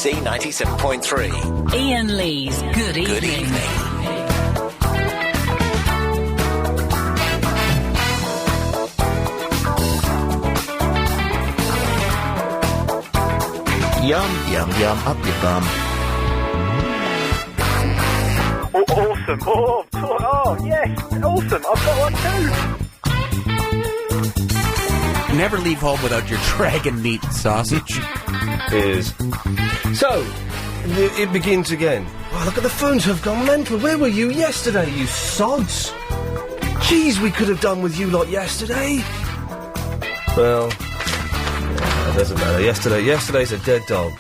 BBC 97.3. Iain Lee's Good Evening. Good evening. Yum, yum, yum, up your bum. Oh, awesome. Oh, yes. Awesome. I've got one too. Never leave home without your dragon meat sausage. Is. So, it begins again. Oh, look at the phones have gone mental. Where were you yesterday, you sods? Jeez, we could have done with you lot yesterday. Well, it doesn't matter. Yesterday's a dead dog.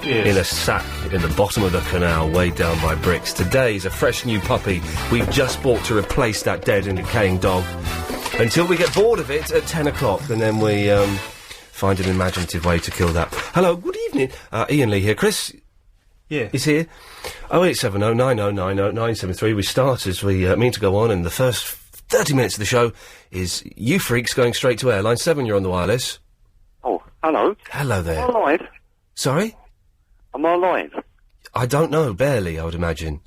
Yes. In a sack in the bottom of the canal, weighed down by bricks. Today's a fresh new puppy we've just bought to replace that dead and decaying dog. Until we get bored of it at 10 o'clock, and then we, find an imaginative way to kill that. Hello, good evening. Iain Lee here. Chris? Yeah. Is here. 0870 9090 973. We start as we mean to go on, and the first 30 minutes of the show is you freaks going straight to air. Line 7, you're on the wireless. Oh, hello. Hello there. Am I live? Sorry? Am I live? I don't know. Barely, I would imagine.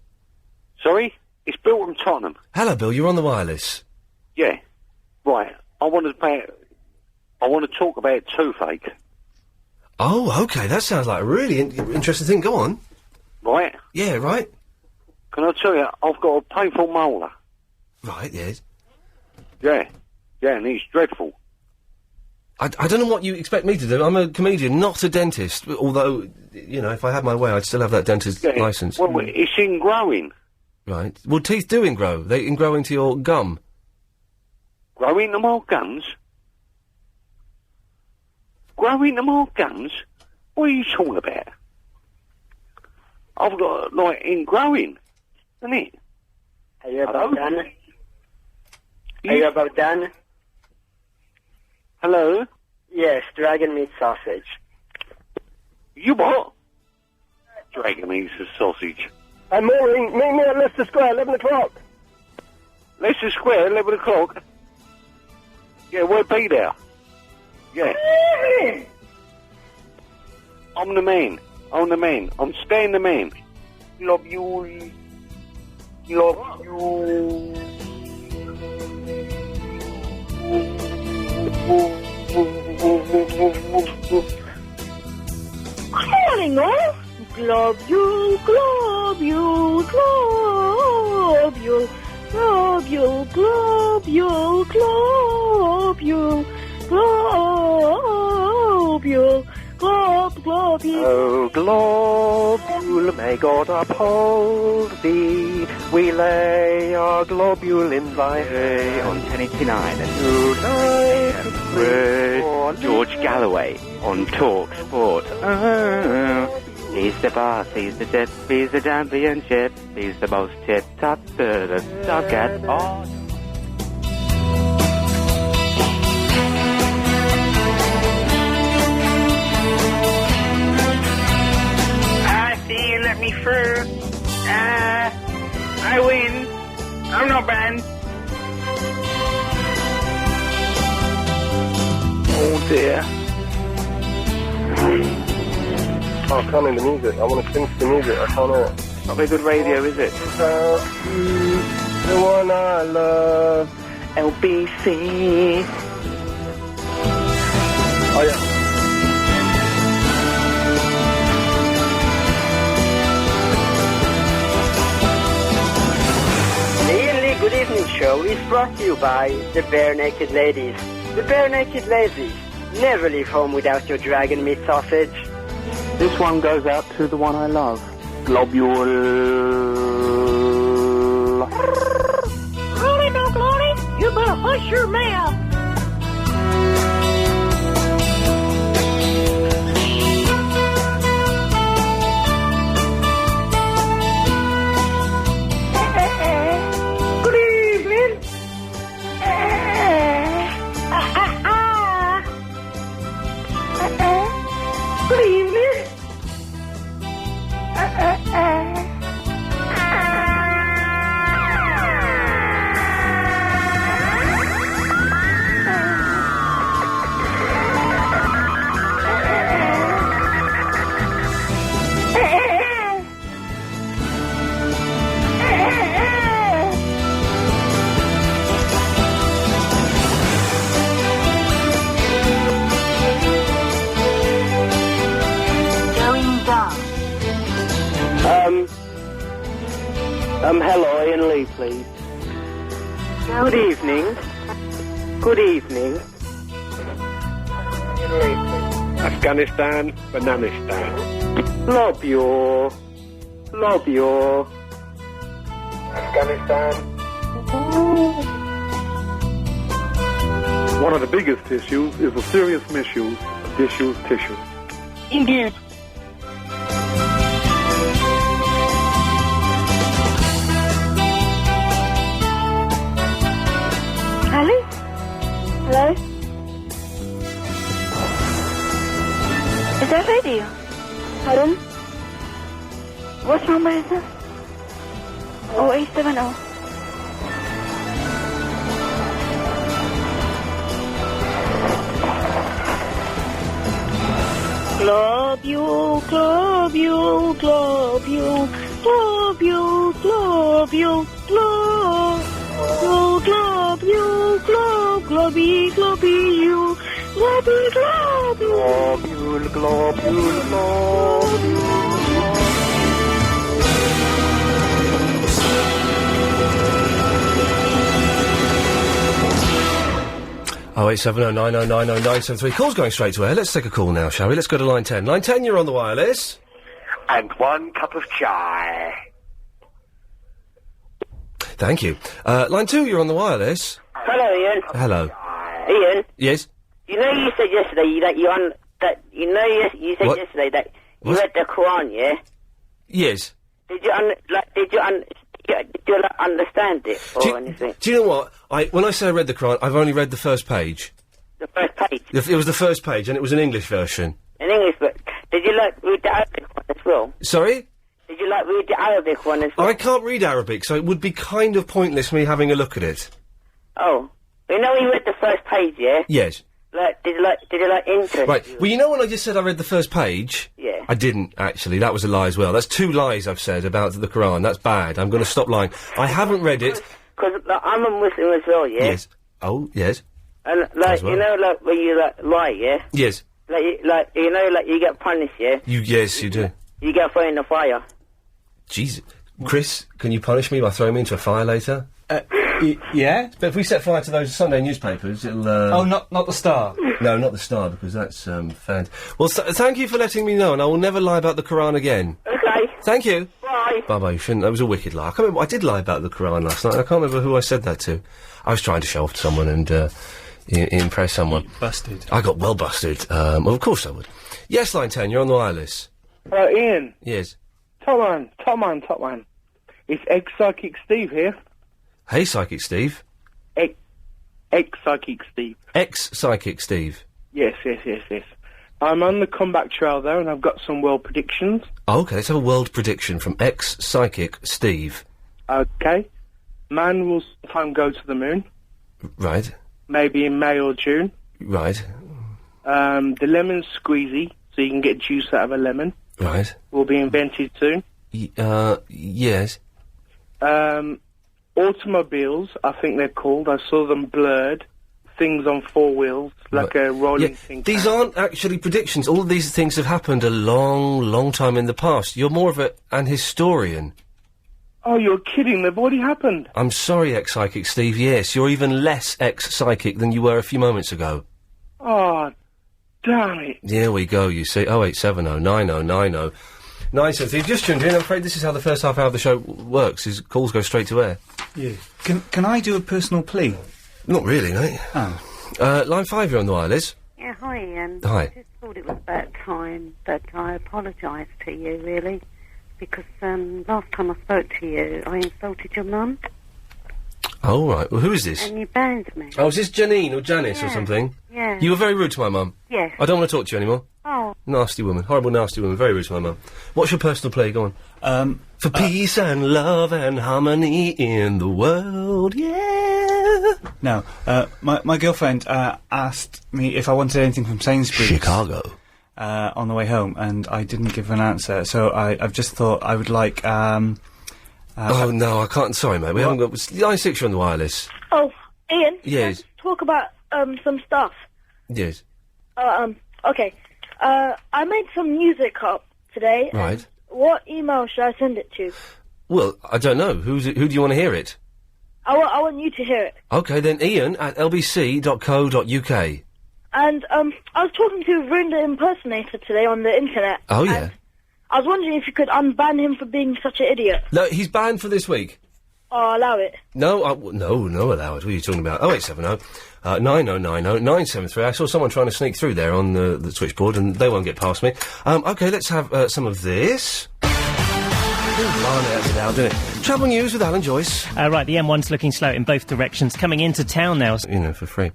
Sorry? It's Bill from Tottenham. Hello, Bill. You're on the wireless. Yeah. Right. I want to talk about toothache. Oh, okay. That sounds like a really interesting thing. Go on. Right? Yeah, right. Can I tell you, I've got a painful molar. Right, yes. Yeah. Yeah, and it's dreadful. I don't know what you expect me to do. I'm a comedian, not a dentist. Although, you know, if I had my way, I'd still have that dentist licence. Well, it's ingrowing. Right. Well, teeth do ingrow. They ingrow into your gum. Grow into my gums? Grow into my gums? What are you talking about? I've got, like, ingrowing, isn't it? Are you about done? Are you about done? Hello? Yes, dragon meat sausage. You what? Dragon meat sausage. I'm moving. Meet me at Leicester Square, 11 o'clock. Leicester Square, 11 o'clock? Yeah, we'll be there. Yeah. I'm the man. I'm staying the man. Love you. Love you. Calling off. Globule, globule, globule, globule, globule, globule, globule, globule. Oh, globule, may God uphold thee. We lay our globule in thy hay on 1089 and tonight. George Galloway on Talk Sport. He's the boss, he's the jet, he's the championship, he's the most tip-top, dog at all. See you let me through. I win. I'm not banned. Oh dear. I can't hear the music. I want to sing to the music. I can't hear it. Not very good radio, is it? The one I love. LBC. Oh, yeah. The Iain Lee Good Evening Show is brought to you by the Bare Naked Ladies. The Bare Naked Ladies. Never leave home without your dragon meat sausage. This one goes out to the one I love. Globule. Glory, no glory. You better hush your mouth. Good evening. Good evening. Hello, Iain Lee, please. Good evening. Good evening. Iain Lee, please. Afghanistan, Bananistan. Love you. Love you. Afghanistan. One of the biggest issues is the serious misuse of disused tissue. Indeed. Hello? Hello? Is that radio? Pardon? What number is this? 0870. Globule, globule, globule, globule, globule, globule, globule, globule, globule, globule, globule, globule. 08709090973. Call's going straight to air. Let's take a call now, shall we? Let's go to line 10. Line 10, you're on the wireless. And 1 cup of chai. Thank you. Line 2, you're on the wireless. Hello, Ian. Hello. Ian, Yes? you know you said yesterday that you said What? yesterday that you What? read the Quran, yeah? Yes. Did you understand it or anything? Do you know what? When I say I read the Quran, I've only read the first page. The first page It was the first page, and it was an English version. in English, but did you read the Arabic one as well? Sorry? Did you read the Arabic one as well? I can't read Arabic, so it would be kind of pointless me having a look at it. Oh, you know you read the first page, yeah? Yes. Did you interest Right. you? Well, you know when I just said I read the first page? Yeah. I didn't, actually. That was a lie as well. That's 2 lies I've said about the Quran. That's bad. I'm going to stop lying. I haven't read it. Because I'm a Muslim as well, yeah? Yes. Oh, yes. And, As well. you know, when you, lie, yeah? Yes. You get punished, yeah? Yes, you do. You get thrown in the fire. Jesus. Chris, can you punish me by throwing me into a fire later? Yeah? But if we set fire to those Sunday newspapers, it'll... Oh, not the Star. No, not the Star, because that's, fan... Well, thank you for letting me know, and I will never lie about the Quran again. Okay. Thank you. Bye. Bye-bye, you shouldn't. That was a wicked lie. I can't remember... I did lie about the Quran last night, and I can't remember who I said that to. I was trying to show off to someone and, impress someone. Busted. I got well busted. Well, of course I would. Yes, line 10, you're on the wireless. Hello, Ian. Yes. Top man. It's ex-Psychic Steve here. Hey, Psychic Steve. Ex-Psychic Steve. Ex-Psychic Steve. Yes. I'm on the comeback trail there, and I've got some world predictions. Oh, okay, let's have a world prediction from ex-Psychic Steve. Okay. Man will sometime go to the moon, Right. maybe in May or June. Right. The lemon squeezy, so you can get juice out of a lemon, Right. will be invented soon. Yes. Automobiles, I think they're called. I saw them blurred. Things on 4 wheels, like a rolling thing. These aren't actually predictions. All of these things have happened a long, long time in the past. You're more of an historian. Oh, you're kidding. They've already happened. I'm sorry, ex-Psychic Steve, yes. You're even less ex-Psychic than you were a few moments ago. Oh, damn it. There we go, you see. 0870 9090 973. If you've just tuned in, I'm afraid this is how the first half hour of the show works, is calls go straight to air. Yeah. Can I do a personal plea? Not really, mate. Oh. Line 5, you're on the wireless. Yeah, hi Ian. Hi. I just thought it was about time that I apologised to you, really, because last time I spoke to you, I insulted your mum, Oh, right. Well, who is this? and you banned me. Oh, is this Janine or Janice or Yeah. something? Yeah. You were very rude to my mum. Yes. I don't want to talk to you anymore. Oh, Nasty woman. Horrible, nasty woman. Very rude to my mum. What's your personal plea? Go on. For peace and love and harmony in the world, yeah. No. My girlfriend asked me if I wanted anything from Sainsbury's. Chicago. On the way home, and I didn't give an answer. So I've just thought I would like. Oh, no, I can't. Sorry, mate. We haven't got... Line 6, you're on the wireless. Oh, Ian? Yes. Let's talk about, some stuff. Yes. Okay. I made some music up today. Right. What email should I send it to? Well, I don't know. Who do you want to hear it? I want you to hear it. Okay, then Iain at lbc.co.uk. And, I was talking to Runda Impersonator today on the internet. Oh, yeah. and I was wondering if you could unban him for being such an idiot. No, he's banned for this week. Oh, allow it. No, no, allow it. What are you talking about? 0870 9090 973. I saw someone trying to sneak through there on the switchboard, and they won't get past me. Okay, let's have some of this. That's loud, isn't it? Travel news with Alan Joyce. Right, the M1's looking slow in both directions, coming into town now. You know, for free.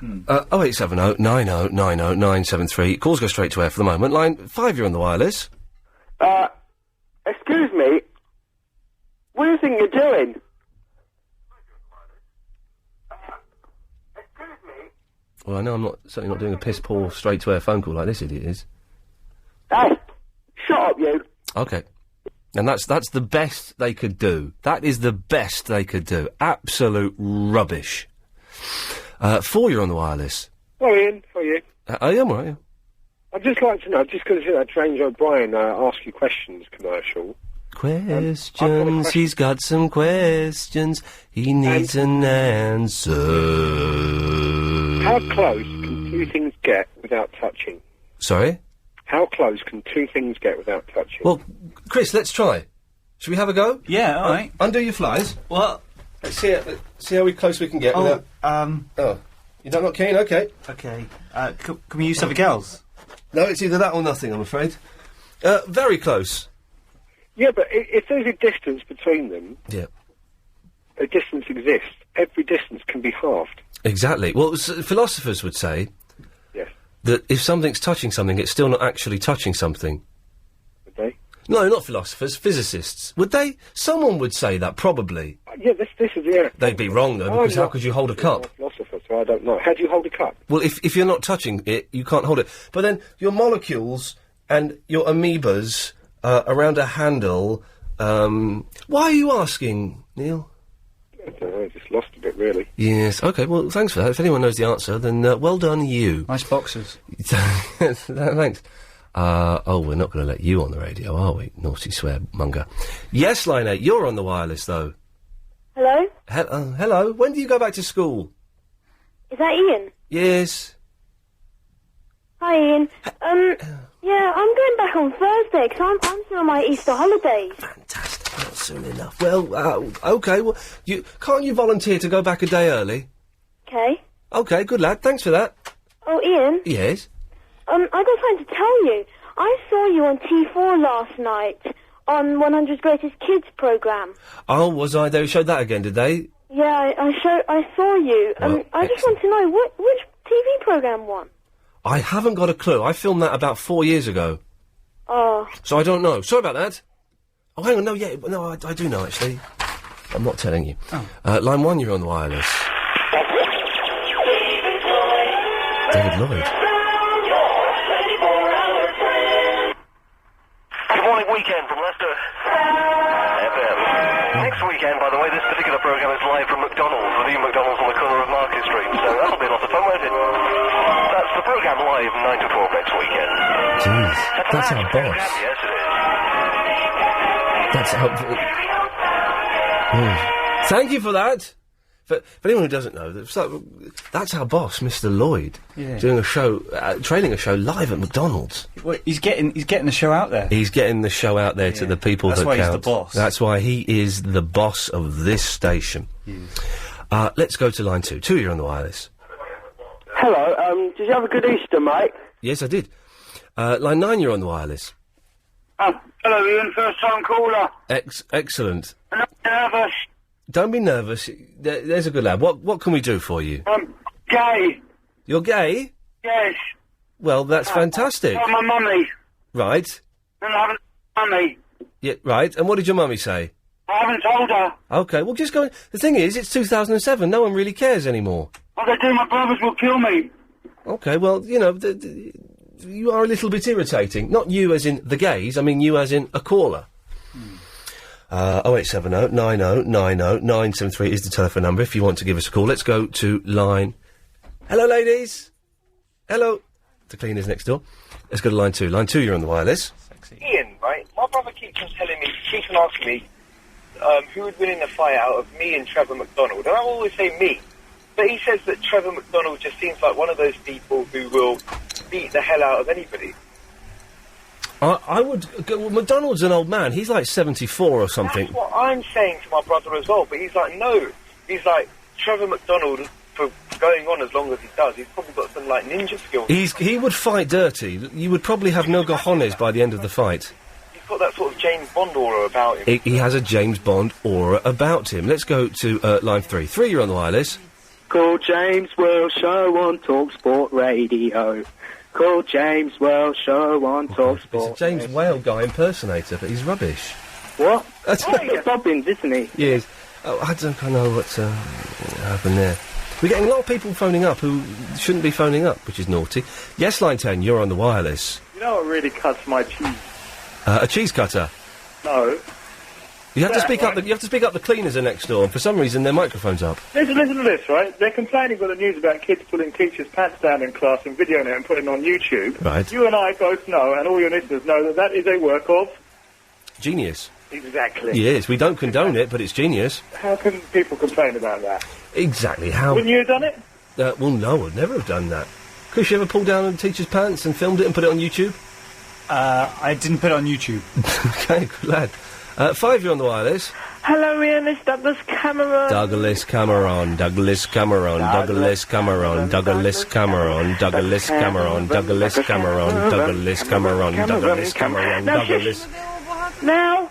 0870 9090 973. Calls go straight to air for the moment. Line 5, you're on the wireless. Excuse me. What do you think you're doing? Well, I know I'm certainly not doing a piss-poor straight-to-air phone call like this idiot is. Hey, shut up, you. Okay. And that's the best they could do. That is the best they could do. Absolute rubbish. 4, you're on the wireless. Well, Ian, for you. I'm all right, yeah. I'd just like to know, just because that James O'Brien Ask You Questions commercial. Questions, he's got some questions, he needs an answer. How close can two things get without touching? Sorry? How close can two things get without touching? Well, Chris, let's try. Should we have a go? Yeah, all right. Undo your flies. Well, let's see how close we can get without... Oh, you're not keen? Okay. Okay. Can we use something else? No, it's either that or nothing, I'm afraid. Very close. Yeah, but if there's a distance between them... Yeah. A distance exists. Every distance can be halved. Exactly. Well, philosophers would say... Yes. That if something's touching something, it's still not actually touching something. Would they? No, not philosophers, physicists. Would they? Someone would say that, probably. Yeah, this is the... They'd be wrong, though, because how could you hold a cup? I'm not a philosopher, so I don't know. How do you hold a cup? Well, if you're not touching it, you can't hold it. But then, your molecules and your amoebas around a handle... why are you asking, Neil? I don't know, I just lost a bit, really. Yes, OK, well, thanks for that. If anyone knows the answer, then well done, you. Nice boxers. Thanks. We're not going to let you on the radio, are we? Naughty swearmonger. Yes, Line 8, you're on the wireless, though. Hello? Hello. When do you go back to school? Is that Ian? Yes. Hi, Ian. Yeah, I'm going back on Thursday, because I'm still on my Easter holidays. Fantastic. Not soon enough. Well, OK, well, can't you volunteer to go back a day early? Okay. OK, good lad. Thanks for that. Oh, Ian? Yes? I got something to tell you. I saw you on T4 last night on 100's Greatest Kids programme. Oh, was I? They showed that again, did they? Yeah, I saw you. Well, I just want to know, which TV programme won? I haven't got a clue. I filmed that about 4 years ago. Oh. So I don't know. Sorry about that. Oh, hang on. No, I do know, actually. I'm not telling you. Oh. Line 1, you're on the wireless. David Lloyd. Good morning, Weekend from Leicester FM. Next weekend, by the way, this particular programme is live from McDonald's, the new McDonald's on the corner of Market Street, so that'll be a lot of fun, won't it? That's the programme live 9 to 12 next weekend. Jeez, that's our boss. Yes, it is. That's how... Thank you for that. For anyone who doesn't know, that's our boss, Mr. Lloyd, doing a show, training a show live at McDonald's. Well, he's getting the show out there. He's getting the show out there to the people that count. That's why he's the boss. That's why he is the boss of this station. Let's go to line 2. 2, you're on the wireless. Hello, did you have a good Easter, mate? Yes, I did. Line 9, you're on the wireless. Hello, Ian, first time caller. Excellent. I'm nervous. Don't be nervous. There's a good lad. What can we do for you? Gay. You're gay? Yes. Well, that's fantastic. I'm my mummy. Right. And I haven't mummy. Yeah, right. And what did your mummy say? I haven't told her. OK, well, just go... The thing is, it's 2007. No one really cares anymore. What they do, my brothers will kill me. OK, well, you know, you are a little bit irritating. Not you as in the gays, I mean you as in a caller. 0870 90 90 973 is the telephone number if you want to give us a call. Let's go to line... Hello, ladies. Hello. The cleaners next door. Let's go to line 2. Line 2, you're on the wireless. Ian, right? My brother keeps on asking me, who would win in a fight out of me and Trevor McDonald. And I always say me. But he says that Trevor McDonald just seems like one of those people who will beat the hell out of anybody. I would... Well, McDonald's an old man. He's like 74 or something. That's what I'm saying to my brother as well. But he's like, no. He's like, Trevor McDonald, for going on as long as he does, he's probably got some, like, ninja skills. He would fight dirty. You would probably have no cojones by the end of the fight. He's got that sort of James Bond aura about him. He has a James Bond aura about him. Let's go to line 3. 3, you're on the wireless. Call James World Show on TalkSport Radio. Call James Whale Show on TalkSport. He's a James Whale guy impersonator, but he's rubbish. What? He's got bobbins, isn't he? Yes. Oh, I don't know what's happened there. We're getting a lot of people phoning up who shouldn't be phoning up, which is naughty. Yes, line 10, you're on the wireless. You know what really cuts my cheese? A cheese cutter? No. You have to speak up. You have to speak up. The cleaners are next door, and for some reason their microphone's up. Listen to this, right? They're complaining with the news about kids pulling teachers' pants down in class and videoing it and putting it on YouTube. Right. You and I both know, and all your listeners know, that that is a work of... Genius. Exactly. Yes, we don't condone it, but it's genius. How can people complain about that? Exactly. How? Wouldn't you have done it? Well, no, I'd never have done that. Chris, you ever pulled down a teacher's pants and filmed it and put it on YouTube? I didn't put it on YouTube. Okay, good lad. 5, you're on the wireless. Hello, Ian, it's Douglas Cameron. Douglas Cameron, Douglas Cameron, Douglas Cameron, Douglas Cameron, Douglas Cameron, Douglas Cameron, Douglas Cameron, Douglas Cameron, Douglas. Now,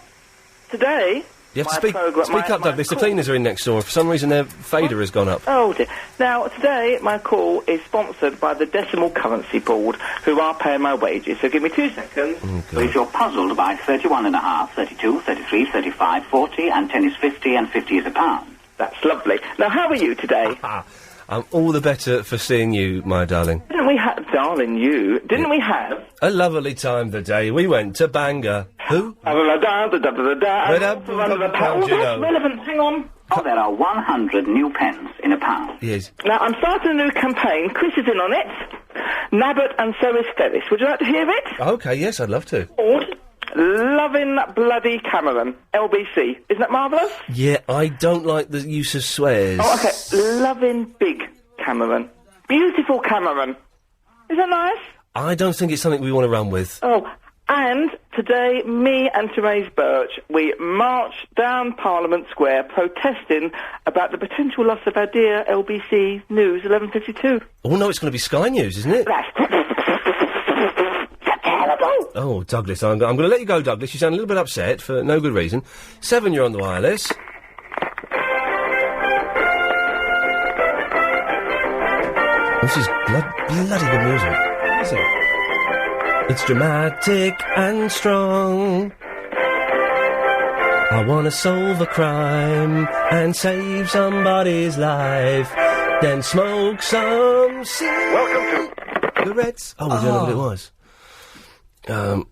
today... You have to speak up, Douglas. The cleaners are in next door. For some reason, their fader has gone up. Oh, dear. Now, today, my call is sponsored by the Decimal Currency Board, who are paying my wages. So give me 2 seconds. So if you're puzzled by 31.5, 32, 33, 35, 40, and 10 is 50, and 50 is a pound. That's lovely. Now, how are you today? I'm all the better for seeing you, my darling. Didn't we have... Darling, you... Didn't we have... A lovely time the day we went to Bangor. Who? Relevant, hang on. Oh, there are 100 new pence in a pound. Yes. Now, I'm starting a new campaign. Chris is in on it. Nabbit and so is Ferris. Would you like to hear it? Okay, yes, I'd love to. Loving bloody Cameron. LBC. Isn't that marvellous? Yeah, I don't like the use of swears. Oh, okay. Loving big Cameron. Beautiful Cameron. Is that nice? I don't think it's something we want to run with. Oh, and today, me and Therese Birch, we marched down Parliament Square protesting about the potential loss of our dear LBC News 1152. Oh, no, it's going to be Sky News, isn't it? That's terrible. Oh, Douglas, I'm going to let you go, Douglas. You sound a little bit upset for no good reason. 7, you're on the wireless. This is bloody good music, isn't it? It's dramatic and strong. I want to solve a crime and save somebody's life. Then smoke some cigarettes. Oh, we don't know what it was. We've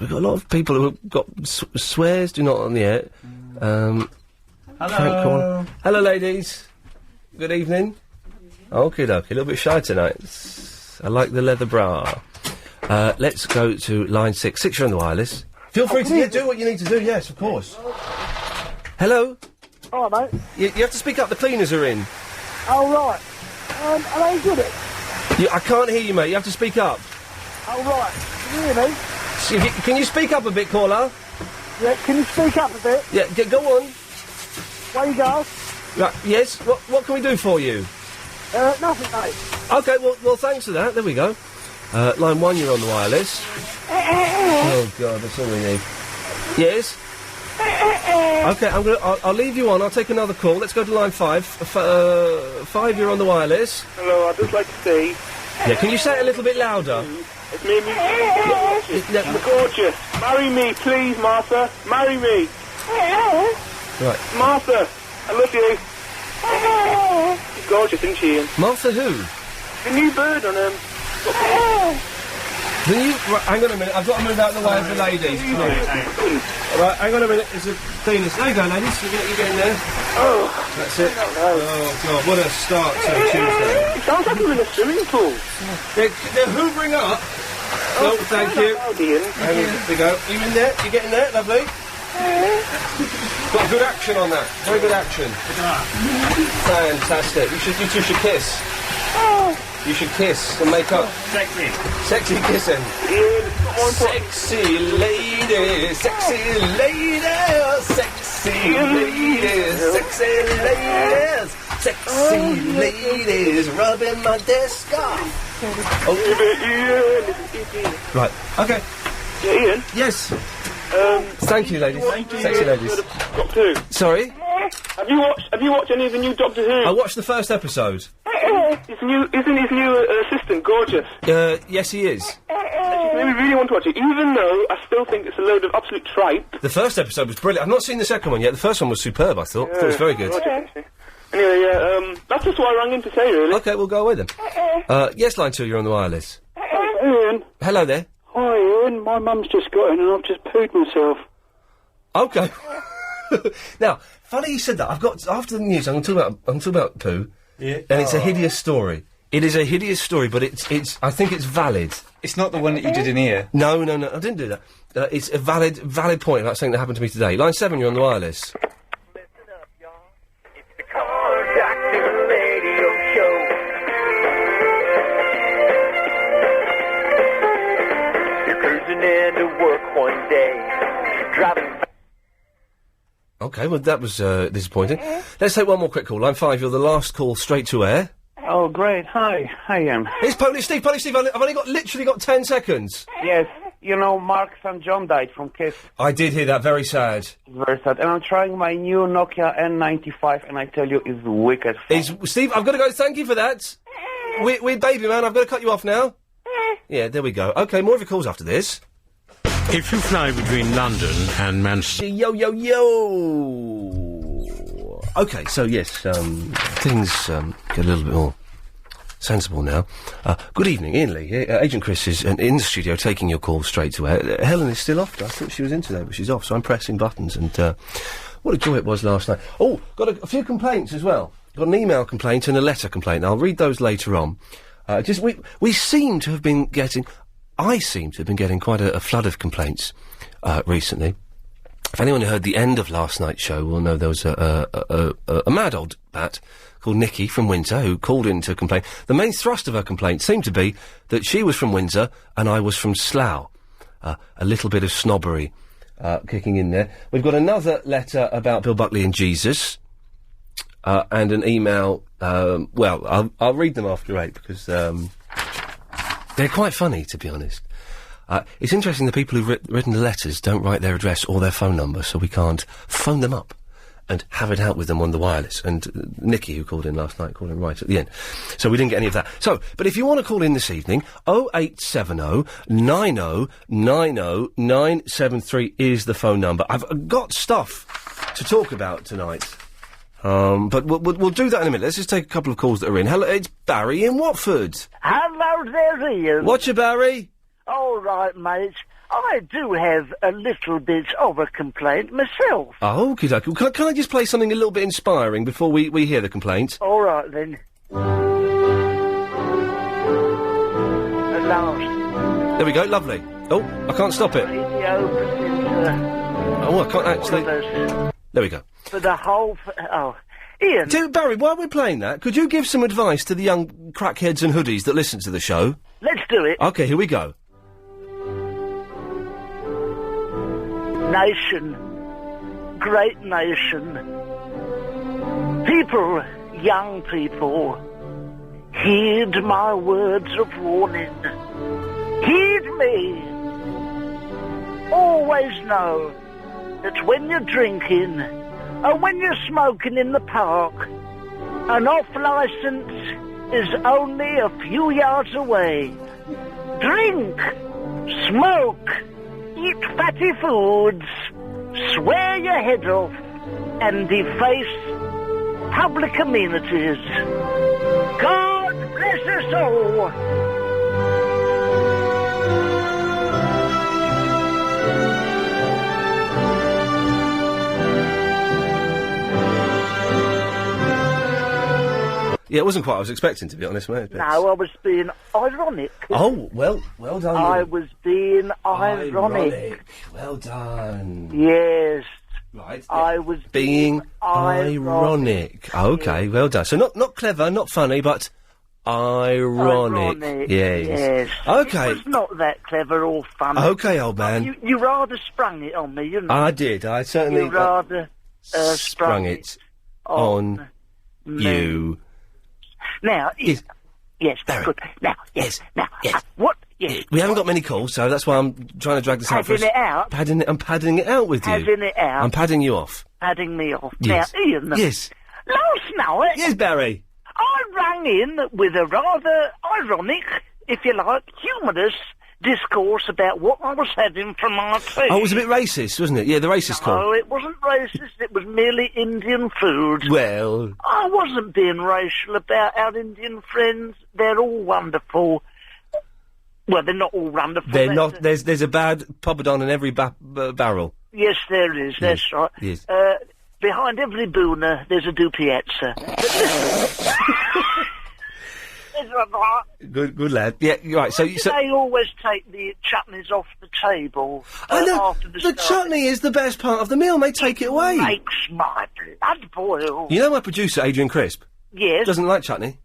got a lot of people who have got swears, do not on the air. Hello. Hello, ladies. Good evening. Okay, dokie. A little bit shy tonight. I like the leather bra. Let's go to line 6. 6, you're on the wireless. Feel free to do what you need to do, yes, of course. Hello? All right, mate. You have to speak up, the cleaners are in. Oh, right. Are they good at? I can't hear you, mate, you have to speak up. Oh, right. Can you hear me? Can you speak up a bit, caller? Yeah, can you speak up a bit? Yeah, go on. Where you go? Right, yes, what can we do for you? Nothing, mate. Okay, well, thanks for that, there we go. Line 1, you're on the wireless. Oh, God, that's all we need. Yes? Okay, I'll leave you on, I'll take another call. Let's go to line 5. 5, you're on the wireless. Hello, I'd just like to say... Yeah, can you say it a little bit louder? It's me and you. Gorgeous. Marry me, please, Martha. Marry me. Right. Martha, I love you. She's gorgeous, isn't she, Ian? Martha who? The new bird on Right, hang on a minute, I've got to move out of the way of the ladies. Right, hang on a minute, it's a penis. There you go, ladies, you get in there. Oh. That's it. Oh, God, what a start to Tuesday. It sounds like we're in a swimming pool. They're hoovering up. Oh, thank you. Ian. There we go. You in there? You getting there? Lovely. Got good action on that. Very good action. Fantastic. You two should kiss. You should kiss and make up. Sexy. Sexy kissing. Sexy lady, sexy lady, sexy ladies, sexy ladies, sexy ladies, rubbing my desk off. Right. Okay. Yeah, Ian. Yes. Thank you, ladies. Sexy ladies. Doctor Who. Sorry. Have you watched any of the new Doctor Who? I watched the first episode. Isn't his new assistant gorgeous? Yes, he is. It made me really want to watch it, even though I still think it's a load of absolute tripe. The first episode was brilliant. I've not seen the second one yet. The first one was superb, I thought. I thought it was very good. Anyway, yeah, that's just what I rang in to say, really. Okay, we'll go away then. Yes, line 2, you're on the wireless. Ian. Hello there. Hi, Ian. My mum's just got in and I've just pooed myself. Okay. Now, funny you said that. I've got, after the news, I'm talking about poo. Yeah. And it's a hideous story. It is a hideous story, but it's. I think it's valid. It's not the one that you did in here. No, I didn't do that. It's a valid point about something that happened to me today. Line 7, you're on the wireless. Into work one day, driving. Okay, well that was disappointing. Let's take one more quick call. Line 5, you're the last call straight to air. Oh, great. Hi, Ian. It's Polish Steve. I've only got 10 seconds. Yes, you know, Mark St. John died from Kiss. I did hear that. Very sad. Very sad. And I'm trying my new Nokia N95, and I tell you, it's wicked. Steve, I've got to go. Thank you for that. Weird baby man, I've got to cut you off now. Yeah, there we go. Okay, more of your calls after this. If you fly between London and Manchester... Yo. Okay, so yes, things get a little bit more sensible now. Good evening, Iain Lee. Agent Chris is in the studio taking your call straight to air. Helen is still off. I thought she was in today, but she's off, so I'm pressing buttons. And what a joy it was last night. Oh, got a few complaints as well. Got an email complaint and a letter complaint. I'll read those later on. We seem to have been getting... I seem to have been getting quite a flood of complaints recently. If anyone heard the end of last night's show will know there was a mad old bat called Nikki from Windsor who called in to complain. The main thrust of her complaint seemed to be that she was from Windsor and I was from Slough. A little bit of snobbery kicking in there. We've got another letter about Bill Buckley and Jesus. And an email, well, I'll read them after 8 because they're quite funny, to be honest. It's interesting the people who've written the letters don't write their address or their phone number, so we can't phone them up and have it out with them on the wireless. And Nikki, who called in last night, called in right at the end. So we didn't get any of that. So, but if you want to call in this evening, 0870 90 90 973 is the phone number. I've got stuff to talk about tonight. But we'll do that in a minute. Let's just take a couple of calls that are in. Hello, it's Barry in Watford. Hello there, Ian. Whatcha, Barry? All right, mate. I do have a little bit of a complaint myself. Oh, okey-dokey. Can I just play something a little bit inspiring before we hear the complaint? All right, then. At last. There we go, lovely. Oh, I can't stop it. Radio presenter. Oh, I can't actually... There we go. For the whole... Ian... Barry, while we're playing that, could you give some advice to the young crackheads and hoodies that listen to the show? Let's do it. OK, here we go. Nation. Great nation. People, young people, heed my words of warning. Heed me. Always know that when you're drinking or when you're smoking in the park, an off-licence is only a few yards away. Drink, smoke, eat fatty foods, swear your head off, and deface public amenities. God bless us all. Yeah, it wasn't quite what I was expecting, to be honest, mate. No, I was being ironic. Oh, well done. I was being ironic. Well done. Yes. Right. I was Being ironic. Okay, well done. So not clever, not funny, but ironic. Yes. Okay. It was not that clever or funny. Okay, old man. You rather sprung it on me, you know. I did. I certainly You rather sprung it on you. Now, yes, good. Now, yes. Yes. What? Yes. We haven't got many calls, so that's why I'm trying to drag this out for us. Padding it out? I'm padding it out with you. Padding it out? I'm padding you off. Padding me off. Yes. Now, Ian. Yes. Last night... Yes, Barry. I rang in with a rather ironic, if you like, humorous discourse about what I was having for my tea. Oh, it was a bit racist, wasn't it? Yeah, the racist call. No, it wasn't racist. It was merely Indian food. Well... I wasn't being racial about our Indian friends. They're all wonderful. Well, they're not all wonderful. They're not... There's a bad poppadom in every barrel. Yes, there is. Yes. That's right. Yes. Behind every booner, there's a dupiezza. Good lad. Yeah, right. So They always take the chutneys off the table after the start. chutney is the best part of the meal. They take it away. Makes my blood boil. You know my producer, Adrian Crisp? Yes. Doesn't like chutney.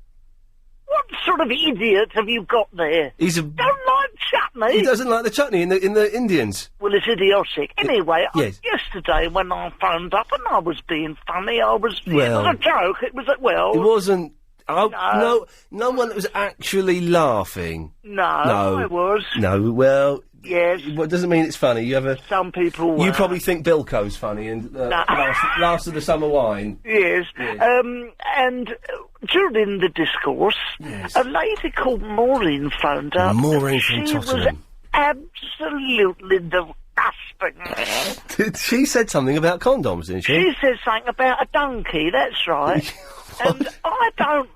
What sort of idiot have you got there? He's a... Don't like chutney? He doesn't like the chutney in the Indians. Well, it's idiotic. Anyway, yes. Yesterday when I phoned up and I was being funny, it was a joke. It was It wasn't... No one was actually laughing. No, I was. No, well... Yes. Well, it doesn't mean it's funny. You have a... Some people You were. probably think Bilko's funny and last of the summer wine. Yes. And during the discourse, a lady called Maureen phoned up. Maureen from She was Tottenham. absolutely disgusting. She said something about condoms, didn't she? She said something about a donkey, that's right. And I don't...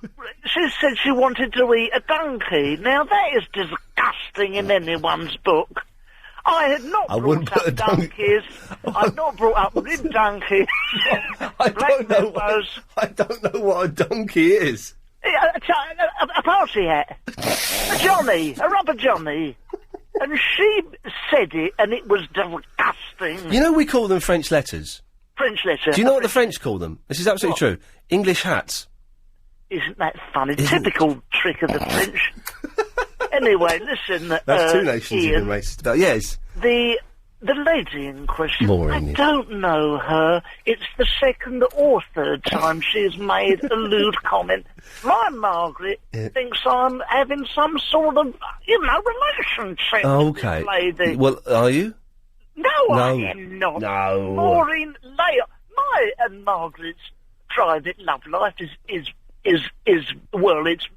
She said she wanted to eat a donkey. Now, that is disgusting in anyone's book. I had not brought up donkeys. I've not brought up rib donkeys. I don't know what a donkey is. A party hat. A rubber Johnny. And she said it, and it was disgusting. You know we call them French letters. French letter. Do you know what the French call them? This is absolutely true. English hats. Isn't that funny? Typical trick of the French. Anyway, listen, That's two nations Ian, you've been racist about. Yes. The lady in question, Maureen, I don't know her. It's the second or third time she's made a lewd comment. My Margaret thinks I'm having some sort of, relationship with this lady. Well, are you? No, I am not. No. Maureen, my and Margaret's private love life is well, it's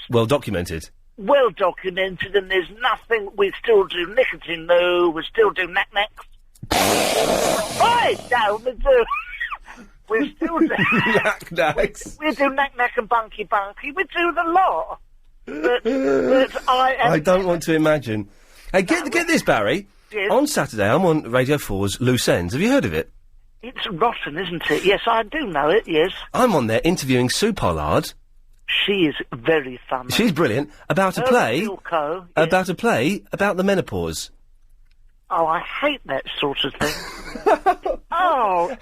well documented. Well documented, and there's nothing. We still do nicotine, no. We still do knack-knacks. Right, no, we do. We still do knack-knacks. We do knack-knack and bunky-bunky. We do the lot. But I don't want to imagine. Hey, get this, Barry. Yes. On Saturday, I'm on Radio 4's Loose Ends. Have you heard of it? It's rotten, isn't it? Yes, I do know it, yes. I'm on there interviewing Sue Pollard. She is very funny. She's brilliant. About a play. Wilco, About a play about the menopause. Oh, I hate that sort of thing. Oh.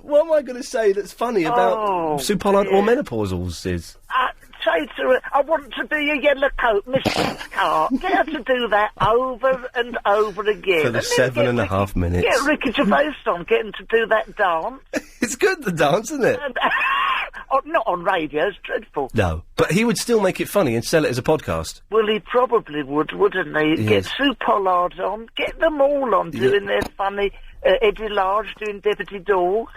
What am I going to say that's funny about Sue Pollard or menopauses is? Say to her, I want to be a yellow coat, Mrs. Carr. Get her to do that over and over again. For the 7.5 minutes. Get Ricky Gervais on, get him to do that dance. It's good, the dance, isn't it? Not on radio, it's dreadful. No, but he would still make it funny and sell it as a podcast. Well, he probably would, wouldn't he? Yes. Get Sue Pollard on, get them all on doing their funny, Eddie Large doing Deputy Dog.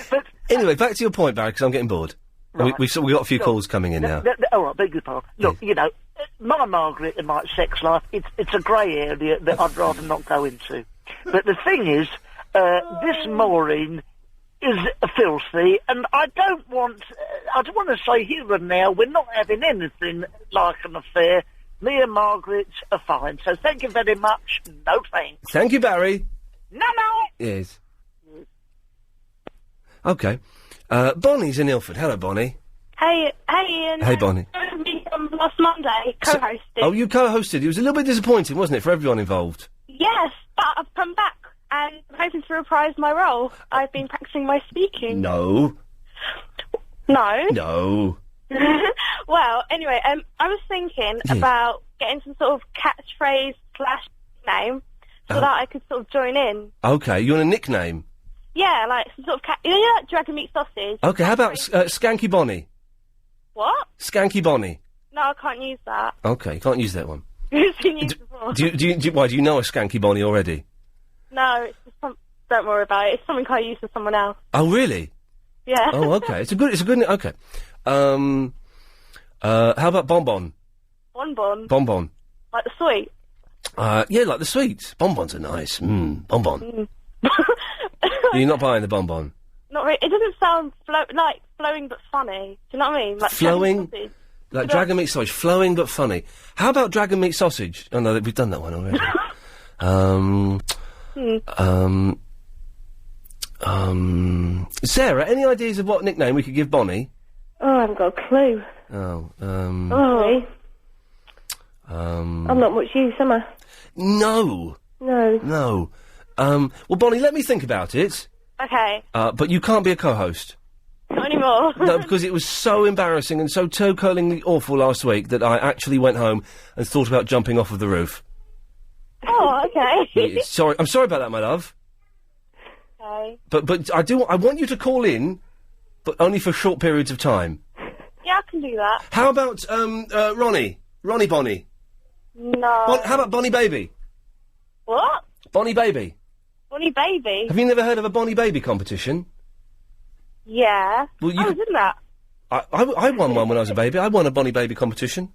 But anyway, back to your point, Barry, because I'm getting bored. Right. We've got a few calls coming in now. All right, beg your pardon. Look, my Margaret and my sex life, it's a grey area that I'd rather not go into. But the thing is, this Maureen is filthy, and I don't want to say here and now we're not having anything like an affair. Me and Margaret are fine, so thank you very much. No thanks. Thank you, Barry. No. Yes. Okay. Bonnie's in Ilford. Hello, Bonnie. Hey, Ian. Hey, Bonnie. Last Monday, co-hosted. Oh, you co-hosted. It was a little bit disappointing, wasn't it, for everyone involved? Yes, but I've come back and I've hoping to reprise my role. I've been practicing my speaking. No. No? No. Well, anyway, I was thinking about getting some sort of catchphrase / name so that I could sort of join in. Okay, you want a nickname? Yeah, like some sort of you know that dragon meat sausage? Okay, how about Skanky Bonnie? What? Skanky Bonnie. No, I can't use that. Okay, can't use that one. It's been used before. Why, do you know a Skanky Bonnie already? No, it's just don't worry about it. It's something I use for someone else. Oh, really? Yeah. Oh, okay. It's a good, okay. How about Bonbon? Bonbon. Bonbon. Like the sweet. Yeah, like the sweets. Bonbons are nice. Bonbon. You're not buying the bonbon? Not really. It doesn't sound like flowing but funny. Do you know what I mean? Like Flowing? sausage. Like dragon meat sausage. Flowing but funny. How about dragon meat sausage? Oh, no, we've done that one already. Sarah, any ideas of what nickname we could give Bonnie? Oh, I haven't got a clue. Oh, I'm not much use, am I? No. No. No. Well, Bonnie, let me think about it. Okay. But you can't be a co-host. Not anymore. No, because it was so embarrassing and so toe-curlingly awful last week that I actually went home and thought about jumping off of the roof. Oh, okay. Sorry, I'm sorry about that, my love. Okay. But I want you to call in, but only for short periods of time. Yeah, I can do that. How about, Ronnie Bonnie? No. How about Bonnie Baby? What? Bonnie Baby. Bonnie Baby? Have you never heard of a Bonnie Baby competition? Yeah. Well, I was in that. I won one when I was a baby. I won a Bonnie Baby competition.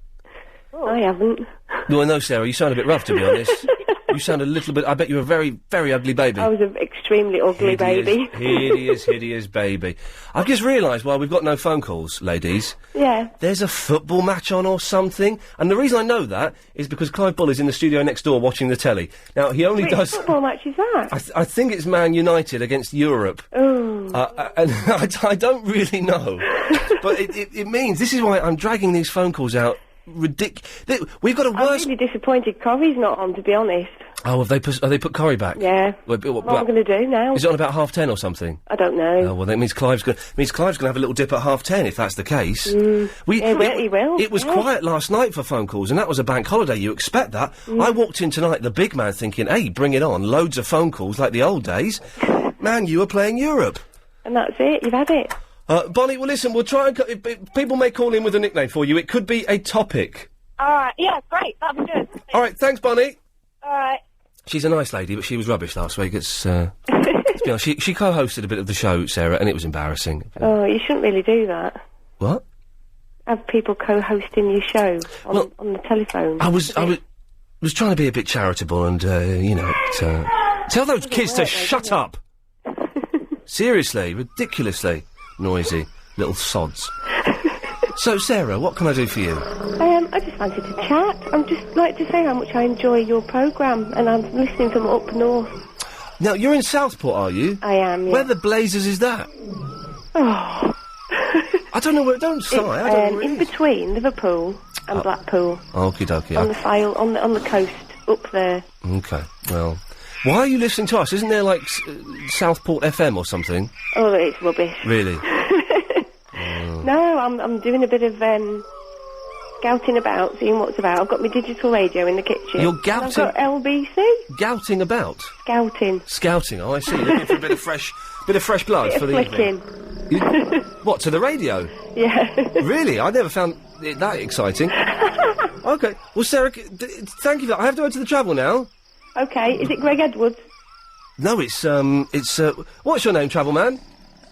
Oh. I haven't. Well, no, Sarah, you sound a bit rough, to be honest. You sound a little bit... I bet you're a very, very ugly baby. I was an extremely ugly baby. Hideous baby. I've just realised, while we've got no phone calls, ladies... Yeah. There's a football match on or something. And the reason I know that is because Clive Bull is in the studio next door watching the telly. Now, he only does... What football match is that? I think it's Man United against Europe. Oh. And I don't really know. But it means... This is why I'm dragging these phone calls out. We've got a worse... I'm really disappointed Corrie's not on, to be honest. Oh, have they put Corrie back? Yeah. What am I going to do now? Is it on about 10:30 or something? I don't know. Oh, well, that means Clive's going to have a little dip at 10:30 if that's the case. He will. It was quiet last night for phone calls, and that was a bank holiday. You expect that. I walked in tonight, the big man, thinking, hey, bring it on. Loads of phone calls like the old days. Man, you were playing Europe. And that's it. You've had it. Bonnie, well, listen, we'll try and... people may call in with a nickname for you. It could be a topic. All right. Yeah, great. That'd be good. All right, thanks, Bonnie. All right. She's a nice lady, but she was rubbish last week. It's, let's be honest, she co-hosted a bit of the show, Sarah, and it was embarrassing. Oh, you shouldn't really do that. What? Have people co-hosting your show on the telephone. I was trying to be a bit charitable and, tell those kids to shut up. Seriously, ridiculously noisy little sods. So, Sarah, what can I do for you? I just wanted to chat. I'd just like to say how much I enjoy your programme, and I'm listening from up north. Now, you're in Southport, are you? I am, yeah. Where the blazes is that? Oh. I don't know where... Don't sigh, I don't know where it in is. Between Liverpool and Blackpool. Okie dokie. On the file, on the coast, up there. Okay, well... Why are you listening to us? Isn't there, like, Southport FM or something? Oh, it's rubbish. Really? No, I'm doing a bit of scouting about, seeing what's about. I've got my digital radio in the kitchen. You're gouting? I've got LBC. Gouting about? Scouting. Scouting, oh, I see. Looking for a bit of fresh blood for the evening. What, to the radio? Yeah. Really? I never found it that exciting. Okay. Well, Sarah, thank you for that. I have to go to the travel now. Okay. Is it Greg Edwards? No, it's what's your name, travel man?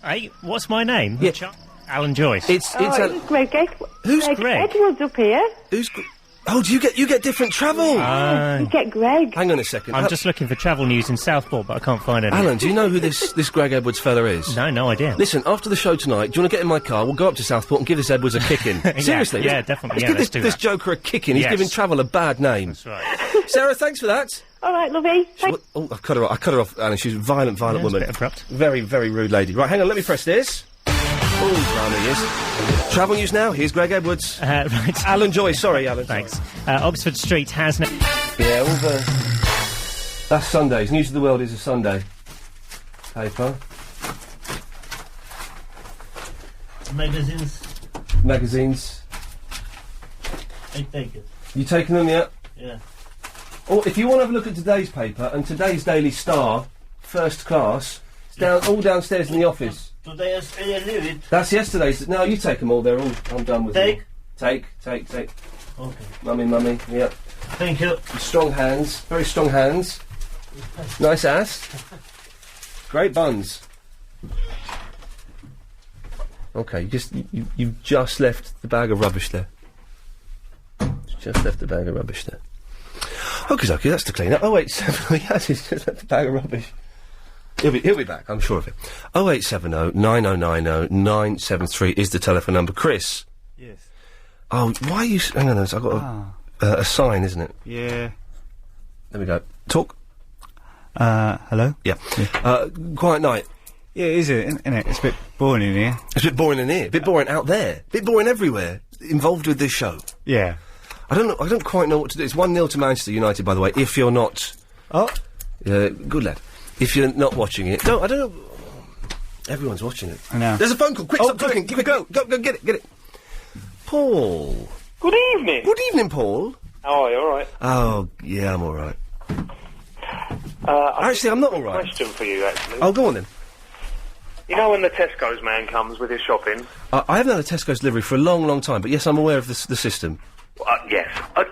Hey, what's my name? Yeah. Alan Joyce. It's Greg Edwards. Who's Greg? Edwards up here. Who's Oh, do you get different travel? You get Greg. Hang on a second. I'm just looking for travel news in Southport, but I can't find any. Alan, do you know who this Greg Edwards fella is? No idea. Listen, after the show tonight, do you want to get in my car? We'll go up to Southport and give this Edwards a kick-in. Seriously? Yeah, definitely. Let's give this joker a kick-in. He's giving travel a bad name. That's right. Sarah, thanks for that. All right, lovey. Oh, I cut her off, Alan. She's a violent woman. A bit abrupt. Very, very rude lady. Right, hang on, let me press this. Oh, blimey, yes. Travel news now, here's Greg Edwards. Right. Alan Joyce, sorry, Alan. Thanks. Oxford Street has... Yeah, all the... That's Sundays. News of the World is a Sunday. paper. Magazines. Magazines. I take it. You taking them yet? Yeah. Or if you want to have a look at today's paper and today's Daily Star, first class, it's all downstairs in the office. Today I leave it. That's yesterday's. No, you take them all. They're all. I'm done with them. Take. Okay. Mummy. Yep. Thank you. Strong hands. Very strong hands. Nice ass. Great buns. Okay, you've just left the bag of rubbish there. Just left the bag of rubbish there. Okay, that's the cleaner. 087. Yes, he's just left the bag of rubbish. He'll be back, I'm sure of it. 0870 9090 973 is the telephone number. Chris. Yes. Oh, why are you... Hang on, I've got a sign, isn't it? Yeah. There we go. Talk. Hello? Yeah. Quiet night. Yeah, is it? Isn't it? It's a bit boring in here. It's a bit boring in here. A bit boring out there. A bit boring everywhere. Involved with this show. Yeah. I don't quite know what to do. It's 1-0 to Manchester United, by the way, if you're not... Oh. Good lad. If you're not watching it... I don't know... Everyone's watching it. I know. There's a phone call. Quick, stop talking. Give it a go. Go, get it. Paul. Good evening. Good evening, Paul. How are you? All right. Oh, yeah, I'm all right. Actually, I'm not all right. Question for you, actually. Oh, go on then. You know when the Tesco's man comes with his shopping? I haven't had a Tesco's delivery for a long, long time, but yes, I'm aware of the system. Yes.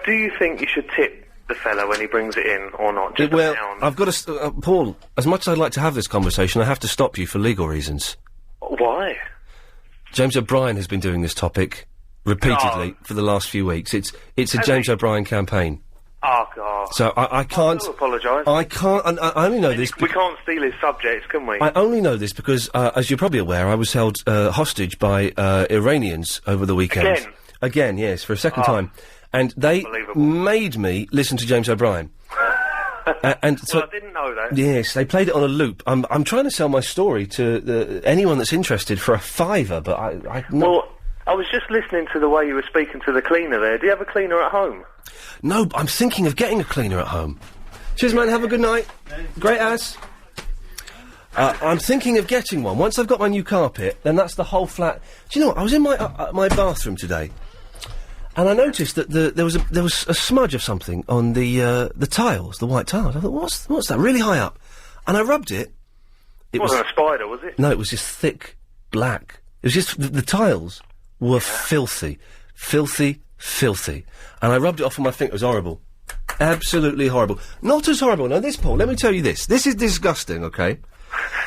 Do you think you should tip the fella when he brings it in, or not? Just Well, a pound? I've got to... Paul, as much as I'd like to have this conversation, I have to stop you for legal reasons. Why? James O'Brien has been doing this topic repeatedly for the last few weeks. It's a Has James he? O'Brien campaign. Oh, God. So I can't... I do apologise. I can't... And I only know this... We can't steal his subjects, can we? I only know this because, as you're probably aware, I was held hostage by Iranians over the weekend. Again, yes, for a second time. And they made me listen to James O'Brien. And so, I didn't know that. Yes, they played it on a loop. I'm trying to sell my story to anyone that's interested for a £5, but Well, I was just listening to the way you were speaking to the cleaner there. Do you have a cleaner at home? No, I'm thinking of getting a cleaner at home. Cheers, man. Have a good night. Great ass. I'm thinking of getting one. Once I've got my new carpet, then that's the whole flat. Do you know what? I was in my bathroom today, and I noticed that there was a smudge of something on the tiles, the white tiles. I thought, what's that? Really high up, and I rubbed it. It wasn't a spider, was it? No, it was just thick black. It was just the tiles were filthy, and I rubbed it off on my finger. It was horrible, absolutely horrible. Not as horrible. Now, this, Paul. Let me tell you this. This is disgusting. Okay.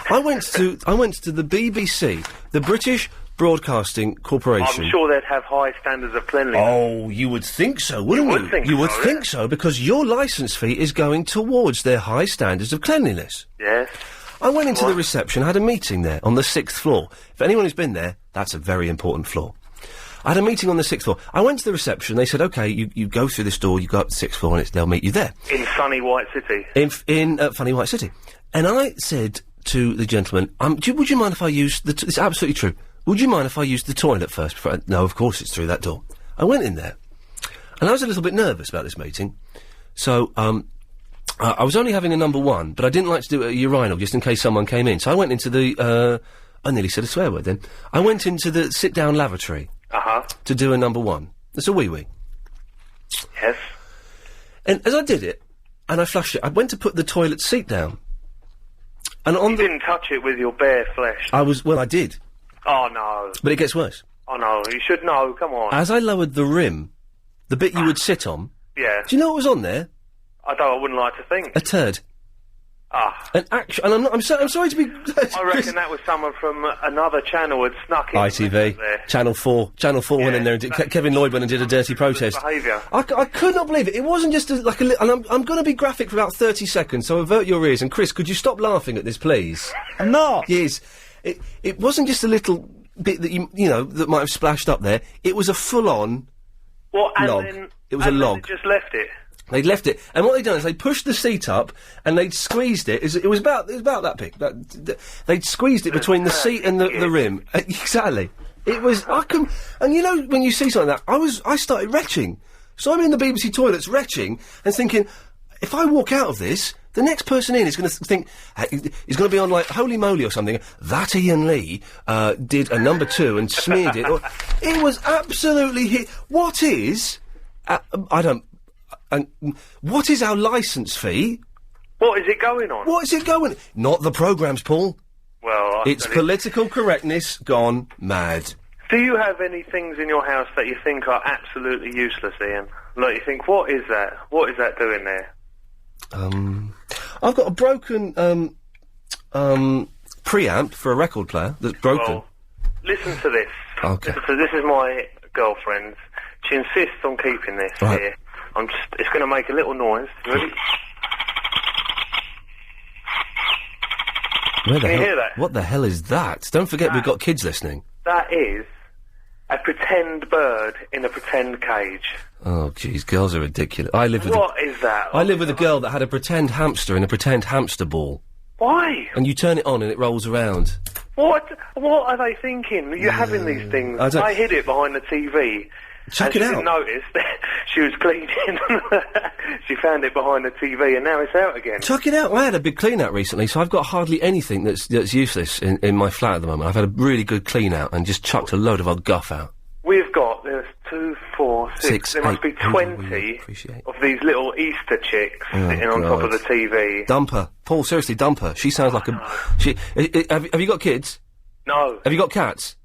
I went to the BBC, the British Broadcasting Corporation. I'm sure they'd have high standards of cleanliness. Oh, you would think so, wouldn't you? You would think so, because your licence fee is going towards their high standards of cleanliness. Yes. I went into the reception, had a meeting there on the 6th floor. If anyone who's been there, that's a very important floor. I had a meeting on the 6th floor. I went to the reception, they said, OK, you go through this door, you go up the 6th floor, and they'll meet you there. In sunny White City? In funny White City. And I said to the gentleman, would you mind if I use the... It's absolutely true. Would you mind if I used the toilet first? No, of course it's through that door. I went in there, and I was a little bit nervous about this meeting. So, I was only having a number one, but I didn't like to do a urinal just in case someone came in. So I went into the... I nearly said a swear word then. I went into the sit-down lavatory. To do a number one. It's a wee-wee. Yes. And as I did it, and I flushed it, I went to put the toilet seat down. And on you didn't touch it with your bare flesh. I did. Oh, no. But it gets worse. Oh, no, you should know, come on. As I lowered the rim, the bit you would sit on... Yeah. Do you know what was on there? I wouldn't like to think. A turd. Ah. And I'm sorry to be... I reckon that was someone from another channel had snuck in. ITV. Channel 4 went in there and Kevin Lloyd went and did a dirty protest. Behaviour. I could not believe it. It wasn't just and I'm going to be graphic for about 30 seconds, so avert your ears. And Chris, could you stop laughing at this, please? I'm not. Yes. It wasn't just a little bit that you know, that might have splashed up there. It was a full-on log. It was a log. They just left it. They'd left it, and what they'd done is they pushed the seat up, and they'd squeezed it. It was about that big. They'd squeezed it between the seat and the rim. Exactly. It was. And you know when you see something like that, I started retching. So I'm in the BBC toilets retching and thinking, if I walk out of this, the next person in is going to think, he's going to be on, like, Holy Moly or something. That Iain Lee did a number 2 and smeared it. It was absolutely... What is... what is our licence fee? What is it going on? What is it going... Not the programmes, Paul. Well, it's political correctness gone mad. Do you have any things in your house that you think are absolutely useless, Iain? Like, you think, what is that? What is that doing there? I've got a broken preamp for a record player that's broken. Well, listen to this. Okay. So this is my girlfriend. She insists on keeping this here. It's going to make a little noise. Ready? Where the Can you hell, hear that? What the hell is that? Don't forget we've got kids listening. That is a pretend bird in a pretend cage. Oh, jeez, girls are ridiculous. I live with What is that? I live with a girl that had a pretend hamster in a pretend hamster ball. Why? And you turn it on and it rolls around. What are they thinking? You're having these things. I hid it behind the TV. Chuck and it she out. didn't notice that she was cleaning. She found it behind the TV and now it's out again. Chuck it out. I had a big clean out recently, so I've got hardly anything that's useless in my flat at the moment. I've had a really good clean out and just chucked a load of old guff out. We've got, there's 2, 4, 6, there must be 20 of these little Easter chicks sitting on top of the TV. Dump her. Paul, seriously, dump her. She sounds like a... Have you got kids? No. Have you got cats?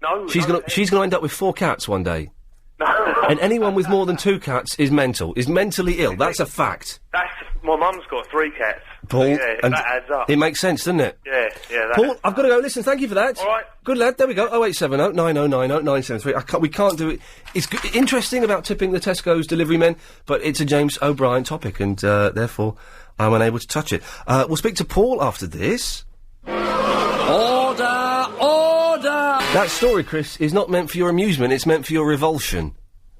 No. She's gonna end up with 4 cats one day. And anyone with more than 2 cats is mentally ill. That's a fact. My mum's got 3 cats. Paul, Yeah, and that adds up. it makes sense, doesn't it? Yeah. Paul, I've got to go. Listen, thank you for that. All right. Good lad. There we go. 0870 9090 973. We can't do it. It's interesting about tipping the Tesco's delivery men, but it's a James O'Brien topic, and therefore I'm unable to touch it. We'll speak to Paul after this. Order! That story, Chris, is not meant for your amusement. It's meant for your revulsion.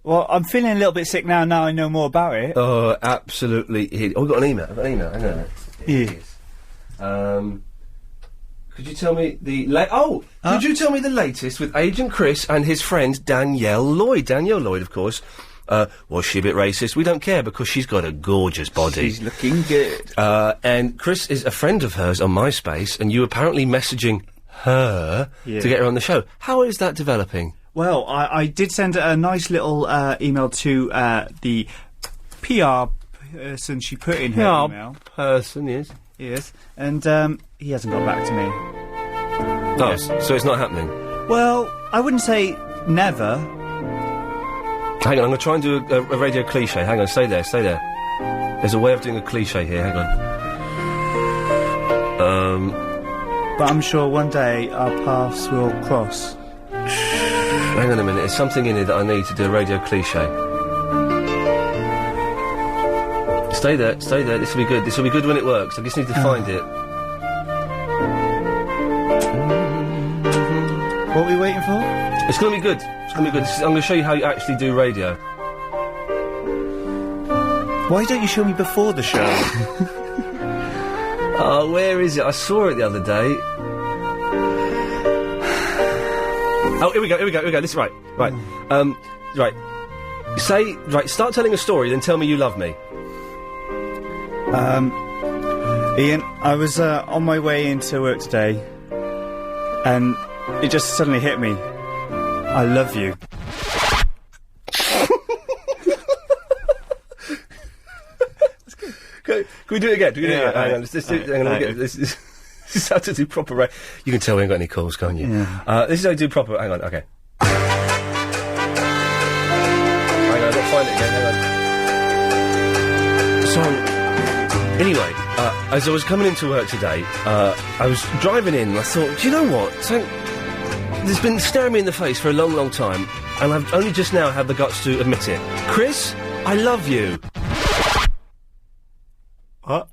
Well, I'm feeling a little bit sick now I know more about it. Oh, absolutely. Oh, we've got an email. Hang on a minute. Yes. Could you tell me the could you tell me the latest with Agent Chris and his friend Danielle Lloyd? Danielle Lloyd, of course. Was she a bit racist? We don't care because she's got a gorgeous body. She's looking good. And Chris is a friend of hers on MySpace, and you apparently messaging her to get her on the show. How is that developing? Well, I did send a nice little email to the PR person she put in her email. Person, yes. Yes, and he hasn't got back to me. Oh, so it's not happening? Well, I wouldn't say never. Hang on, I'm going to try and do a radio cliche. Hang on, stay there. There's a way of doing a cliche here, hang on. But I'm sure one day our paths will cross. Hang on a minute, there's something in here that I need to do a radio cliche. Stay there, this will be good when it works. I just need to find it. What are we waiting for? It's going to be good. I'm going to show you how you actually do radio. Why don't you show me before the show? Oh, where is it? I saw it the other day. Oh, here we go. This is right. Start telling a story, then tell me you love me. Iain, I was on my way into work today, and it just suddenly hit me. I love you. Can we do it again? Hang on, let's do it. Hang on, this is how to do proper radio. You can tell we ain't got any calls, can't you? Yeah. This is how you do proper... Hang on, okay. Hang on, I've got to find it again, hang on. So, anyway, as I was coming into work today, I was driving in and I thought, do you know what? It's been staring me in the face for a long, long time, and I've only just now had the guts to admit it. Chris, I love you. What?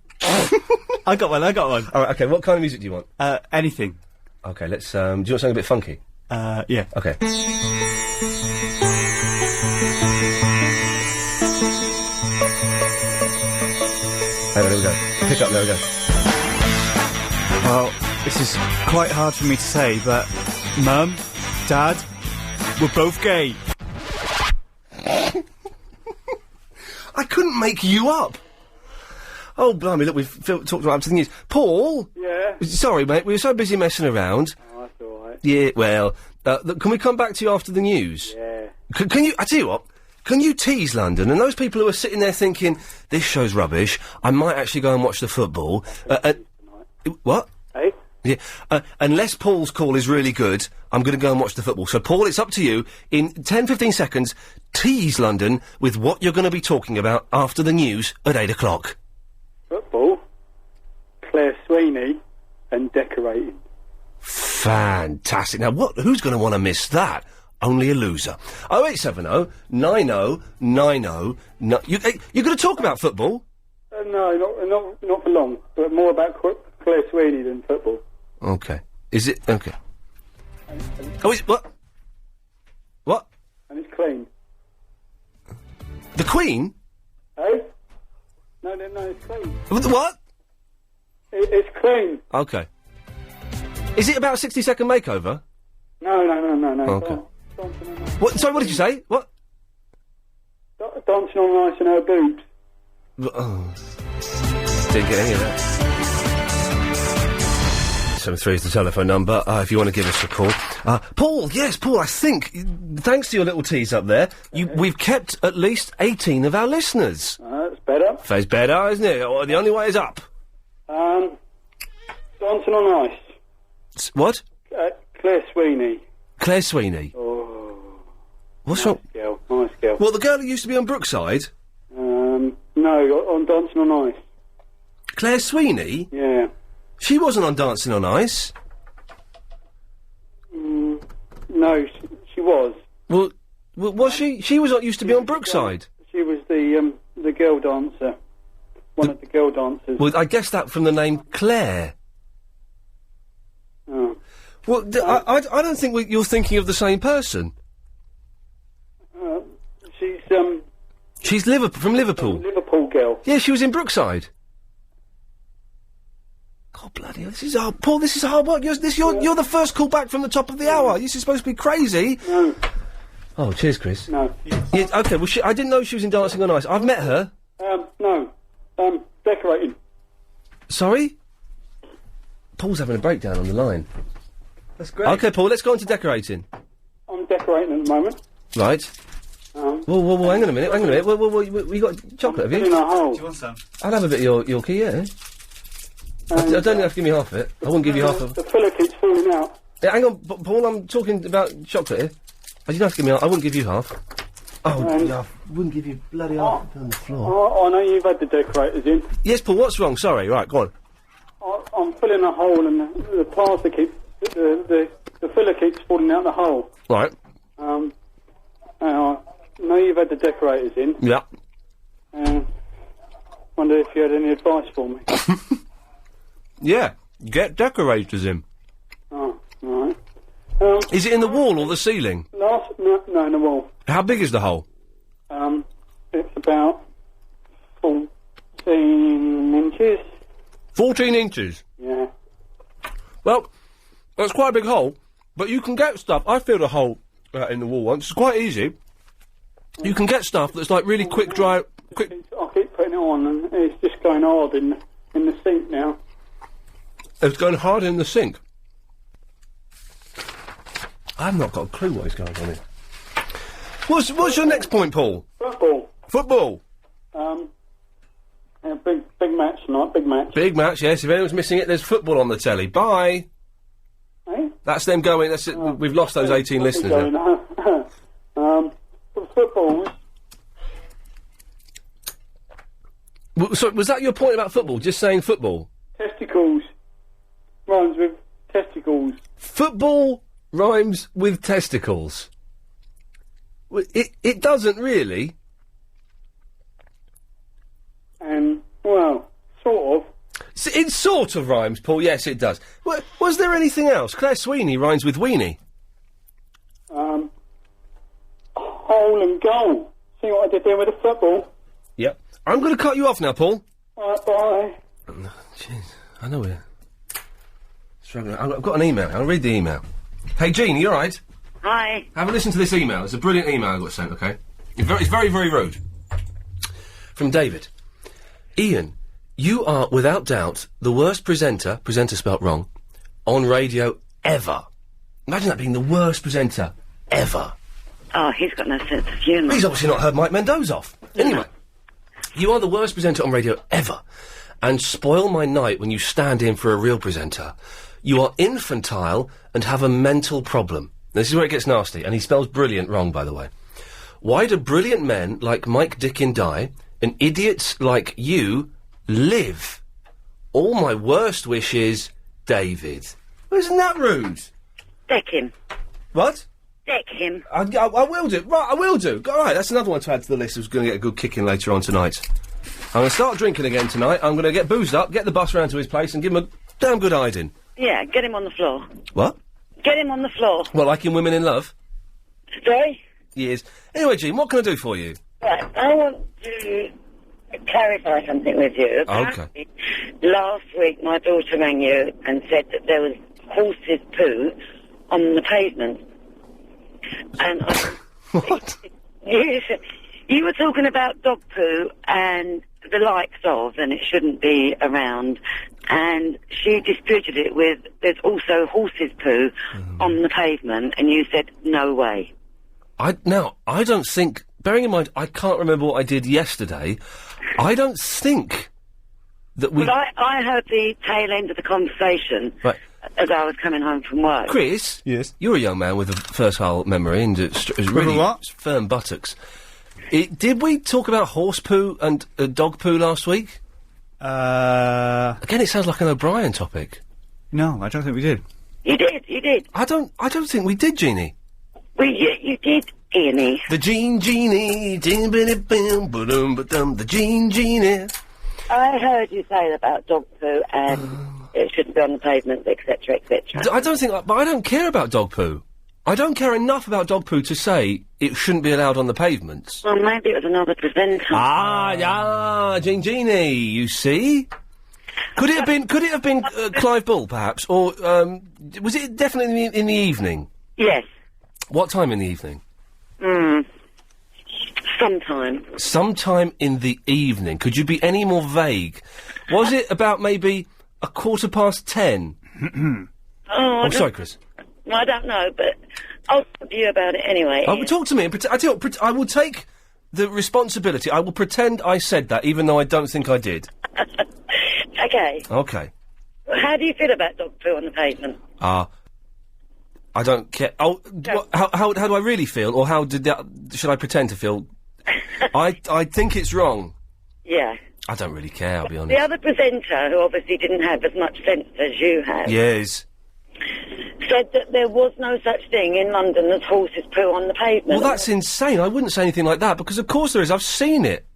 I got one. All right, okay, what kind of music do you want? Anything. Okay, let's, do you want something a bit funky? Yeah. Okay. Hang on, there we go. Pick up, there we go. Well, this is quite hard for me to say, but Mum, Dad, we're both gay. I couldn't make you up. Oh, blimey, look, we've talked about up to the news. Paul? Yeah? Sorry, mate, we were so busy messing around. Oh, that's all right. Yeah, well, look, can we come back to you after the news? Yeah. Can you, I tell you what, can you tease London? And those people who are sitting there thinking, this show's rubbish, I might actually go and watch the football. What? Hey? Yeah, unless Paul's call is really good, I'm going to go and watch the football. So, Paul, it's up to you. In 10-15 seconds, tease London with what you're going to be talking about after the news at 8 o'clock. Football, Claire Sweeney, and decorating. Fantastic. Now, who's going to want to miss that? Only a loser. 0870 90 90... No, you're going to talk about football? No, not for long, but more about Claire Sweeney than football. Okay. Is it? Okay. Oh, is what? What? And it's clean. The Queen? Hey? No, it's clean. What? It's clean. Okay. Is it about a 60-second makeover? No. Okay. What? Sorry, what did you say? What? Dancing on ice and her boobs. Oh. Didn't get any of that. 73 is the telephone number, if you want to give us a call. Paul, I think, thanks to your little tease up there, we've kept at least 18 of our listeners. That's better. That's better, isn't it? The only way is up. Dancing on ice. What? Claire Sweeney. Claire Sweeney? Oh. What's wrong? Nice girl. Well, the girl who used to be on Brookside? No, on Dancing on Ice. Claire Sweeney? Yeah. She wasn't on Dancing on Ice. No, she was. Well, was she? She used to be on Brookside. She was the girl dancer. One of the girl dancers. Well, I guess that from the name Claire. Oh. Well, I don't think you're thinking of the same person. She's from Liverpool. Liverpool girl. Yeah, she was in Brookside. God bloody hell, this is hard. Paul, this is hard work. You're the first call back from the top of the hour. This is supposed to be crazy. No. Oh, cheers, Chris. No. Yeah, okay, well, I didn't know she was in Dancing on Ice. I've met her. No. Decorating. Sorry? Paul's having a breakdown on the line. That's great. Okay, Paul, let's go on to decorating. I'm decorating at the moment. Right. Whoa, hang on a minute. We got chocolate, have you? In a hole. Do you want some? I'll have a bit of your key, yeah. I don't think you have to give me half of it. I wouldn't give you half of it. The filler keeps falling out. Yeah, hang on, Paul, I'm talking about chocolate here. You don't have to give me half. I wouldn't give you half. Oh, yeah, I wouldn't give you bloody half on the floor. I know you've had the decorators in. Yes, Paul, what's wrong? Sorry, right, go on. I'm filling a hole and the plaster keeps... The filler keeps falling out the hole. Right. I know you've had the decorators in. Yeah. Wonder if you had any advice for me. Yeah, get decorators in. Oh, right. Is it in the wall or the ceiling? No, in the wall. How big is the hole? It's about 14 inches. 14 inches? Yeah. Well, that's quite a big hole, but you can get stuff. I filled a hole in the wall once. It's quite easy. You can get stuff that's like really quick dry... I keep putting it on and it's just going hard in the sink now. It's going hard in the sink? I've not got a clue what is going on here. What's your next point, Paul? Football. Big match tonight, big match. Big match, yes. If anyone's missing it, there's football on the telly. Bye. Hey? That's them going. That's it. We've lost those 18 listeners now. Football. So, was that your point about football? Just saying football? Testicles. Rhymes with testicles. Football rhymes with testicles? It doesn't really. Well, sort of. It sort of rhymes, Paul. Yes, it does. Was there anything else? Claire Sweeney rhymes with weenie. Hole and goal. See what I did there with the football? Yep. I'm going to cut you off now, Paul. Alright, bye. Jeez, I know we're struggling. I've got an email. I'll read the email. Hey, Jean, you alright? Hi. Have a listen to this email. It's a brilliant email I got sent, okay? It's very, very rude. From David. Iain, You are, without doubt, the worst presenter spelt wrong, on radio ever. Imagine that being the worst presenter ever. Oh, he's got no sense of humour. He's obviously not heard Mike Mendoza off. Anyway, you are the worst presenter on radio ever, and spoil my night when you stand in for a real presenter. You are infantile and have a mental problem. This is where it gets nasty, and he spells brilliant wrong, by the way. Why do brilliant men like Mike Dickin die, and idiots like you live? All my worst wishes, David. Isn't that rude? Deck him. What? Deck him. I will do. Right, I will do. All right, that's another one to add to the list who's going to get a good kick in later on tonight. I'm going to start drinking again tonight. I'm going to get boozed up, get the bus round to his place, and give him a damn good hiding. Yeah, get him on the floor. What? Get him on the floor. Well, like in Women in Love? Sorry? Yes. Anyway, Jean, what can I do for you? Right, I want to clarify something with you. Okay. Last week, my daughter rang you and said that there was horse's poo on the pavement. And what? You were talking about dog poo and the likes of, and it shouldn't be around. And she disputed it with, there's also horse's poo on the pavement, and you said, no way. I don't think, bearing in mind, I can't remember what I did yesterday, I don't think that we... But I heard the tail end of the conversation as I was coming home from work. Chris? Yes? You're a young man with a fertile memory and really firm buttocks. Did we talk about horse poo and dog poo last week? Again, it sounds like an O'Brien topic. No, I don't think we did. You did. I don't think we did, Jeannie. Well, you did, Ian. The Genie, the Genie. I heard you say about dog poo and it shouldn't be on the pavement, etc., etc. I don't think, but I don't care about dog poo. I don't care enough about dog poo to say it shouldn't be allowed on the pavements. Well, maybe it was another presenter. Genie, you see? Could it have been Clive Bull, perhaps? Or, was it definitely in the evening? Yes. What time in the evening? Sometime. Sometime in the evening. Could you be any more vague? Was it about maybe 10:15? Oh, sorry, Chris. I don't know, but I'll talk to you about it anyway. I will talk to me and I will take the responsibility. I will pretend I said that, even though I don't think I did. Okay. Okay. How do you feel about dog poo on the pavement? I don't care. Oh, how do I really feel, or should I pretend to feel? I think it's wrong. Yeah. I don't really care, I'll be honest. The other presenter, who obviously didn't have as much sense as you have, yes, said that there was no such thing in London as horses poo on the pavement. Well, that's insane. I wouldn't say anything like that, because of course there is. I've seen it.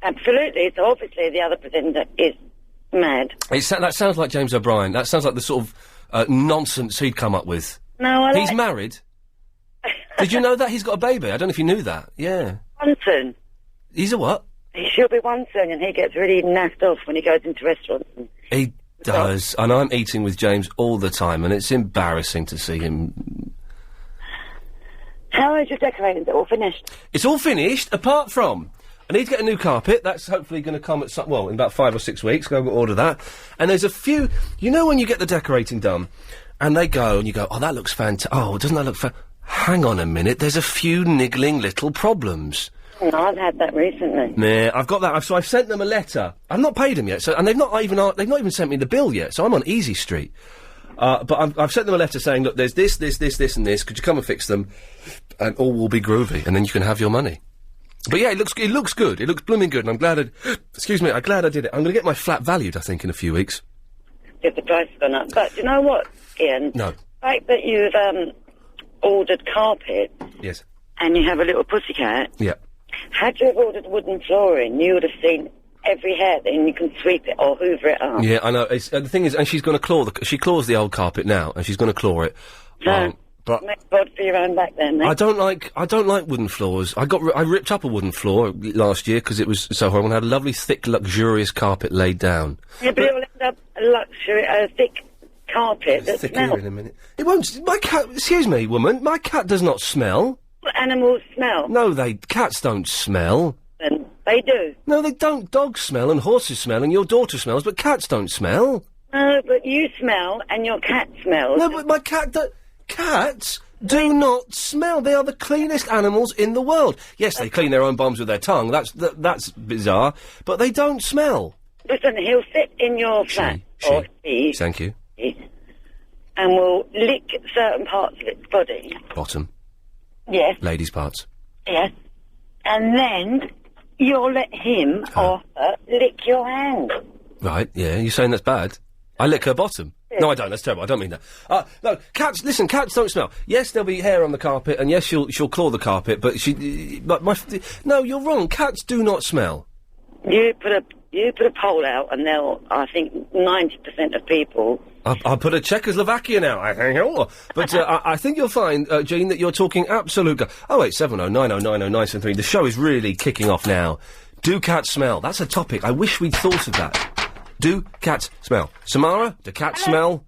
Absolutely. So obviously the other presenter is mad. That sounds like James O'Brien. That sounds like the sort of nonsense he'd come up with. No, He's married. Did you know that? He's got a baby. I don't know if you knew that. Yeah. One soon. He's a what? He should be one soon, and he gets really naffed off when he goes into restaurants. He does. And I'm eating with James all the time, and it's embarrassing to see him. How is your decorating? Is it all finished? It's all finished, apart from... I need to get a new carpet. That's hopefully going to come at in about 5 or 6 weeks. Go order that. And there's a few... You know when you get the decorating done, and they go, and you go, oh, that looks fantastic. Oh, doesn't that look hang on a minute, there's a few niggling little problems. No, I've had that recently. Nah, I've got that. So I've sent them a letter. I've not paid them yet, and they've not even sent me the bill yet, so I'm on Easy Street. But I've sent them a letter saying, look, there's this, and this. Could you come and fix them? And all will be groovy, and then you can have your money. But yeah, it looks good. It looks blooming good, and I'm glad I'm glad I did it. I'm going to get my flat valued, I think, in a few weeks. If the price has gone up. But do you know what, Ian? No. The fact that you've ordered carpet... Yes. And you have a little pussycat... Yeah. Had you have ordered wooden flooring, you would have seen every hair, then you can sweep it or hoover it up. Yeah, I know. The thing is, and she's going to claw she claws the old carpet now, and she's going to claw it. But make God for your own back then, mate. I don't like wooden floors. I ripped up a wooden floor last year because it was so horrible. I had a lovely, thick, luxurious carpet laid down. Yeah, but it'll end up a thick carpet that smells. In a minute. It won't. My cat. Excuse me, woman. My cat does not smell. Animals smell. No, cats don't smell. Then They do. No, they don't. Dogs smell and horses smell and your daughter smells, but cats don't smell. No, but you smell and your cat smells. No, but my cat... Cats do not smell. They are the cleanest animals in the world. Yes, they clean their own bums with their tongue. That's bizarre. But they don't smell. Listen, he'll sit in your flat or she, Thank you. and will lick certain parts of its body. Bottom. Yes. Ladies' parts. Yes. And then you'll let him or her lick your hand. Right, yeah, you're saying that's bad? I lick her bottom. No, I don't. That's terrible. I don't mean that. No, cats. Listen, cats don't smell. Yes, there'll be hair on the carpet, and yes, she'll claw the carpet. But no, you're wrong. Cats do not smell. You put a poll out, and I think 90% of people. I'll put a Czechoslovakia out. I think, but I think you'll find, Jean, that you're talking absolute. 0870 90 90 973. The show is really kicking off now. Do cats smell? That's a topic. I wish we'd thought of that. Do cats smell? Samara, do cats smell?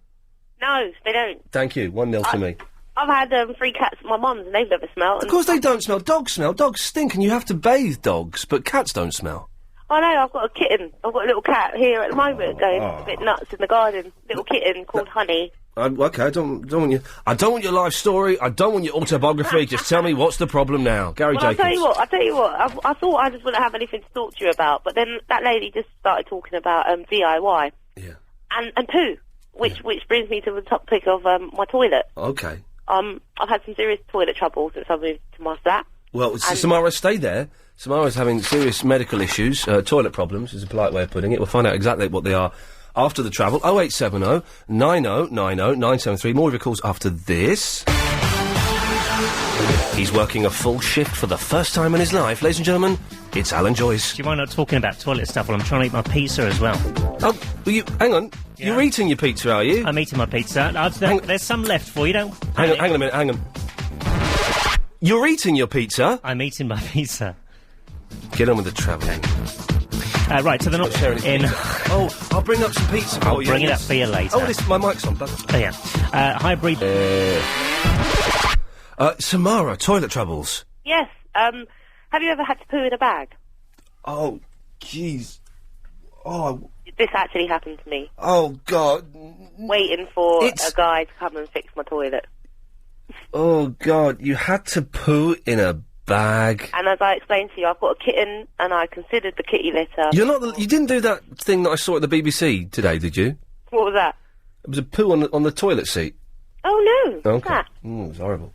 No, they don't. Thank you. 1-0 to me. I've had 3 cats at my mum's and they've never smelled. Of course they don't smell. Dogs smell. Dogs stink and you have to bathe dogs, but cats don't smell. I know, I've got a kitten. I've got a little cat here at the moment going a bit nuts in the garden. Little kitten called Honey. Okay, I don't want you. I don't want your life story. I don't want your autobiography. Just tell me what's the problem now, Gary Jacobs. I'll tell you what. I thought I just wouldn't have anything to talk to you about, but then that lady just started talking about DIY. Yeah. And poo, which brings me to the topic of my toilet. Okay. I've had some serious toilet trouble since I moved to my flat. Well, Samara, stay there. Samara's having serious medical issues, toilet problems, is a polite way of putting it. We'll find out exactly what they are after the travel. 0870 90 90 973. More of your calls after this. He's working a full shift for the first time in his life. Ladies and gentlemen, it's Alan Joyce. Do you mind not talking about toilet stuff while I'm trying to eat my pizza as well? Oh, hang on. Yeah. You're eating your pizza, are you? I'm eating my pizza. There's some left for you, don't... Hang on a minute, hang on. You're eating your pizza? I'm eating my pizza. Get on with the travelling. Right, so they're not in... Oh, I'll bring up some pizza for you. I'll bring it up for you later. Oh, my mic's on. Oh, yeah. Hybrid... Samara, toilet troubles. Yes. Have you ever had to poo in a bag? Oh, jeez. Oh... This actually happened to me. Oh, God. Waiting for a guy to come and fix my toilet. Oh, God. You had to poo in a bag. And as I explained to you, I've got a kitten, and I considered the kitty litter. You didn't do that thing that I saw at the BBC today, did you? What was that? It was a poo on the toilet seat. Oh, no. Okay. That? It was horrible.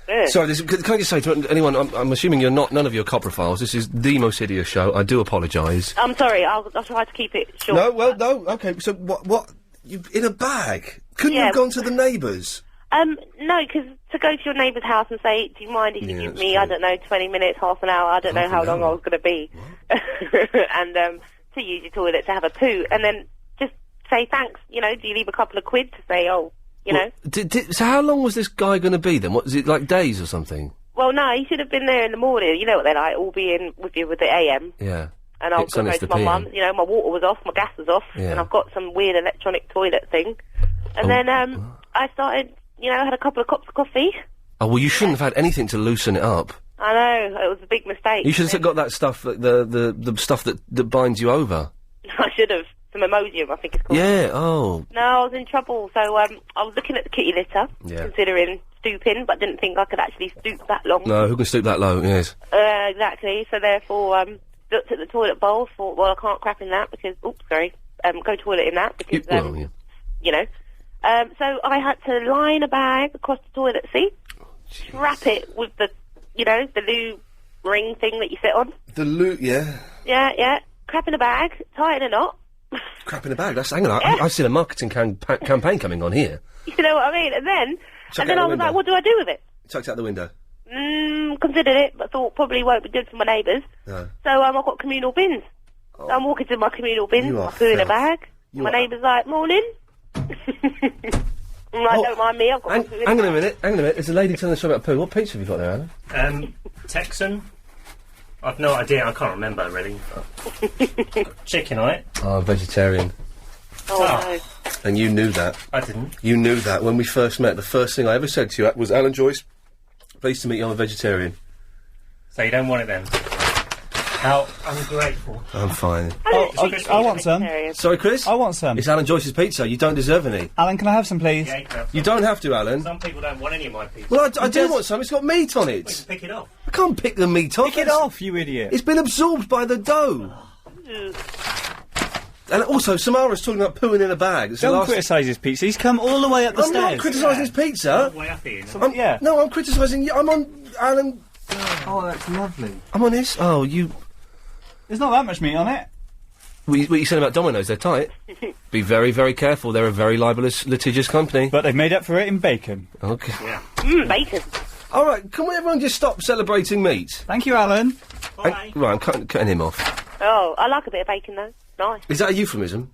Yeah. Sorry, can I just say to anyone, I'm assuming none of you are coprophiles. This is the most hideous show. I do apologise. I'm sorry, I'll try to keep it short. No, okay, so what, you in a bag? Couldn't you have gone to the neighbours? No, because to go to your neighbour's house and say, do you mind if you give me, I don't know, 20 minutes, half an hour, I don't know how long I was going to be, and to use your toilet to have a poo, and then just say thanks, do you leave a couple of quid to say, So how long was this guy going to be then? What, is it like days or something? Well, no, he should have been there in the morning, you know what they're like, all being with you with the AM. Yeah. And I'll go to my mum, my water was off, my gas was off, Yeah. and I've got some weird electronic toilet thing, and then I started... had a couple of cups of coffee. Oh, well, you shouldn't have had anything to loosen it up. I know, it was a big mistake. You should have got that stuff, the stuff that binds you over. I should have. Some Imodium, I think it's called. Yeah, oh. No, I was in trouble, so I was looking at the kitty litter, considering stooping, but didn't think I could actually stoop that long. No, who can stoop that low, yes. Exactly, so therefore, looked at the toilet bowl, thought, well, I can't crap in that, because, go toilet in that, because, so I had to line a bag across the toilet seat, wrap it with the loo ring thing that you sit on. The loo, yeah. Yeah, crap in a bag, tie it in a knot. Crap in a bag, hang on, I've seen a marketing campaign coming on here. You know what I mean? And then I was like, what do I do with it? Chucked out the window. Considered it, but thought probably won't be good for my neighbours. No. So I've got communal bins. So I'm walking to my communal bins, I poo in a bag. My neighbour's like, morning. I'm like, don't mind me, I've got poo in hang on a minute. There's a lady telling the show about poo. What pizza have you got there, Alan? Texan. I've no idea, I can't remember, really. Chicken on it. Oh, vegetarian. Oh, no. And you knew that. I didn't. You knew that. When we first met, the first thing I ever said to you was, Alan Joyce, pleased to meet you, I'm a vegetarian. So you don't want it then? How ungrateful. I'm fine. I want some. Sorry, Chris? I want some. It's Alan Joyce's pizza. You don't deserve any. Alan, can I have some, please? Yeah, you can have You don't have to, Alan. Some people don't want any of my pizza. Well, I do want some. It's got meat on it. We can pick it off. I can't pick the meat off. Pick it off, you idiot. It's been absorbed by the dough. And also, Samara's talking about pooing in a bag. It's the Don't last- criticise his pizza. He's come all the way up the I'm stairs. not criticising his pizza. Way up here. Yeah. No, I'm criticising you. I'm on Alan. Oh, that's lovely. I'm on his. Oh, you. There's not that much meat on it. What you said about Domino's? They're tight. Be very, very careful. They're a very libelous, litigious company. But they've made up for it in bacon. Okay. Yeah. Bacon. All right. Can we everyone just stop celebrating meat? Thank you, Alan. Right, I'm cutting him off. Oh, I like a bit of bacon though. Nice. Is that a euphemism?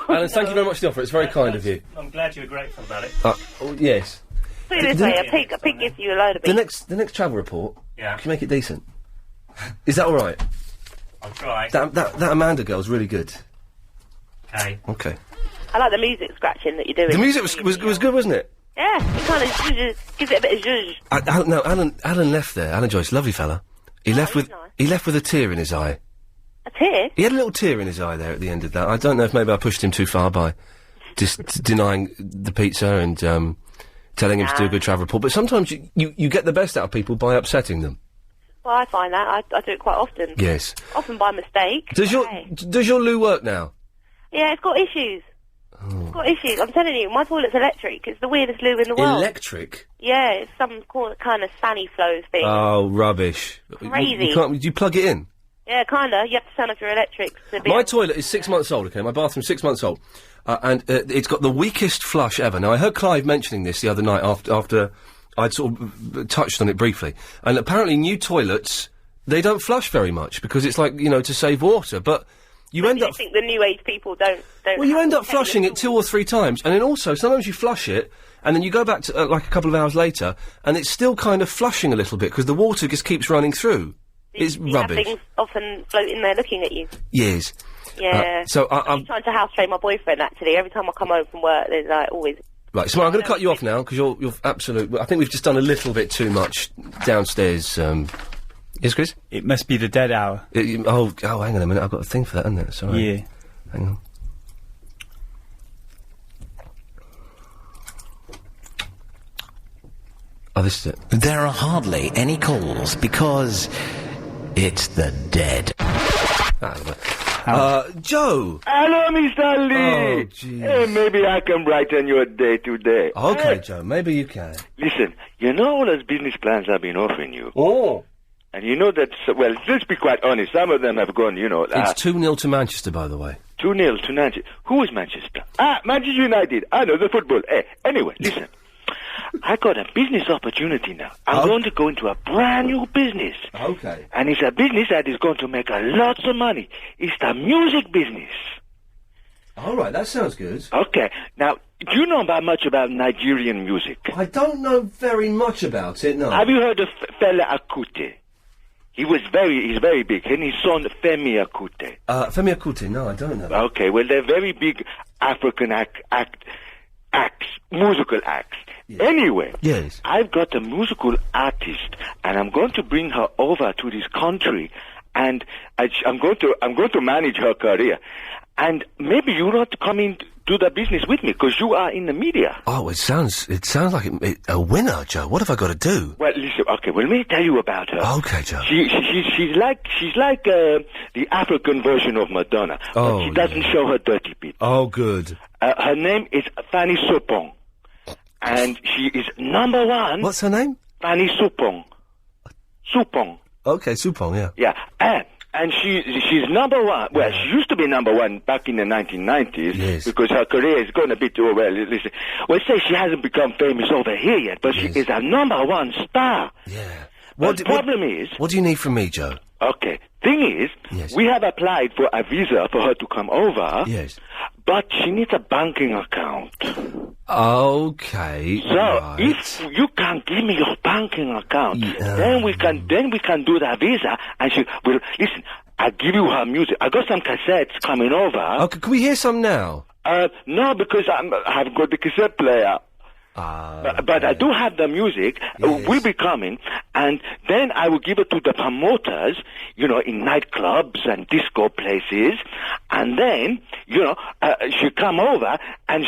Alan, thank you very much for the offer. It's very kind of you. I'm glad you were grateful about it. Oh, yes. Put it this way, a pig gives you a load of The bacon. next travel report. Yeah. Can you make it decent? Is that all right? I'll try. That Amanda girl's really good. Okay. Okay. I like the music scratching that you're doing. The music was good, wasn't it? Yeah, it kind of gives it a bit of zhuzh. No, Alan left there. Alan Joyce, lovely fella. He left with a tear in his eye. A tear? He had a little tear in his eye there at the end of that. I don't know if maybe I pushed him too far by just denying the pizza and telling him to do a good travel report. But sometimes you get the best out of people by upsetting them. Well, I find that. I do it quite often. Yes. Often by mistake. Does your loo work now? Yeah, it's got issues. It's got issues. I'm telling you, my toilet's electric. It's the weirdest loo in the world. Electric? Yeah, it's some kind of Sani flows thing. Oh, rubbish. Crazy. You can't, do you plug it in? Yeah, kinda. You have to turn off your electrics to be... My toilet is 6 months old, okay? My bathroom's 6 months old. And it's got the weakest flush ever. Now, I heard Clive mentioning this the other night after I'd sort of touched on it briefly. And apparently new toilets, they don't flush very much because it's like, to save water. But you end up... I think the new age people don't Well, you end up flushing it 2 or 3 times. And then also, sometimes you flush it, and then you go back to, like a couple of hours later, and it's still kind of flushing a little bit because the water just keeps running through. It's you rubbish. have things often floating there looking at you. Yes. Yeah. So I'm trying to house train my boyfriend, actually. Every time I come home from work, there's always... Right, so I'm going to cut you off now, because you're absolute... I think we've just done a little bit too much downstairs. Yes, Chris? It must be the dead hour. Hang on a minute, I've got a thing for that, haven't I? Sorry. Yeah. Hang on. Oh, this is it. There are hardly any calls because it's the dead. Joe! Hello, Mr. Lee! Oh, jeez. Hey, maybe I can brighten your day today. Okay, Hey, Joe, maybe you can. listen, you know all those business plans I've been offering you? Oh! And you know that, well, let's be quite honest, some of them have gone, It's 2-0 to Manchester, by the way. 2-0 to Manchester. Who is Manchester? Manchester United. I know the football. Anyway, listen. I got a business opportunity now. I'm going to go into a brand new business. Okay. And it's a business that is going to make a lots of money. It's the music business. All right, that sounds good. Okay. Now, do you know much about Nigerian music? I don't know very much about it, no. Have you heard of Fela Akute? He's very big, and his son Femi Akute. Femi Akute, no, I don't know. Okay, well, they're very big African acts, musical acts. Anyway, yes, I've got a musical artist, and I'm going to bring her over to this country, and I'm going to manage her career, and maybe you ought to come in do the business with me because you are in the media. Oh, it sounds like a winner, Joe. What have I got to do? Well, listen. Okay, well, let me tell you about her. Okay, Joe. She's like the African version of Madonna, but she doesn't show her dirty bit. Oh, good. Her name is Fanny Supong, and she is number one. What's her name? Fanny Supong. Supong. Okay, Supong, yeah. Yeah, and she's number one. Well, she used to be number one back in the 1990s. Yes. Because her career is going a bit too well. Listen, well, say she hasn't become famous over here yet, but she is a number one star. Yeah. The problem is... What do you need from me, Joe? Okay. Thing is, we have applied for a visa for her to come over. Yes. But she needs a banking account. Okay. So if you can give me your banking account, then we can do the visa, and she will listen. I'll give you her music. I got some cassettes coming over. Okay, can we hear some now? No, because I have got the cassette player. But I do have the music. Will be coming, and then I will give it to the promoters, in nightclubs and disco places, and then, she'll come over, and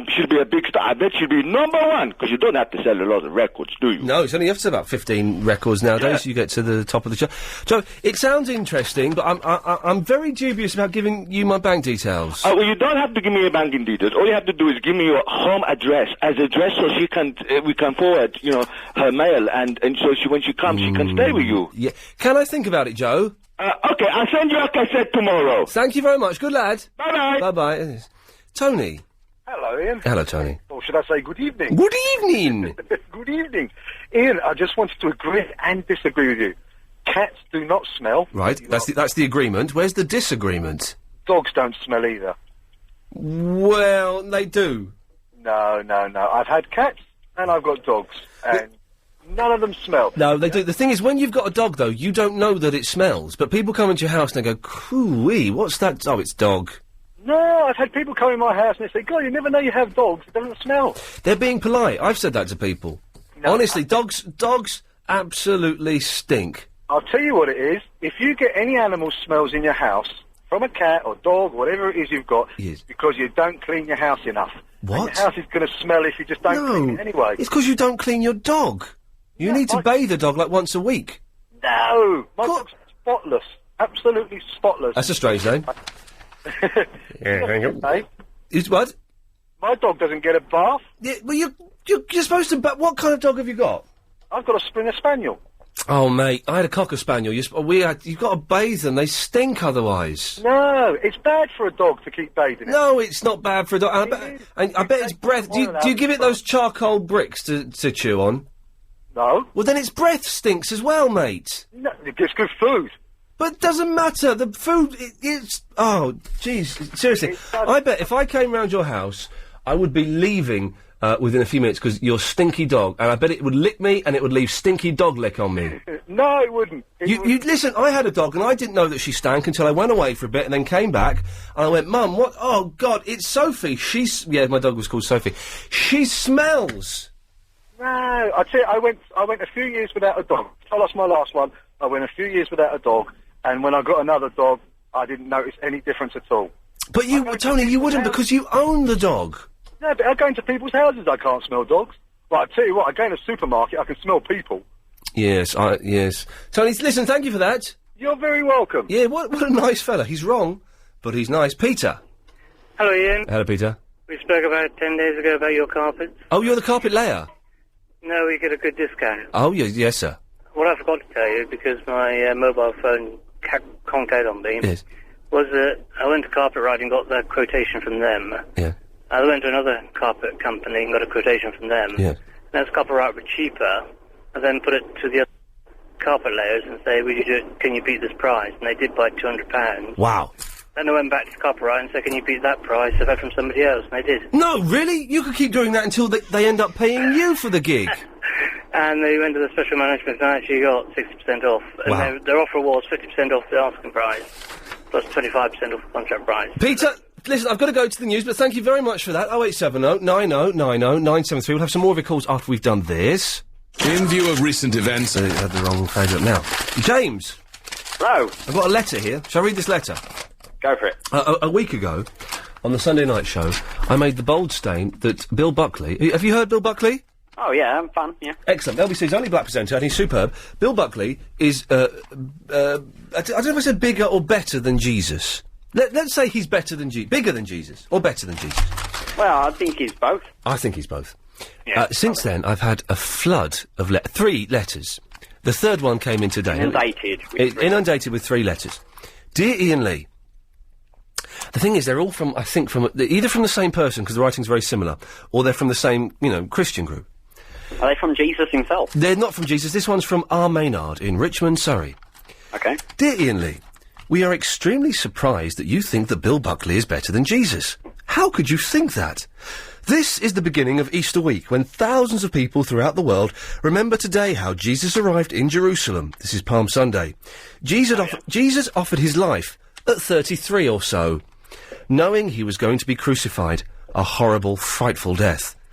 she'll be a big star. I bet she'll be number one, because you don't have to sell a lot of records, do you? No, it's only up to about 15 records nowadays. You get to the top of the show. Joe, it sounds interesting, but I'm very dubious about giving you my bank details. Well, you don't have to give me your banking details. All you have to do is give me your home address as address, so we can forward, her mail, and so when she comes, she can stay with you. Yeah. Can I think about it, Joe? Okay, I'll send you a cassette tomorrow. Thank you very much. Good lad. Bye-bye. Bye-bye. Tony. Hello, Ian. Hello, Tony. Or should I say good evening? Good evening! Good evening. Ian, I just wanted to agree and disagree with you. Cats do not smell. Right, that's the agreement. Where's the disagreement? Dogs don't smell either. Well, they do. No. I've had cats and I've got dogs, and none of them smell. No, they do. The thing is, when you've got a dog, though, you don't know that it smells. But people come into your house and they go, "Cooey, what's that? Oh, it's dog." No, I've had people come in my house and they say, God, you never know you have dogs. It doesn't smell. They're being polite. I've said that to people. No, honestly, dogs absolutely stink. I'll tell you what it is. If you get any animal smells in your house, from a cat or dog, whatever it is you've got, it's because you don't clean your house enough. What? And your house is going to smell if you just don't clean it anyway. It's because you don't clean your dog. You need to bathe a dog like once a week. No! My dog's spotless. Absolutely spotless. That's a strange name. Is what? My dog doesn't get a bath. Yeah, well, you're supposed to. But what kind of dog have you got? I've got a Springer Spaniel. Oh, mate, I had a Cocker Spaniel. You've got to bathe them. They stink otherwise. No, it's bad for a dog to keep bathing it. No, it's not bad for a dog. I bet its breath. Do you give it those charcoal bricks to chew on? No. Well, then its breath stinks as well, mate. No, it gets good food. But it doesn't matter. The food, it's... Oh, jeez. Seriously. I bet if I came round your house, I would be leaving within a few minutes because you're stinky dog. And I bet it would lick me and it would leave stinky dog lick on me. No, it wouldn't. You listen, I had a dog and I didn't know that she stank until I went away for a bit and then came back and I went, Mum, what? Oh, God, it's Sophie. Yeah, my dog was called Sophie. She smells. No, I tell you, I went a few years without a dog. I lost my last one. I went a few years without a dog. And when I got another dog, I didn't notice any difference at all. But Tony, you wouldn't because you own the dog. No, but I go into people's houses, I can't smell dogs. Right, I tell you what, I go in a supermarket, I can smell people. Yes. Tony, listen, thank you for that. You're very welcome. Yeah, what a nice fella. He's wrong, but he's nice. Peter. Hello, Ian. Hello, Peter. We spoke about 10 days ago about your carpets. Oh, you're the carpet layer? No, we get a good discount. Oh, yes, sir. What I forgot to tell you, because my mobile phone conked out on me, was that I went to Carpetride and got that quotation from them. Yeah. I went to another carpet company and got a quotation from them. Yeah. That's Carpetride were cheaper, and then put it to the other carpet layers and say, can you beat this price? And they did by £200. Wow. Then I went back to Carpetride and said, can you beat that price? I've had from somebody else, and they did. No, really? You could keep doing that until they end up paying you for the gig. And they went to the special management and actually got 60% off. And Wow. their offer was 50% off the asking price, plus 25% off the contract price. Peter, listen, I've got to go to the news, but thank you very much for that. 0870 90 90 973. We'll have some more of your calls after we've done this. In view of recent events... I had the wrong favourite now. James. Hello. I've got a letter here. Shall I read this letter? Go for it. A week ago, on the Sunday night show, I made the bold statement that Bill Buckley... Have you heard Bill Buckley? Oh, yeah, I'm fun, yeah. Excellent. LBC's only black presenter, and he's superb. Bill Buckley is, I don't know if I said bigger or better than Jesus. Let's say he's better than bigger than Jesus, or better than Jesus. Well, I think he's both. I think he's both. Yeah, since then, I've had a flood of 3 letters. The third one came in today. Inundated with 3 letters. Dear Iain Lee, the thing is, they're all from, I think, either from the same person, because the writing's very similar, or they're from the same, Christian group. Are they from Jesus himself? They're not from Jesus. This one's from R. Maynard in Richmond, Surrey. Okay. Dear Iain Lee, we are extremely surprised that you think that Bill Buckley is better than Jesus. How could you think that? This is the beginning of Easter week, when thousands of people throughout the world remember today how Jesus arrived in Jerusalem. This is Palm Sunday. Jesus offered his life at 33 or so, knowing he was going to be crucified, a horrible, frightful death.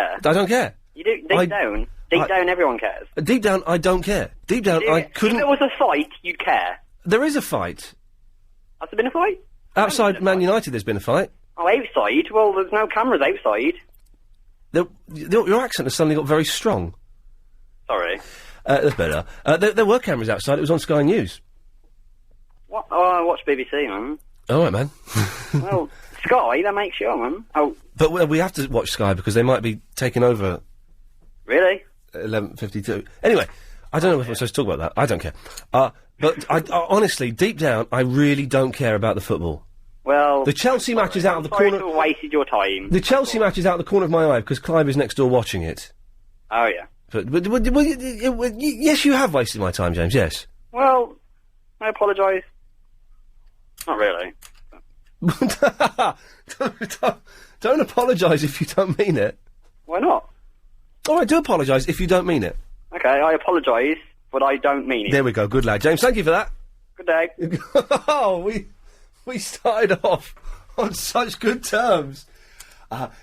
care. I don't care. You do, deep down. Deep down, everyone cares. Deep down, I don't care. Deep down, I couldn't... If there was a fight, you'd care. There is a fight. Has there been a fight? Outside Man United, there's been a fight. Oh, outside? Well, there's no cameras outside. Your accent has suddenly got very strong. Sorry. That's better. There were cameras outside. It was on Sky News. What? Oh, I watch BBC, man. All right, man. Well, Sky, that makes sure, man. Oh. But we have to watch Sky because they might be taking over... Really? 11:52. Anyway, I don't know if I'm supposed to talk about that. I don't care. But I honestly, deep down, I really don't care about the football. Well... The Chelsea match is out of the sorry corner... to have wasted your time. The Chelsea match is out of the corner of my eye because Clive is next door watching it. Oh, yeah. But yes, you have wasted my time, James, yes. Well, I apologise. Not really. Don't apologise if you don't mean it. Why not? All right, do apologise if you don't mean it. Okay, I apologise, but I don't mean it. There we go, good lad. James, thank you for that. Good day. Oh, we started off on such good terms.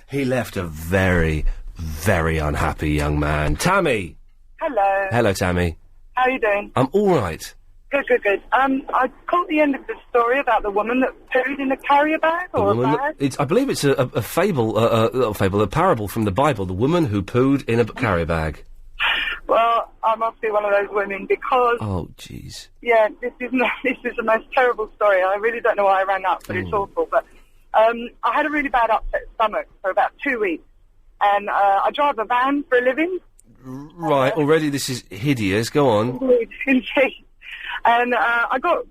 He left a very, very unhappy young man. Tammy! Hello. Hello, Tammy. How are you doing? I'm all right. Good. I caught the end of the story about the woman that pooed in a carrier bag or a bag. I believe it's a fable, not a fable, a parable from the Bible. The woman who pooed in a carrier bag. Well, I must be one of those women because... Oh, jeez. Yeah, this is the most terrible story. I really don't know why I rang up, but it's awful. But I had a really bad upset stomach for about 2 weeks. And I drive a van for a living. Right, already this is hideous. Go on. Indeed. And I got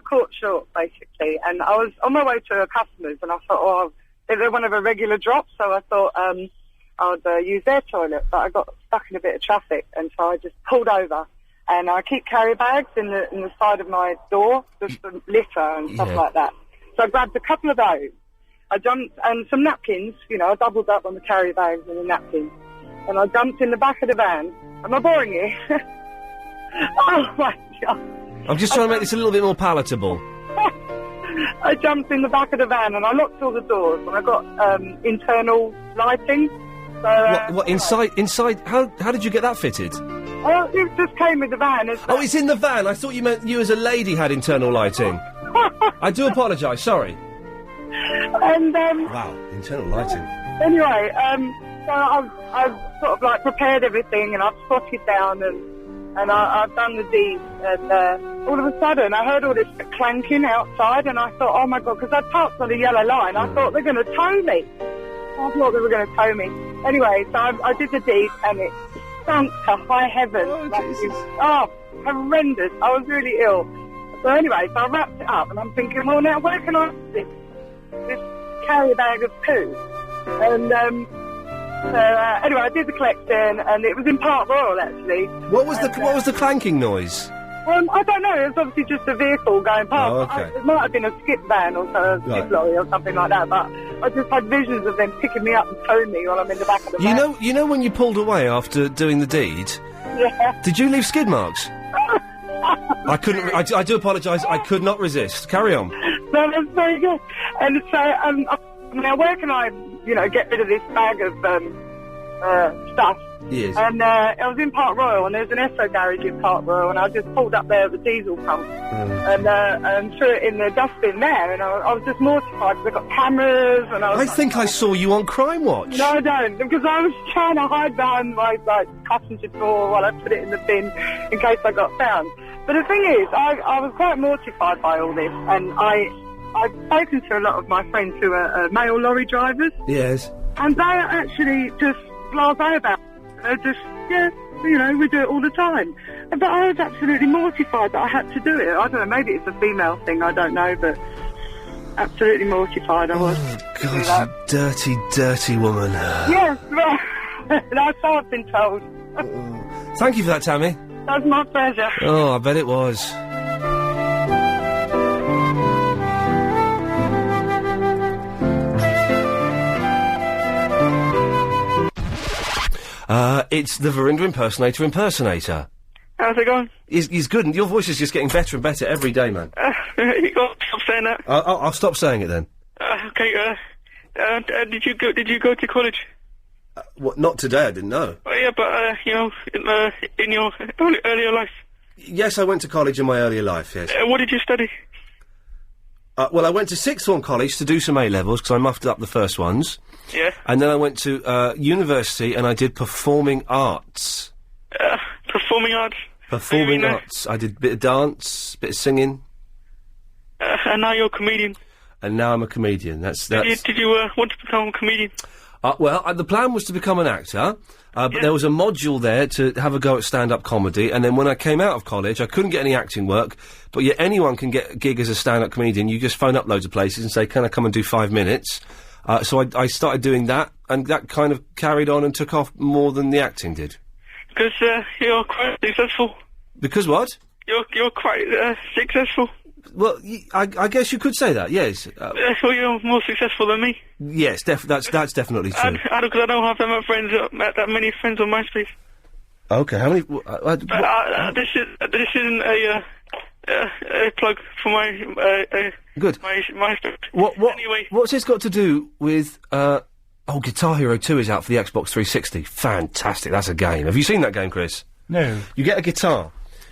caught short, basically. And I was on my way to a customer's, and I thought, oh, they're one of a regular drop, so I thought I'd use their toilet. But I got stuck in a bit of traffic, and so I just pulled over. And I keep carry bags in the side of my door, just for litter and stuff like that. So I grabbed a couple of those. I jumped, and some napkins, I doubled up on the carry bags and the napkins. And I jumped in the back of the van. Am I boring you? Oh, my God. I'm just trying to make this a little bit more palatable. I jumped in the back of the van and I locked all the doors and I got internal lighting. So, What inside? How did you get that fitted? Well, it just came with the van. It's in the van. I thought you meant you as a lady had internal lighting. I do apologise. Sorry. And wow, internal lighting. Anyway, so I've sort of like prepared everything and I've squatted down and and I've done the deed, and all of a sudden I heard all this clanking outside, and I thought, oh my God, because I parked on the yellow line, I thought they're going to tow me. I thought they were going to tow me. Anyway, so I did the deed, and it stunk to high heaven. Horrendous. I was really ill. So anyway, so I wrapped it up, and I'm thinking, well, now where can I put this carrier bag of poo? And anyway, I did the collection, and it was in Park Royal, actually. What was the clanking noise? Well, I don't know. It was obviously just a vehicle going past. Oh, okay. It might have been a skip van or a skip lorry or something like that. But I just had visions of them picking me up and towing me while I'm in the back of the van. You know when you pulled away after doing the deed? Yeah. Did you leave skid marks? I couldn't. I do apologise. I could not resist. Carry on. No, that's very good. And so, now where can I, get rid of this bag of stuff? Yes. And I was in Park Royal, and there's an Esso garage in Park Royal, and I just pulled up there with a diesel pump and threw it in the dustbin there, and I was just mortified because they've got cameras, and I think I saw you on Crime Watch. No, I don't, because I was trying to hide behind my passenger door while I put it in the bin in case I got found. But the thing is, I was quite mortified by all this, and I've spoken to a lot of my friends who are male lorry drivers. Yes. And they are actually just blasé about it. They're just, we do it all the time. But I was absolutely mortified that I had to do it. I don't know, maybe it's a female thing, I don't know, but absolutely mortified I was. Oh, God, you dirty, dirty woman. Yes, well, that's how I've been told. Thank you for that, Tammy. That's my pleasure. Oh, I bet it was. It's the Verinder impersonator. How's it going? He's good, and your voice is just getting better and better every day, man. You got to stop saying that. I'll stop saying it then. Okay, did you go to college? What, not today, I didn't know. Yeah, but, in your earlier life. Yes, I went to college in my earlier life, yes. What did you study? Well, I went to sixth form college to do some A-levels, because I muffed up the first ones. Yeah. And then I went to university, and I did performing arts. Performing arts? Performing arts. I did a bit of dance, bit of singing. And now you're a comedian? And now I'm a comedian, that's... Did you want to become a comedian? The plan was to become an actor, but there was a module there to have a go at stand-up comedy, and then when I came out of college, I couldn't get any acting work, but yet anyone can get a gig as a stand-up comedian. You just phone up loads of places and say, can I come and do 5 minutes? So I started doing that, and that kind of carried on and took off more than the acting did. Because you're quite successful. Because what? You're quite successful. Well, I guess you could say that, yes. Well, you're more successful than me. Yes, that's definitely true. Because I don't have that many friends on MySpace. Okay, how many... this isn't a plug for my... Good. My Anyway. What's this got to do with... Guitar Hero 2 is out for the Xbox 360. Fantastic, that's a game. Have you seen that game, Chris? No. You get a guitar...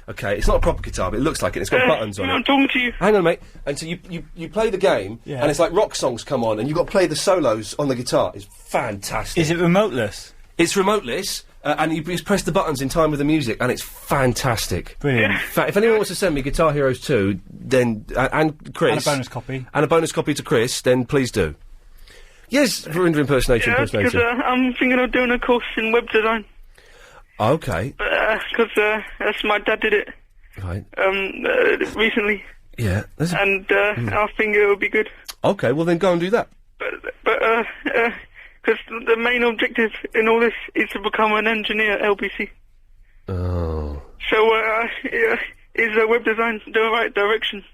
Okay, it's not a proper guitar, but it looks like it. It's got buttons on it. I'm talking to you. Hang on, mate. And so you play the game, and it's like rock songs come on, and you've got to play the solos on the guitar. It's fantastic. Is it remoteless? It's remoteless, and you just press the buttons in time with the music, and it's fantastic. Brilliant. If anyone wants to send me Guitar Heroes 2, then... and Chris... And a bonus copy. And a bonus copy to Chris, then please do. Yes, Verinder impersonator. Because I'm thinking of doing a course in web design. Okay. Because my dad did it. Right. Recently. Yeah. And I think it would be good. Okay, well then go and do that. But because the main objective in all this is to become an engineer at LBC. Oh. So, is web design the right direction?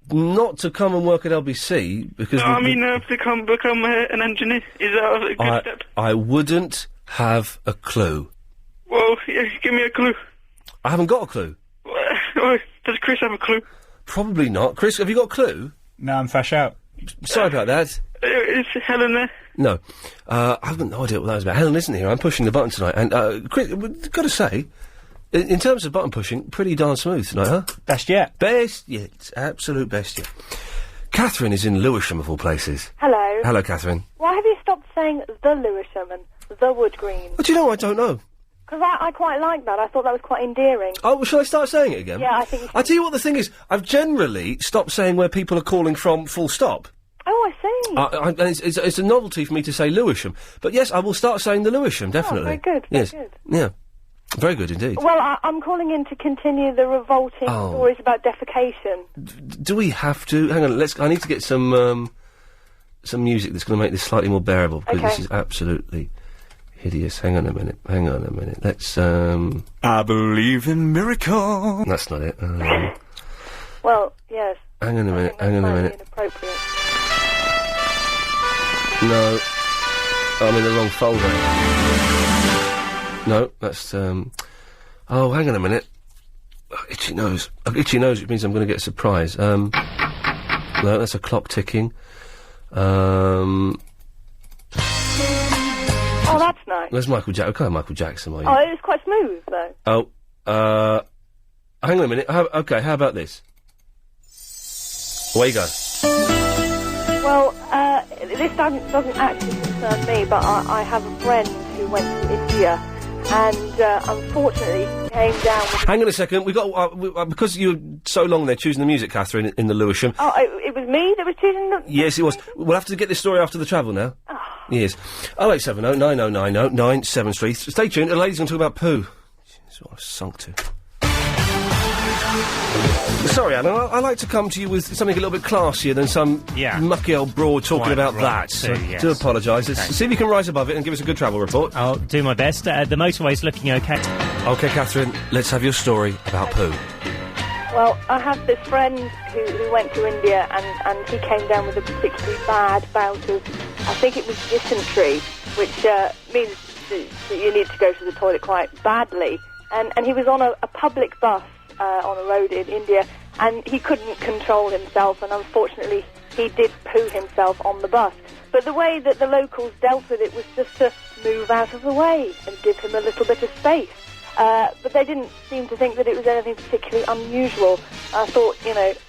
Not to come and work at LBC, because... No, become an engineer. Is that a good step? I wouldn't have a clue. Well, give me a clue. I haven't got a clue. Does Chris have a clue? Probably not. Chris, have you got a clue? No, I'm fresh out. Sorry about that. Is Helen there? No. I have no idea what that was about. Helen isn't here. I'm pushing the button tonight. And, Chris, got to say, in terms of button pushing, pretty darn smooth tonight, huh? Best yet. Best yet. Absolute best yet. Catherine is in Lewisham, of all places. Hello. Hello, Catherine. Why have you stopped saying the Lewisham and the Wood Green? Well, do you know, I don't know. Because I quite like that. I thought that was quite endearing. Oh, well, shall I start saying it again? Yeah, I think you should. I tell you what the thing is, I've generally stopped saying where people are calling from full stop. Oh, I see. And it's a novelty for me to say Lewisham. But yes, I will start saying the Lewisham, definitely. very good, very yes. good. Yeah. Very good indeed. Well, I'm calling in to continue the revolting stories about defecation. Do we have to? Hang on, I need to get some music that's going to make this slightly more bearable, because this is absolutely hideous. Hang on a minute. Let's, I believe in miracle. That's not it. Well, yes. Hang on a minute. Inappropriate. No. I'm in the wrong folder. No, that's, oh, hang on a minute. Oh, itchy nose. Itchy nose, which means I'm going to get a surprise. No, that's a clock ticking. Oh, that's nice. There's Michael Jackson. Okay, Michael Jackson, are you? Oh, it was quite smooth, though. Oh, hang on a minute. How about this? Away you go. Well, this doesn't actually concern me, but I have a friend who went to India, and unfortunately came down with... Hang on a second. We got because you were so long there choosing the music, Catherine, in the Lewisham. Oh, it was me that was choosing the... Yes, it was. We'll have to get this story after the travel now. Yes. 0870 9090 973. Stay tuned. The lady's going to talk about poo. That's what I've sunk to. Sorry, Alan, I like to come to you with something a little bit classier than some mucky old broad talking Quite about right that. too, So yes. do apologise. Let's Okay. see if you can rise above it and give us a good travel report. I'll do my best. The motorway's looking okay. OK, Catherine, let's have your story about poo. Well, I have this friend who went to India, and he came down with a particularly bad bout of, I think it was dysentery, which means that you need to go to the toilet quite badly. And he was on a public bus on a road in India, and he couldn't control himself, and unfortunately he did poo himself on the bus. But the way that the locals dealt with it was just to move out of the way and give him a little bit of space. But they didn't seem to think that it was anything particularly unusual. I thought,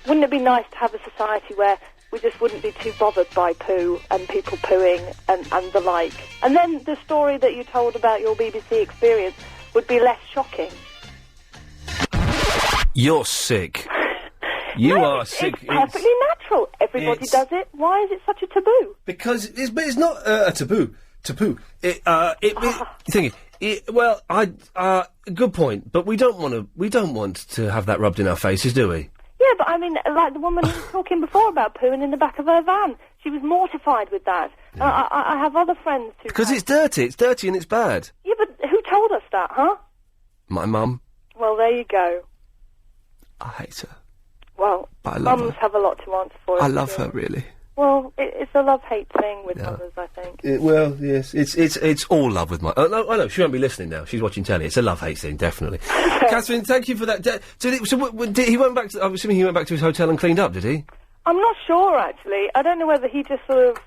wouldn't it be nice to have a society where we just wouldn't be too bothered by poo and people pooing and the like. And then the story that you told about your BBC experience would be less shocking. You're sick. You are sick. It's perfectly natural. Everybody does it. Why is it such a taboo? Because it's not a taboo. Good point. But we don't want to have that rubbed in our faces, do we? Yeah, but I mean, like the woman who was talking before about pooing in the back of her van. She was mortified with that. Yeah. I have other friends who... Because it's dirty. It's dirty and it's bad. Yeah, but who told us that, huh? My mum. Well, there you go. I hate her. Well, but I love mums her. have a lot to answer for. I love her, really. Well, it's a love-hate thing with mothers, I think. Well, yes, it's all love with my... no, she won't be listening now. She's watching telly. It's a love-hate thing, definitely. Catherine, thank you for that. He went back to... I'm assuming he went back to his hotel and cleaned up, did he? I'm not sure, actually. I don't know whether he just sort of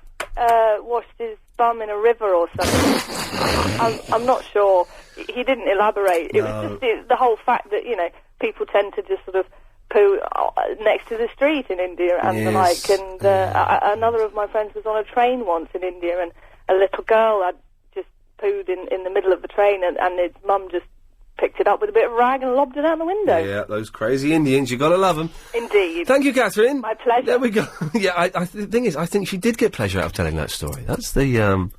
washed his bum in a river or something. I'm not sure. He didn't elaborate. It was just the whole fact that, people tend to just sort of poo next to the street in India and the like. And another of my friends was on a train once in India, and a little girl had just pooed in the middle of the train, and his mum just picked it up with a bit of rag and lobbed it out the window. Yeah, those crazy Indians, you gotta love them. Indeed. Thank you, Catherine. My pleasure. There we go. Yeah, the thing is, I think she did get pleasure out of telling that story. That's the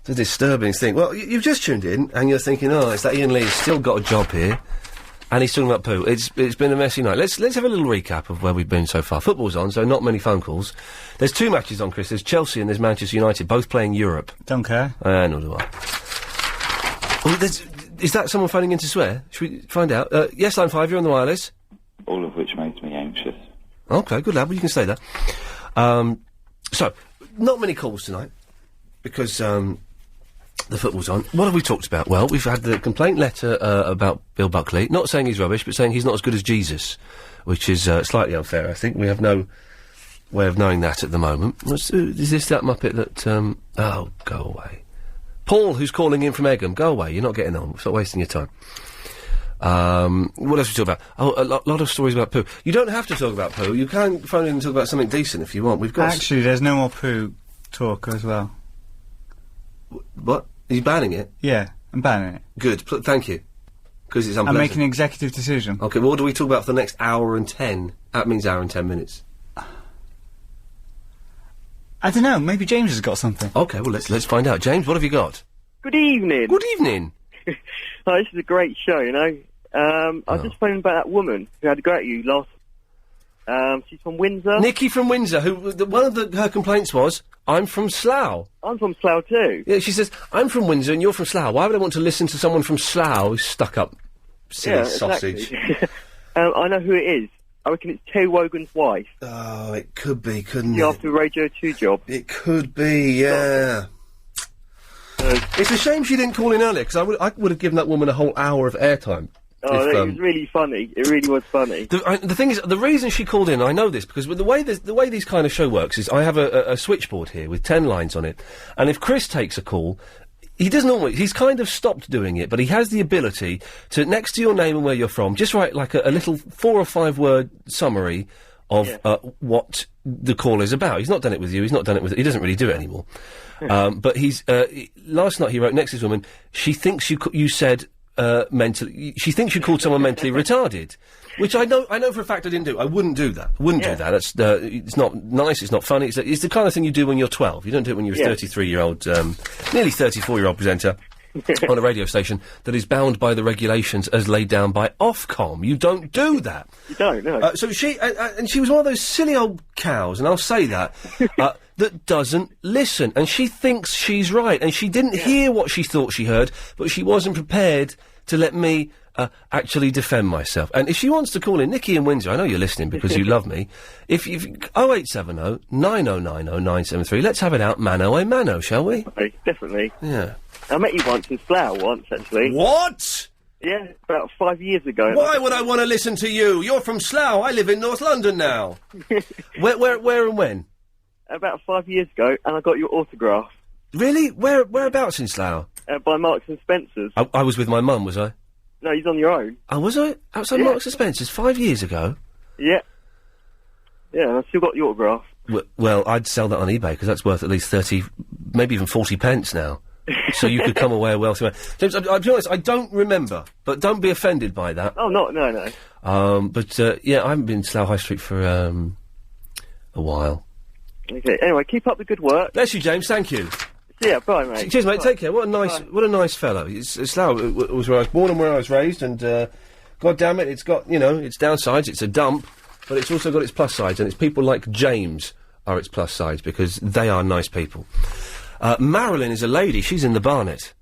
disturbing thing. Well, you've just tuned in, and you're thinking, it's that Iain Lee's still got a job here. And he's talking about poo. It's been a messy night. Let's have a little recap of where we've been so far. Football's on, so not many phone calls. There's two matches on, Chris. There's Chelsea and there's Manchester United, both playing Europe. Don't care. Nor do I. Oh, is that someone phoning in to swear? Should we find out? Yes, line 5, you're on the wireless. All of which makes me anxious. Okay, good lad. Well, you can stay there. So, not many calls tonight, because, the football's on. What have we talked about? Well, we've had the complaint letter about Bill Buckley. Not saying he's rubbish, but saying he's not as good as Jesus, which is slightly unfair, I think. We have no way of knowing that at the moment. Is this that Muppet that... Oh, go away. Paul, who's calling in from Egham, go away. You're not getting on. Stop wasting your time. What else we talk about? Oh, a lot of stories about poo. You don't have to talk about poo. You can phone in and talk about something decent if you want. We've got... Actually, there's no more poo talk as well. What? Are you banning it? Yeah. I'm banning it. Good. Thank you. Because it's unpleasant. I'm making an executive decision. Okay, well, what do we talk about for the next hour and 10? That means hour and 10 minutes. I don't know, maybe James has got something. Okay, well, let's find out. James, what have you got? Good evening. Good evening. Oh, this is a great show, you know. I was just phoning about that woman who had a go at you last... she's from Windsor. Nikki from Windsor, who... one of her complaints was, I'm from Slough. I'm from Slough too. Yeah, she says, I'm from Windsor and you're from Slough. Why would I want to listen to someone from Slough who's stuck up silly sausage? Exactly. I know who it is. I reckon it's Terry Wogan's wife. Oh, it could be, couldn't it? After the Radio 2 job. It could be, yeah. It's a shame she didn't call in earlier, because I would have given that woman a whole hour of airtime. Oh, it was really funny. It really was funny. The thing is, the reason she called in, I know this, because with the way these kind of show works is I have a switchboard here with 10 lines on it, and if Chris takes a call, he doesn't always, he's kind of stopped doing it, but he has the ability to, next to your name and where you're from, just write like a little 4 or 5 word summary of what the call is about. He's not done it with you, he doesn't really do it anymore. But he's, last night he wrote next to this woman, she thinks you said, mentally, she thinks you called someone mentally retarded, which I know for a fact I didn't do. I wouldn't do that. Do that. That's, it's not nice, it's not funny, it's the kind of thing you do when you're 12. You don't do it when you're a 33-year-old, nearly 34-year-old presenter on a radio station that is bound by the regulations as laid down by Ofcom. You don't do that. You don't, no. So she, and she was one of those silly old cows, and I'll say that, that doesn't listen, and she thinks she's right, and she didn't hear what she thought she heard, but she wasn't prepared to let me actually defend myself. And if she wants to call in, Nikki in Windsor, I know you're listening because you love me, if 0870 9090 973, let's have it out mano a mano, shall we? Definitely. Yeah. I met you once in Slough once, actually. What? Yeah, about 5 years ago. Why would I want to listen to you? You're from Slough, I live in North London now. Where and when? About 5 years ago, and I got your autograph. Really? Whereabouts in Slough? By Marks and Spencer's. I was with my mum, was I? No, he's on your own. Oh, was I? Outside Marks and Spencer's 5 years ago? Yeah. Yeah, I still got your autograph. Well, I'd sell that on eBay, because that's worth at least 30, maybe even 40 pence now. So you could come away a wealthy man. James, I'll be honest, I don't remember, but don't be offended by that. Oh, no. Yeah, I haven't been to Slough High Street for, a while. Okay, anyway, keep up the good work. Bless you, James, thank you. Yeah, bye, mate. Cheers, mate, Bye. take care. What a nice fellow. Slough was where I was born and where I was raised, and, God damn it, it's got, its downsides, it's a dump, but it's also got its plus sides, and it's people like James are its plus sides, because they are nice people. Marilyn is a lady, she's in the Barnet.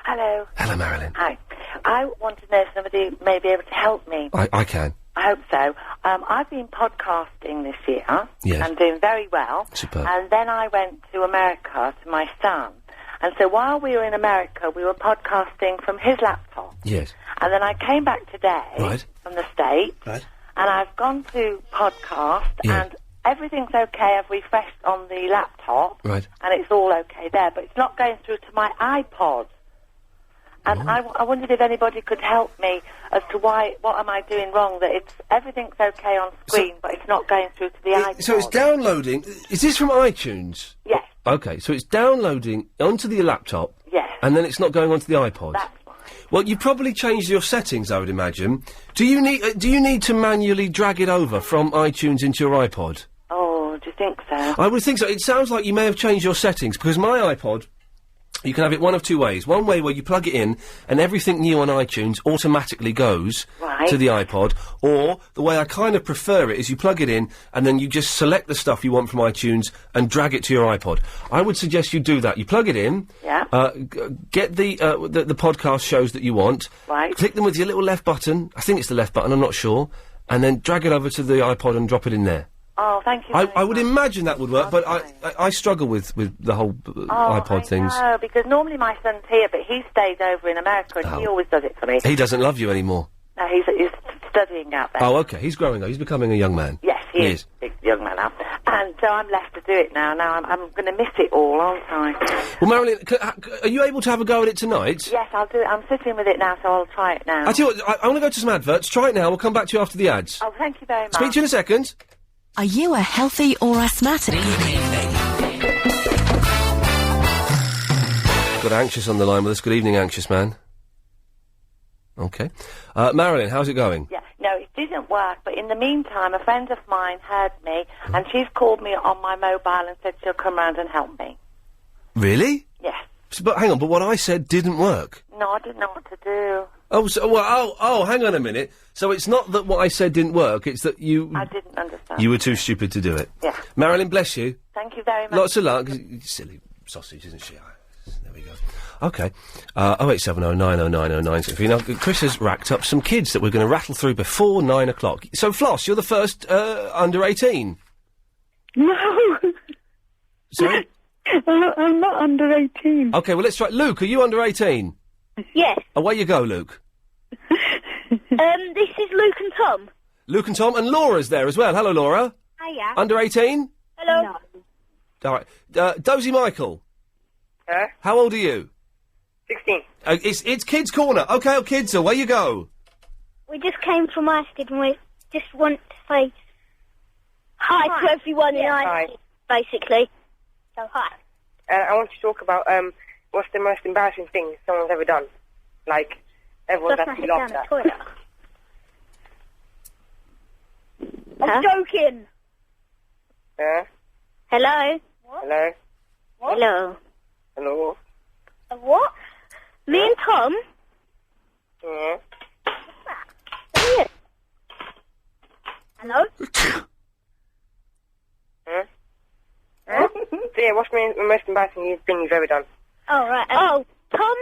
Hello. Hello, Marilyn. Hi. I want to know if somebody may be able to help me. I can. I hope so. I've been podcasting this year. Yes. And doing very well. Superb. And then I went to America to my son. And so while we were in America, we were podcasting from his laptop. Yes. And then I came back today from the States. Right. And I've gone to podcast Yeah. and everything's okay. I've refreshed on the laptop. Right. And it's all okay there. But it's not going through to my iPod. And I wondered if anybody could help me as to what am I doing wrong, that everything's okay on screen, but it's not going through to the iPod. So it's downloading. Is this from iTunes? Yes. Okay, so it's downloading onto the laptop. Yes. And then it's not going onto the iPod. That's right. Well, you probably changed your settings, I would imagine. Do you need to manually drag it over from iTunes into your iPod? Oh, do you think so? I would think so. It sounds like you may have changed your settings, because my iPod, you can have it one of two ways. One way where you plug it in and everything new on iTunes automatically goes to the iPod, or the way I kind of prefer it is you plug it in and then you just select the stuff you want from iTunes and drag it to your iPod. I would suggest you do that. You plug it in, get the podcast shows that you want, click them with your little left button, I think it's the left button, I'm not sure, and then drag it over to the iPod and drop it in there. Oh, thank you. I would imagine that would work, but I struggle with the whole iPod things. No, because normally my son's here, but he stayed over in America and he always does it for me. He doesn't love you anymore. No, he's studying out there. Oh, okay. He's growing up. He's becoming a young man. Yes, he is. Big young man now. And so I'm left to do it now. Now I'm going to miss it all, aren't I? Well, Marilyn, are you able to have a go at it tonight? Yes, I'll do it. I'm sitting with it now, so I'll try it now. I tell you what, I want to go to some adverts. Try it now. We'll come back to you after the ads. Oh, thank you very much. Speak to you in a second. Are you a healthy or asthmatic? got Anxious on the line with us. Good evening, Anxious Man. Okay. Marilyn, how's it going? Yeah, no, it didn't work, but in the meantime, a friend of mine heard me, and she's called me on my mobile and said she'll come round and help me. Really? Yes. But hang on, but what I said didn't work. No, I didn't know what to do. Oh, so, well, hang on a minute. So it's not that what I said didn't work, it's that you... I didn't understand. You were too stupid to do it. Yeah. Marilyn, bless you. Thank you very much. Lots of luck. Silly sausage, isn't she? There we go. OK. 0870 9090 Now, Chris has racked up some kids that we're going to rattle through before 9 o'clock. So, Floss, you're the first under 18. No. Sorry? I'm not under 18. OK, well, let's try... Luke, are you under 18? Yes. Away you go, Luke. This is Luke and Tom. Luke and Tom, and Laura's there as well. Hello, Laura. Hiya. Under 18? Hello. No. All right. Dozy Michael. Huh? How old are you? 16. It's Kids Corner. OK, kids, away you go. We just came from Iceland and we just want to say hi to everyone in Iceland, basically. So hi. I want to talk about what's the most embarrassing thing someone's ever done. Like, everyone's actually laughed at. I'm joking. Hello? What? Hello? What? Hello. Hello? What? Me and Tom? Yeah. Here. Hello? So yeah, what's the most embarrassing thing you've ever done? Oh, right. Oh, Tom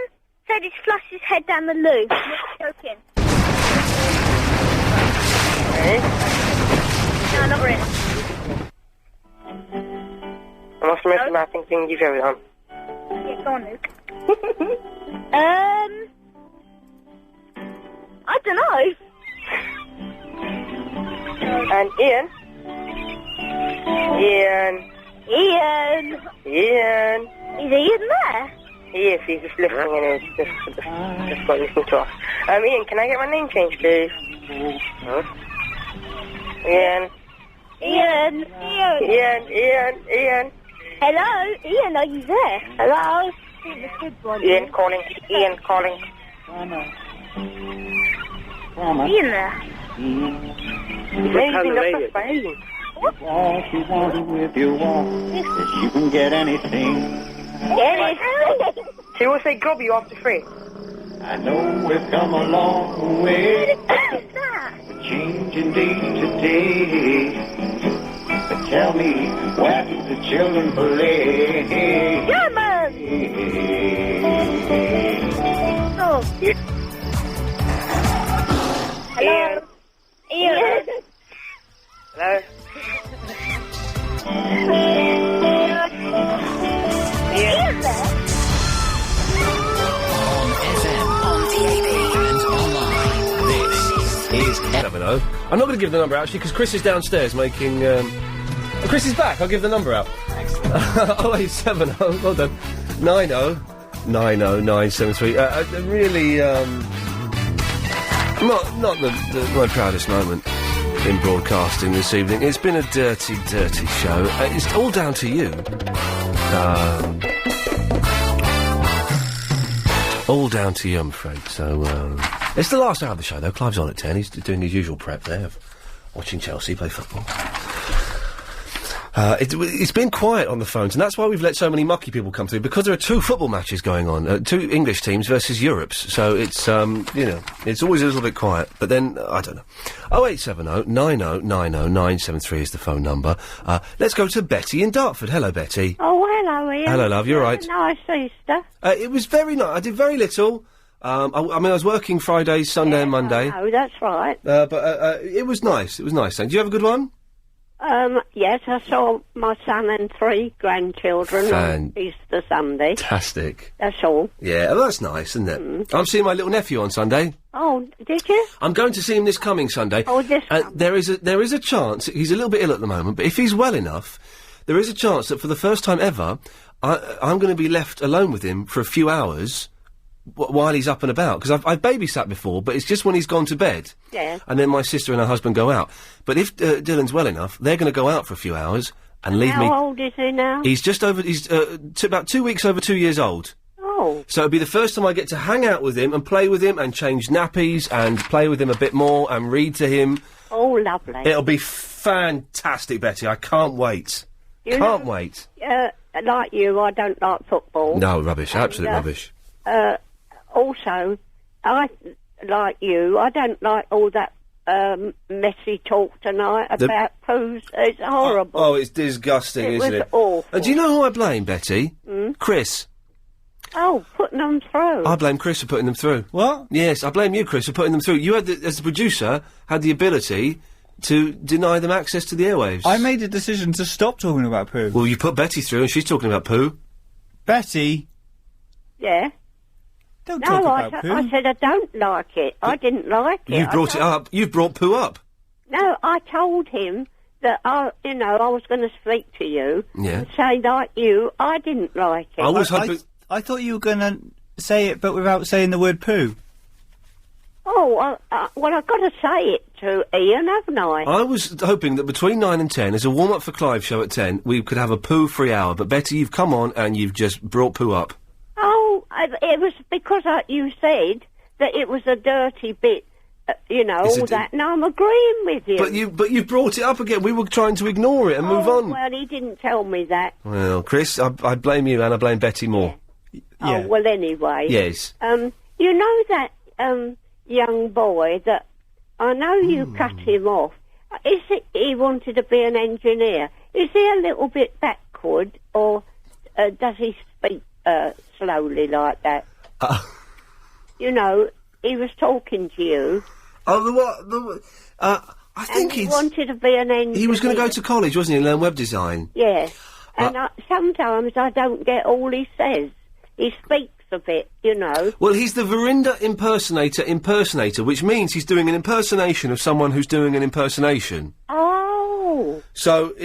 said he's flushed his head down the loo. Joking. No, not really. And what's the most embarrassing thing you've ever done? Yeah, go on, Luke. I don't know. And Ian? Ian? Is Ian there? He is, he's just listening and he's just got to listen to us. Ian, can I get my name changed, please? Huh? Ian. Hello? Ian, are you there? Hello? Ian calling. Ian there? Maybe that's by Ian. All she wanted with you is you can get anything. She will say grub you after 3. I know we've come a long way. Changing day to day. But tell me, where do the children play? Come on! Oh. Hello? Ian? Hello? Ian there? On FM, on DAB, and online. This is... I don't know. I'm not going to give the number out, actually, because Chris is downstairs making... Chris is back. I'll give the number out. Excellent. 0870, well done. 9090973. Really, not my proudest moment in broadcasting this evening. It's been a dirty, dirty show. It's all down to you. All down to you, I'm afraid. So, it's the last hour of the show, though. Clive's on at 10. He's doing his usual prep there of watching Chelsea play football. It's been quiet on the phones, and that's why we've let so many mucky people come through, because there are 2 football matches going on, 2 English teams versus Europe's, so it's, it's always a little bit quiet, but then, I don't know. 0870 9090973 is the phone number. Let's go to Betty in Dartford. Hello, Betty. Oh, hello, Ian. Hello, love, you're right. Nice Easter. It was very nice. I did very little. I was working Friday, Sunday and Monday. Oh, that's right. But it was nice. It was nice. Did you have a good one? Yes, I saw my son and 3 grandchildren on Easter Sunday. Fantastic. That's all. Yeah, well, that's nice, isn't it? I'm seeing my little nephew on Sunday. Oh, did you? I'm going to see him this coming Sunday. Oh, there is a chance, he's a little bit ill at the moment, but if he's well enough, there is a chance that for the first time ever, I'm going to be left alone with him for a few hours while he's up and about, because I've babysat before, but it's just when he's gone to bed. Yeah. And then my sister and her husband go out. But if Dylan's well enough, they're going to go out for a few hours and leave me... How old is he now? He's just over... He's about 2 weeks over 2 years old. Oh, Oh. So it'll be the first time I get to hang out with him and play with him and change nappies and play with him a bit more and read to him. Oh, lovely. It'll be fantastic, Betty. I can't wait. Can't wait. Like you, I don't like football. No, rubbish. Absolute rubbish. Also, like you, I don't like all that messy talk tonight about poos. It's horrible. Oh, it's disgusting, isn't it? It was awful. And do you know who I blame, Betty? Chris. Oh, putting them through. I blame Chris for putting them through. What? Yes, I blame you, Chris, for putting them through. You had, as the producer, had the ability to deny them access to the airwaves. I made a decision to stop talking about poo. Well, you put Betty through and she's talking about poo. Betty? Yeah. Don't talk about poo. I said I don't like it. I didn't like it. You've brought it up. You've brought poo up. No, I told him that I was going to speak to you and say, like you, I didn't like it. I was hoping... I thought you were going to say it, but without saying the word poo. Oh, well, I've got to say it to Iain, haven't I? I was hoping that between 9 and 10, as a warm-up for Clive's show at 10, we could have a poo-free hour. But, Betty, you've come on and you've just brought poo up. Oh, it was because you said that it was a dirty bit, all that, and I'm agreeing with you. But you've brought it up again. We were trying to ignore it and move on. Well, he didn't tell me that. Well, Chris, I blame you and I blame Betty more. Oh, well, anyway. Yes. You know that, young boy that I know you cut him off. Is it he wanted to be an engineer? Is he a little bit backward, or does he speak slowly like that? He was talking to you. Oh, I think he wanted to be an engineer. He was going to go to college, wasn't he, and learn web design? Yeah. And sometimes I don't get all he says. He speaks a bit, Well, he's the Verinda impersonator, which means he's doing an impersonation of someone who's doing an impersonation. Oh. So,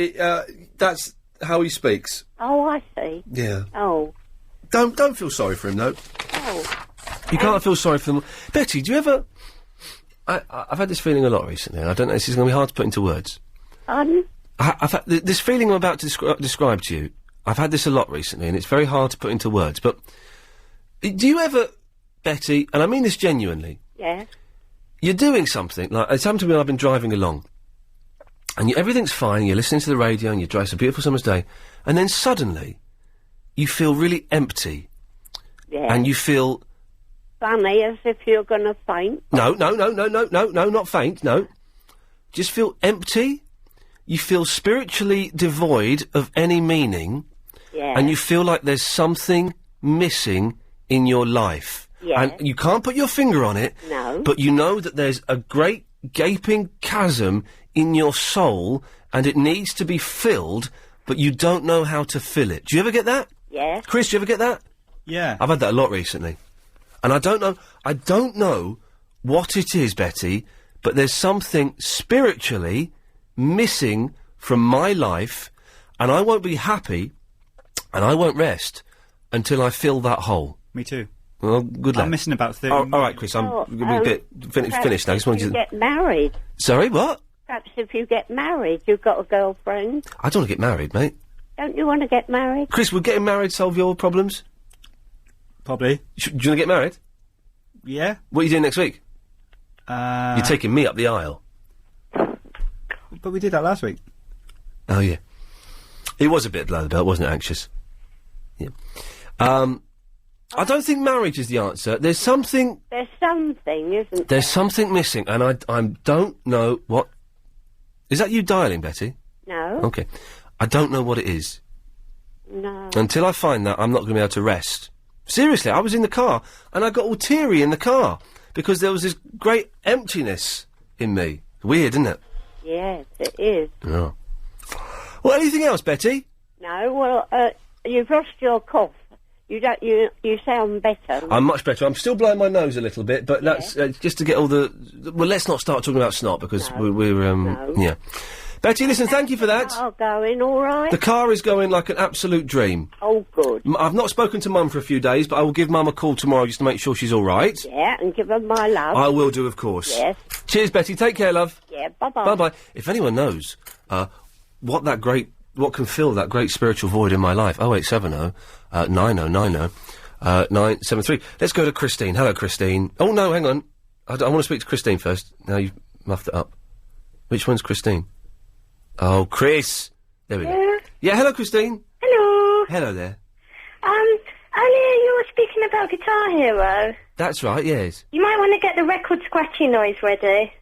that's how he speaks. Oh, I see. Yeah. Oh. Don't feel sorry for him, though. Oh. You can't feel sorry for them. Betty, do you ever... I've had this feeling a lot recently, and I don't know, this is going to be hard to put into words. I've had this feeling I'm about to describe to you. I've had this a lot recently, and it's very hard to put into words, but... Do you ever, Betty, and I mean this genuinely... Yeah? You're doing something, like, it's happened to me when I've been driving along, and everything's fine, you're listening to the radio, and you're driving, it's a beautiful summer's day, and then suddenly, you feel really empty. Yeah. And you feel... Funny, as if you're going to faint. No, not faint, no. Just feel empty, you feel spiritually devoid of any meaning, and you feel like there's something missing in your life. Yeah. And you can't put your finger on it, No. but you know that there's a great gaping chasm in your soul, and it needs to be filled, but you don't know how to fill it. Do you ever get that? Yeah. Chris, do you ever get that? Yeah. I've had that a lot recently. And I don't know what it is, Betty, but there's something spiritually missing from my life, and I won't be happy, and I won't rest until I fill that hole. Me too. Well, good luck. I'm missing about 30 all right, Chris, I'm a bit finished now. I just wanted you to... get married. Sorry, what? Perhaps if you get married, you've got a girlfriend. I don't want to get married, mate. Don't you want to get married? Chris, would getting married solve your problems? Probably. Do you want to get married? Yeah. What are you doing next week? You're taking me up the aisle. But we did that last week. Oh, yeah. It was a bit below the belt, wasn't it, anxious? Yeah. I don't think marriage is the answer. There's something... There's something, isn't there? There's something missing, and I don't know what... Is that you dialing, Betty? No. Okay. I don't know what it is. No. Until I find that, I'm not going to be able to rest. Seriously, I was in the car, and I got all teary in the car, because there was this great emptiness in me. Weird, isn't it? Yes, it is. Yeah. Well, anything else, Betty? No, well, you've lost your cough. You don't. You sound better. I'm much better. I'm still blowing my nose a little bit, but that's just to get all the... Well, let's not start talking about snot, because we're yeah. Betty, listen, thank you for that. Car going all right? The car is going like an absolute dream. Oh, good. I've not spoken to Mum for a few days, but I will give Mum a call tomorrow just to make sure she's all right. Yeah, and give her my love. I will do, of course. Yes. Cheers, Betty. Take care, love. Yeah, bye-bye. Bye-bye. If anyone knows what can fill that great spiritual void in my life, 0870 9090 973. Let's go to Christine. Hello, Christine. Oh, no, hang on. I want to speak to Christine first. Now you've muffed it up. Which one's Christine? Oh, Chris. There we go. Yeah, hello, Christine. Hello. Hello there. Earlier you were speaking about Guitar Hero. That's right, yes. You might want to get the record scratchy noise ready.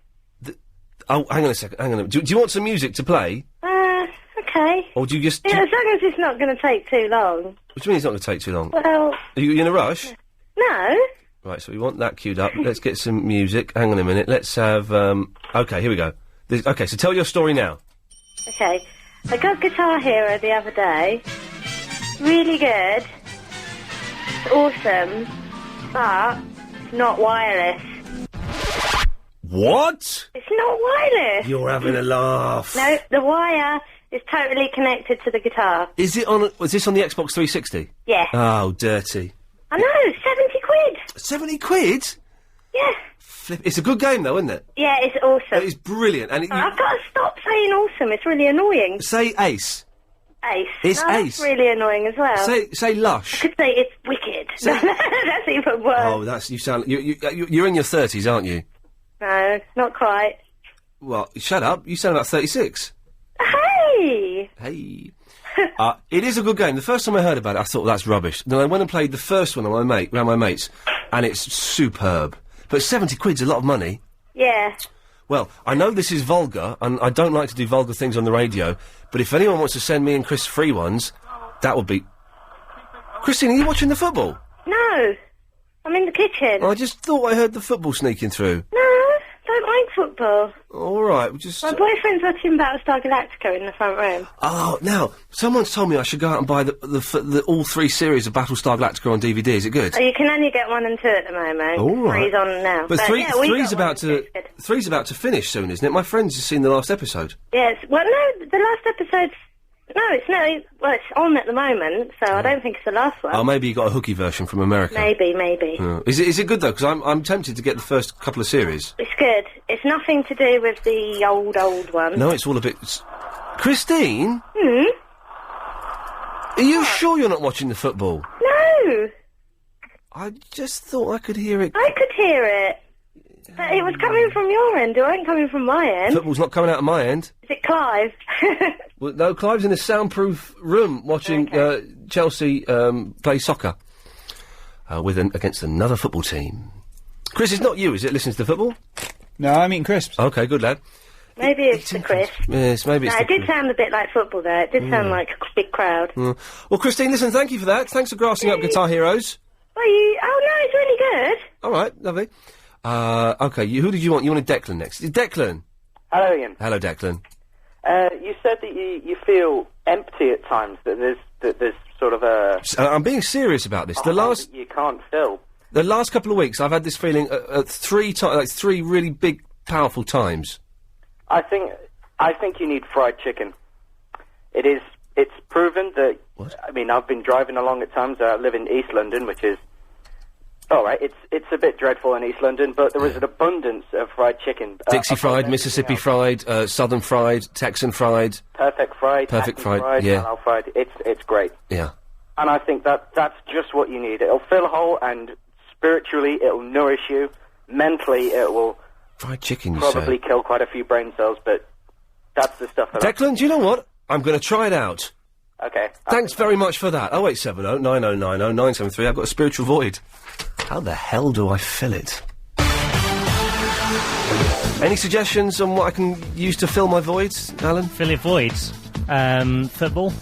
Oh, hang on a second. Hang on. Do you want some music to play? Okay. Or do you just... Yeah, as long as it's not going to take too long. What do you mean it's not going to take too long? Well... Are you in a rush? No. Right, so we want that queued up. Let's get some music. Hang on a minute. Let's have... OK, here we go. OK, so tell your story now. Okay. I got Guitar Hero the other day. Really good. It's awesome. But it's not wireless. What? It's not wireless. You're having a laugh. No, the wire is totally connected to the guitar. Is it on... Was this on the Xbox 360? Yeah. Oh, dirty. I know, 70 quid. 70 quid? Yeah. It's a good game, though, isn't it? Yeah, it's awesome. It's brilliant. And I've got to stop saying awesome. It's really annoying. Say ace. Ace. It's no, ace. That's really annoying as well. Say lush. I could say it's wicked. That's even worse. Oh, that's... You sound... You're in your 30s, aren't you? No, not quite. Well, shut up. You sound about 36. Hey! Hey. It is a good game. The first time I heard about it, I thought, that's rubbish. Then I went and played the first one on around my mates, and it's superb. But 70 quid's a lot of money. Yeah. Well, I know this is vulgar, and I don't like to do vulgar things on the radio, but if anyone wants to send me and Chris free ones, that would be... Christine, are you watching the football? No. I'm in the kitchen. I just thought I heard the football sneaking through. No, don't mind football. All right, we'll just... My boyfriend's watching Battlestar Galactica in the front room. Oh, now, someone's told me I should go out and buy the all 3 series of Battlestar Galactica on DVD. Is it good? Oh, you can only get 1 and 2 at the moment. All right. 3's on now. But yeah, three's about to finish soon, isn't it? My friend's just seen the last episode. Yes. Well, no, the last episode's... No, it's not. Well, it's on at the moment, so I don't think it's the last one. Oh, maybe you got a hooky version from America. Maybe. Oh. Is it good, though? Because I'm tempted to get the first couple of series. It's good. It's nothing to do with the old one. No, it's all a bit... Christine? Are you sure you're not watching the football? No! I just thought I could hear it. I could hear it. But it was coming from your end. It wasn't coming from my end. Football's not coming out of my end. Is it Clive? Well, no, Clive's in a soundproof room watching Chelsea play soccer against another football team. Chris, it's not you, is it, listens to football? No, I'm eating crisps. OK, good lad. Maybe it's the crisp. Yes, maybe it's it did sound a bit like football there. It did sound like a big crowd. Well, Christine, listen, thank you for that. Thanks for grassing up Guitar Heroes. Well, oh, no, it's really good. All right, lovely. OK, who did you want? You wanted Declan next. Declan. Hello, Ian. Hello, Declan. You said that you feel empty at times, that there's sort of a... I'm being serious about this. that you can't fill. The last couple of weeks, I've had this feeling at 3 times, like 3 really big, powerful times. I think you need fried chicken. It's proven that... What? I mean, I've been driving along at times. I live in East London, which is... All right, it's a bit dreadful in East London, but there is an abundance of fried chicken. Dixie fried, Mississippi fried, Southern fried, Texan fried. Perfect fried, yeah. Halal fried. It's great. Yeah. And I think that's just what you need. It'll fill a hole, and spiritually it'll nourish you. Mentally it will... Fried chicken, you probably say? kill quite a few brain cells, but that's the stuff that Declan, do you know what? I'm going to try it out. Okay. Thanks very much for that. 0870 9090 973. I've got a spiritual void. How the hell do I fill it? Any suggestions on what I can use to fill my voids, Alan? Fill your voids? Football?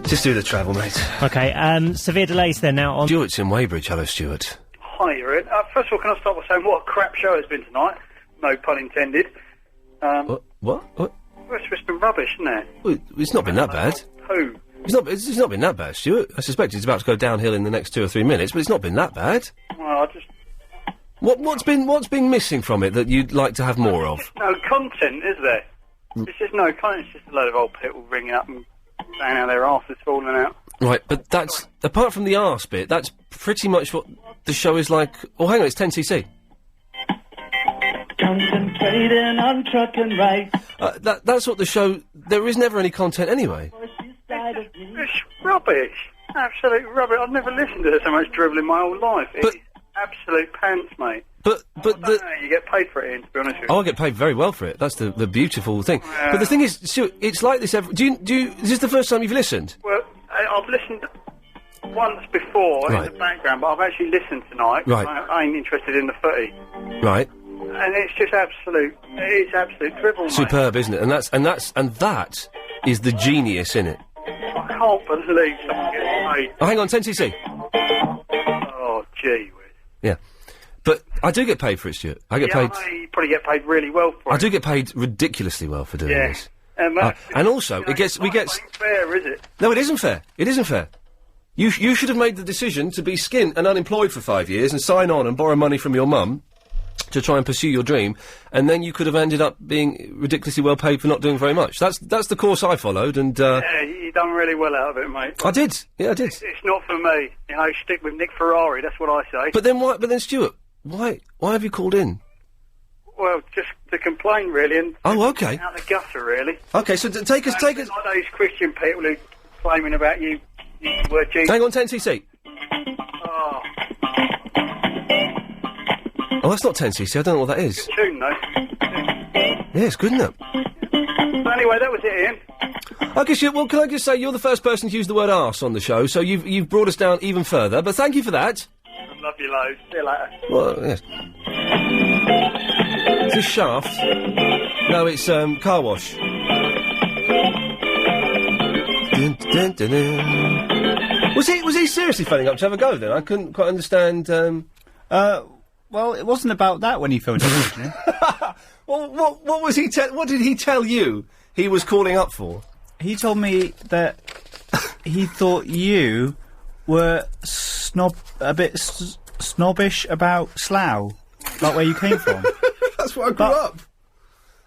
Just do the travel, mate. OK, severe delays then now on... Stuart's in Weybridge. Hello, Stuart. Hi, Iain. First of all, can I start by saying what a crap show it's been tonight? No pun intended. What? Well, it's just been rubbish, isn't it? Well, it's not been that bad. Who? It's not been that bad, Stuart. I suspect it's about to go downhill in the next 2 or 3 minutes, but it's not been that bad. Well, I just... What's been missing from it that you'd like to have more of? No content, is there? It's just no content. It's just a load of old people ringing up and saying how their arse is falling out. Right, but that's... Apart from the arse bit, that's pretty much what the show is like... Oh, hang on, it's 10cc. Concentrating on truck and right. That's what the show... There is never any content anyway. It's rubbish. Absolute rubbish. I've never listened to so much drivel in my whole life. It's absolute pants, mate. But I don't know how you get paid for it, Ian, to be honest with you. Oh, I get paid very well for it. That's the beautiful thing. But the thing is, Stuart, it's like this every... Is this the first time you've listened? Well, I've listened once before in the background, but I've actually listened tonight. Right. I ain't interested in the footy. Right. And it's just absolute drivel, mate. Superb, isn't it? And that is the genius in it. I can't believe someone gets paid. Oh, hang on, 10cc. Oh, gee whiz. Yeah. But I do get paid for it, Stuart. I get paid... I know you probably get paid really well for it. I do get paid ridiculously well for doing this. And also, you know, it gets... It ain't fair, is it? No, it isn't fair. It isn't fair. You should have made the decision to be skint and unemployed for 5 years and sign on and borrow money from your mum to try and pursue your dream, and then you could have ended up being ridiculously well paid for not doing very much. That's the course I followed, and... Yeah, you done really well out of it, mate. I did. Yeah, I did. It's not for me. You know, stick with Nick Ferrari, that's what I say. But then, Stuart, why have you called in? Well, just to complain, really, and... Oh, okay. Out the gutter, really. Okay, so take us... Like those Christian people who claiming about you were Jesus. Hang on, 10cc. Oh. Oh, that's not 10cc. I don't know what that is. Good tune, though. Yeah, it's good, isn't it? So anyway, that was it, Ian. Okay, well, can I just say you're the first person to use the word arse on the show, so you've brought us down even further, but thank you for that. Love you loads. See you later. Well, yes. Is this Shaft? No, it's, Car Wash. Dun, dun, dun, dun. Was he seriously phoning up to have a go then? I couldn't quite understand, Well, it wasn't about that when he phoned up originally. Well, what was he what did he tell you he was calling up for? He told me that he thought you were a bit snobbish about Slough, like where you came from. That's where I grew up.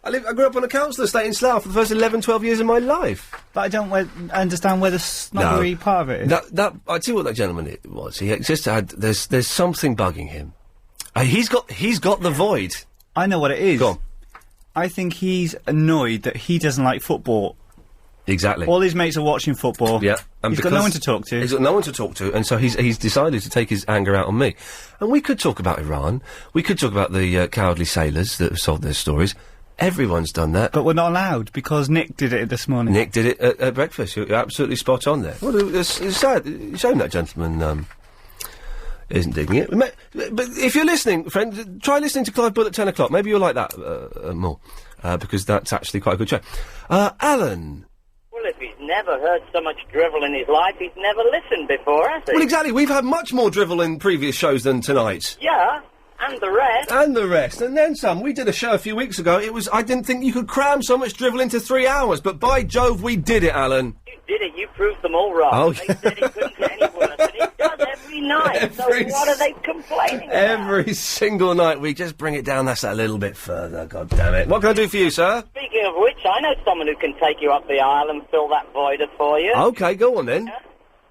I grew up on a council estate in Slough for the first 11, 12 years of my life. But I don't understand where the snobbery part of it is. I tell you what that gentleman was. He just had... There's something bugging him. He's got the void. I know what it is. Go on. I think he's annoyed that he doesn't like football. Exactly. All his mates are watching football. Yeah. And he's got no one to talk to. He's got no one to talk to, and so he's decided to take his anger out on me. And we could talk about Iran. We could talk about the cowardly sailors that have sold their stories. Everyone's done that. But we're not allowed, because Nick did it this morning. Nick did it at breakfast. You're absolutely spot on there. Well, it's sad. It's a shame that gentleman isn't digging it. But if you're listening, friend, try listening to Clive Bull at 10 o'clock. Maybe you'll like that more, because that's actually quite a good show. Alan. Well, if he's never heard so much drivel in his life, he's never listened before, has he? Well, exactly. We've had much more drivel in previous shows than tonight. Yeah. And the rest. And the rest. And then some. We did a show a few weeks ago. I didn't think you could cram so much drivel into 3 hours, but by Jove, we did it, Alan. You did it. You proved them all wrong. Oh, they said he couldn't get any worse, and he does every night. So what are they complaining about? Every single night we just bring it down. That's a little bit further, God damn it. What can I do for you, sir? Speaking of which, I know someone who can take you up the aisle and fill that void for you. Okay, go on then.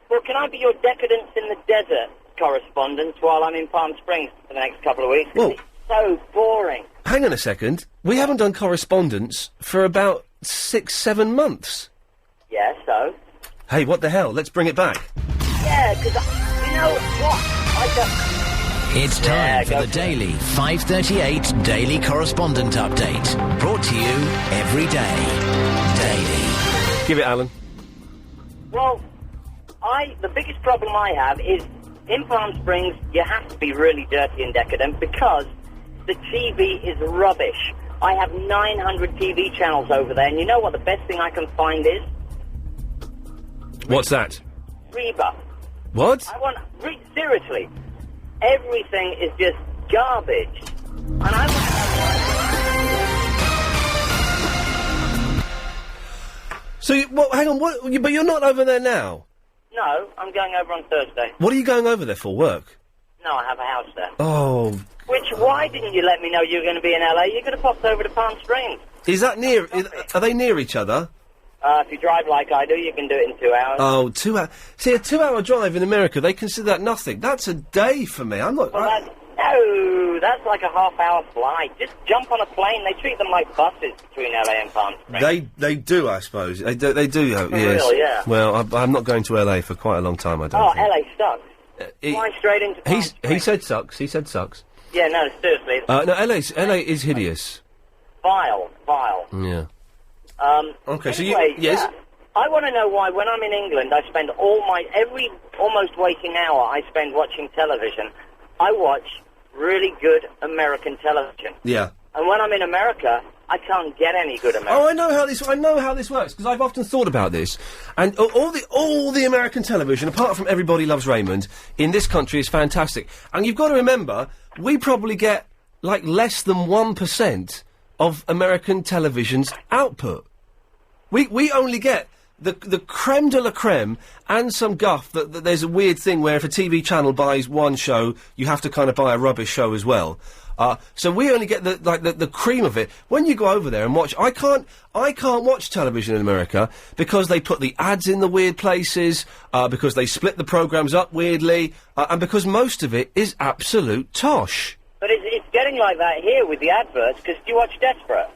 Well, can I be your decadence in the desert correspondence while I'm in Palm Springs for the next couple of weeks? Well, it's so boring. Hang on a second. We haven't done correspondence for about 6-7 months. Yeah, so? Hey, what the hell? Let's bring it back. Yeah, because, you know what? It's time for the daily 5:38 Daily Correspondent Update. Brought to you every day. Daily. Give it, Alan. Well, the biggest problem I have is in Palm Springs, you have to be really dirty and decadent because the TV is rubbish. I have 900 TV channels over there, and you know what the best thing I can find is? What's that? Reba. What? Seriously, everything is just garbage. And I So, hang on, but you're not over there now? No, I'm going over on Thursday. What are you going over there for, work? No, I have a house there. Oh. Why didn't you let me know you were going to be in LA? You could have popped over to Palm Springs. Is that near, are they near each other? If you drive like I do, you can do it in 2 hours. Oh, 2 hours. See, a 2 hour drive in America, they consider that nothing. That's a day for me. I'm not... Well, No, that's like a half-hour flight. Just jump on a plane. They treat them like buses between LA and Palm Springs. They do, I suppose. They do. Yes. real, yeah. Well, I'm not going to LA for quite a long time. I don't. Oh, think. LA sucks. Fly straight into Palm He said sucks. He said sucks. Yeah, no, seriously. No, LA is hideous. Vile. Yeah. Okay, so Anyway, yes. yeah, I want to know why when I'm in England I spend every almost waking hour I spend watching television. I watch really good American television. Yeah. And when I'm in America, I can't get any good American. Oh, I know how this works because I've often thought about this. And all the American television, apart from Everybody Loves Raymond, in this country is fantastic. And you've got to remember, we probably get like less than 1% of American television's output. We only get the creme de la creme and some guff that there's a weird thing where if a TV channel buys one show, you have to kind of buy a rubbish show as well. So we only get the cream of it. When you go over there and watch, I can't watch television in America because they put the ads in the weird places, because they split the programmes up weirdly, and because most of it is absolute tosh. But it's getting like that here with the adverts, because do you watch Desperate?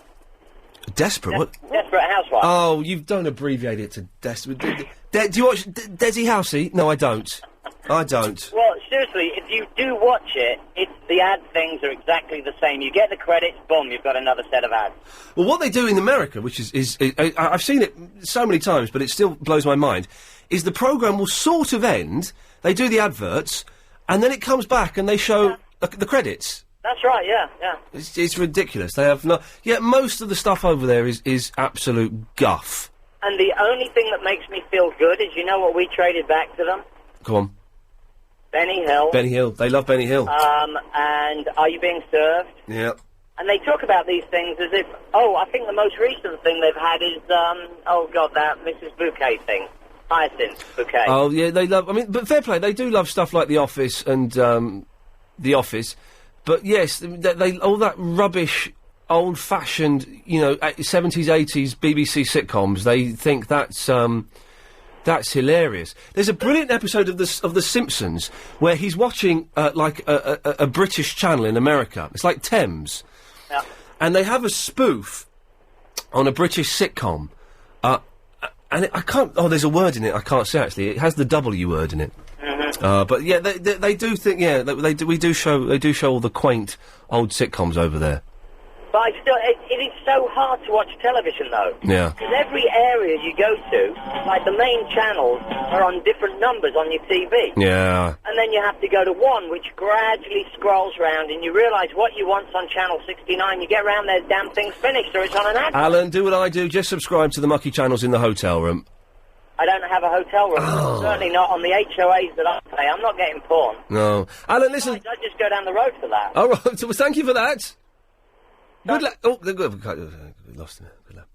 Desperate? What? Desperate Housewives. Oh, you don't abbreviate it to Desperate. Do you watch Desi Housey? No, I don't. I don't. Well, seriously, if you do watch it, the ad things are exactly the same. You get the credits, boom, you've got another set of ads. Well, what they do in America, which is I've seen it so many times, but it still blows my mind, is the programme will sort of end, they do the adverts, and then it comes back and they show the credits. That's right, yeah. It's ridiculous. They have no... Yeah, most of the stuff over there is absolute guff. And the only thing that makes me feel good is, you know what we traded back to them? Go on. Benny Hill. Benny Hill. They love Benny Hill. And Are You Being Served? Yeah. And they talk about these things as if, I think the most recent thing they've had is, that Mrs. Bouquet thing. Hyacinth Bouquet. Oh, yeah, they love... I mean, but fair play, they do love stuff like The Office and, The Office. But yes, they all that rubbish, old-fashioned, 70s, 80s BBC sitcoms, they think that's hilarious. There's a brilliant episode of The Simpsons where he's watching, a British channel in America. It's like Thames. Yeah. And they have a spoof on a British sitcom. And I can't... Oh, there's a word in it I can't say, actually. It has the W word in it. Mm-hmm. But yeah, they do think, yeah, they do show all the quaint old sitcoms over there. But it is so hard to watch television, though. Yeah. Because every area you go to, like the main channels are on different numbers on your TV. Yeah. And then you have to go to one, which gradually scrolls round, and you realise what you want's on channel 69. You get round there, damn thing's finished, or it's on an ad. Alan, do what I do. Just subscribe to the mucky channels in the hotel room. I don't have a hotel room. Certainly not on the HOAs that I pay. I'm not getting porn. No. Alan, listen... I just go down the road for that. All right, so thank you for that. Good luck. Oh, we lost it. Good luck.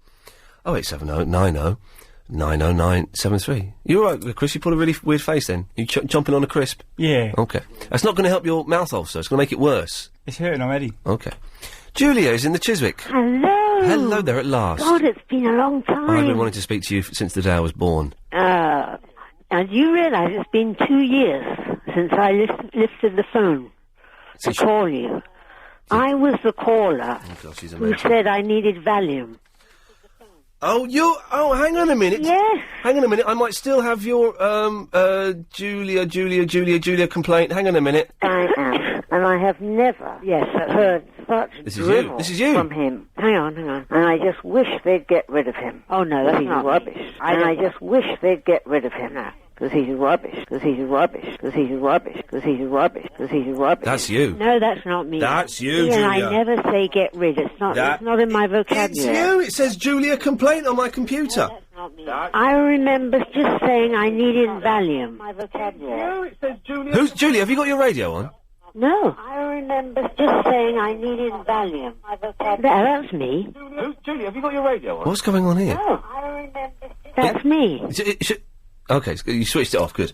08709090973. You all right, Chris? You put a really weird face then. You chomping on a crisp? Yeah. Okay. That's not going to help your mouth ulcer. It's going to make it worse. It's hurting already. Okay. Julia is in the Chiswick. Hello. Hello there at last. God, it's been a long time. I've been wanting to speak to you since the day I was born. And you realise it's been 2 years since I lifted the phone to call you. I was the caller who said I needed Valium. Oh, hang on a minute. Yes. Hang on a minute. I might still have your, Julia complaint. Hang on a minute. I am. And I have never, heard such drivel from him. Hang on. And I just wish they'd get rid of him. Oh, no, that's not rubbish. And I just wish they'd get rid of him now. Because he's rubbish. That's you. No, that's not me. That's you, Iain, Julia. I never say get rid. It's not in my vocabulary. It's you. It says Julia complaint on my computer. That's not me. I remember just saying I needed Valium. My vocabulary. It says Julia. Who's Julia? Have you got your radio on? No. I remember just saying I needed Valium. My vocabulary. That's me. Julia, have you got your radio on? What's going on here? No. I remember. That's me. Okay, you switched it off. Good.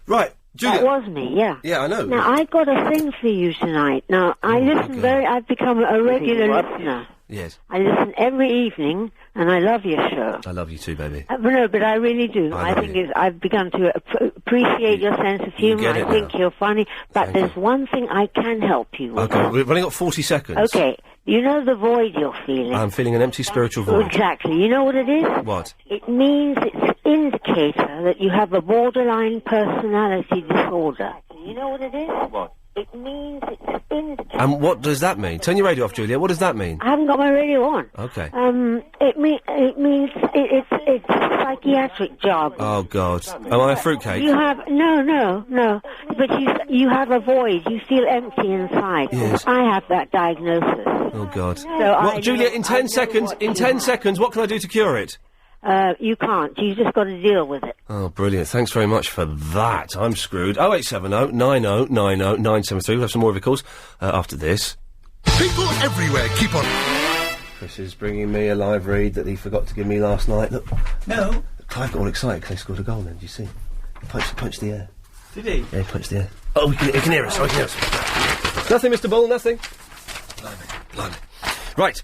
Right, Julia. That was me, yeah. Yeah, I know. Now, I got a thing for you tonight. Now, I listen I've become a regular listener. Yes. I listen every evening And I love your show. I love you too, baby. No, but I really do. I I love think I've begun to appreciate your sense of humour. get it I think now. you're funny. But there's one thing I can help you with. Okay, we've only got 40 seconds. Okay. You know the void you're feeling? I'm feeling an empty spiritual void. Exactly. You know what it is? What? It means it's an indicator that you have a borderline personality disorder. You know what it is? What? It means it's an indicator. And what does that mean? Turn your radio off, Julia. What does that mean? I haven't got my radio on. Okay. It means it's a psychiatric job. Oh, God. Am I a fruitcake? You have no. But you have a void. You feel empty inside. Yes. I have that diagnosis. Oh, God. So Julia, in 10 seconds, what can I do to cure it? You can't. You just got to deal with it. Oh, brilliant. Thanks very much for that. I'm screwed. 0870 90 90 973. We'll have some more of your calls after this. People everywhere keep on... Chris is bringing me a live read that he forgot to give me last night. Look. No. Clive got all excited because they scored a goal then, do you see? He punched the air. Did he? Yeah, he punched the air. Oh, he can hear us. Oh, he can hear us. Nothing, Mr. Bull, nothing. Blimey. Right.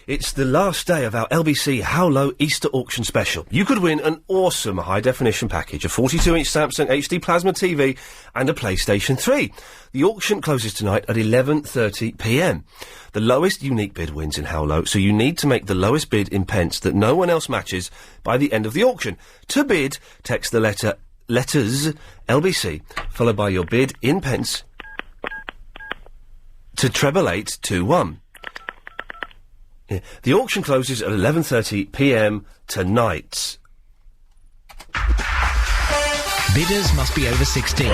It's the last day of our LBC How Low Easter Auction Special. You could win an awesome high-definition package, a 42-inch Samsung HD Plasma TV and a PlayStation 3. The auction closes tonight at 11:30pm. The lowest unique bid wins in How Low, so you need to make the lowest bid in pence that no one else matches by the end of the auction. To bid, text the letters LBC, followed by your bid in pence to 88821. Yeah. The auction closes at 11:30pm tonight. Bidders must be over 16.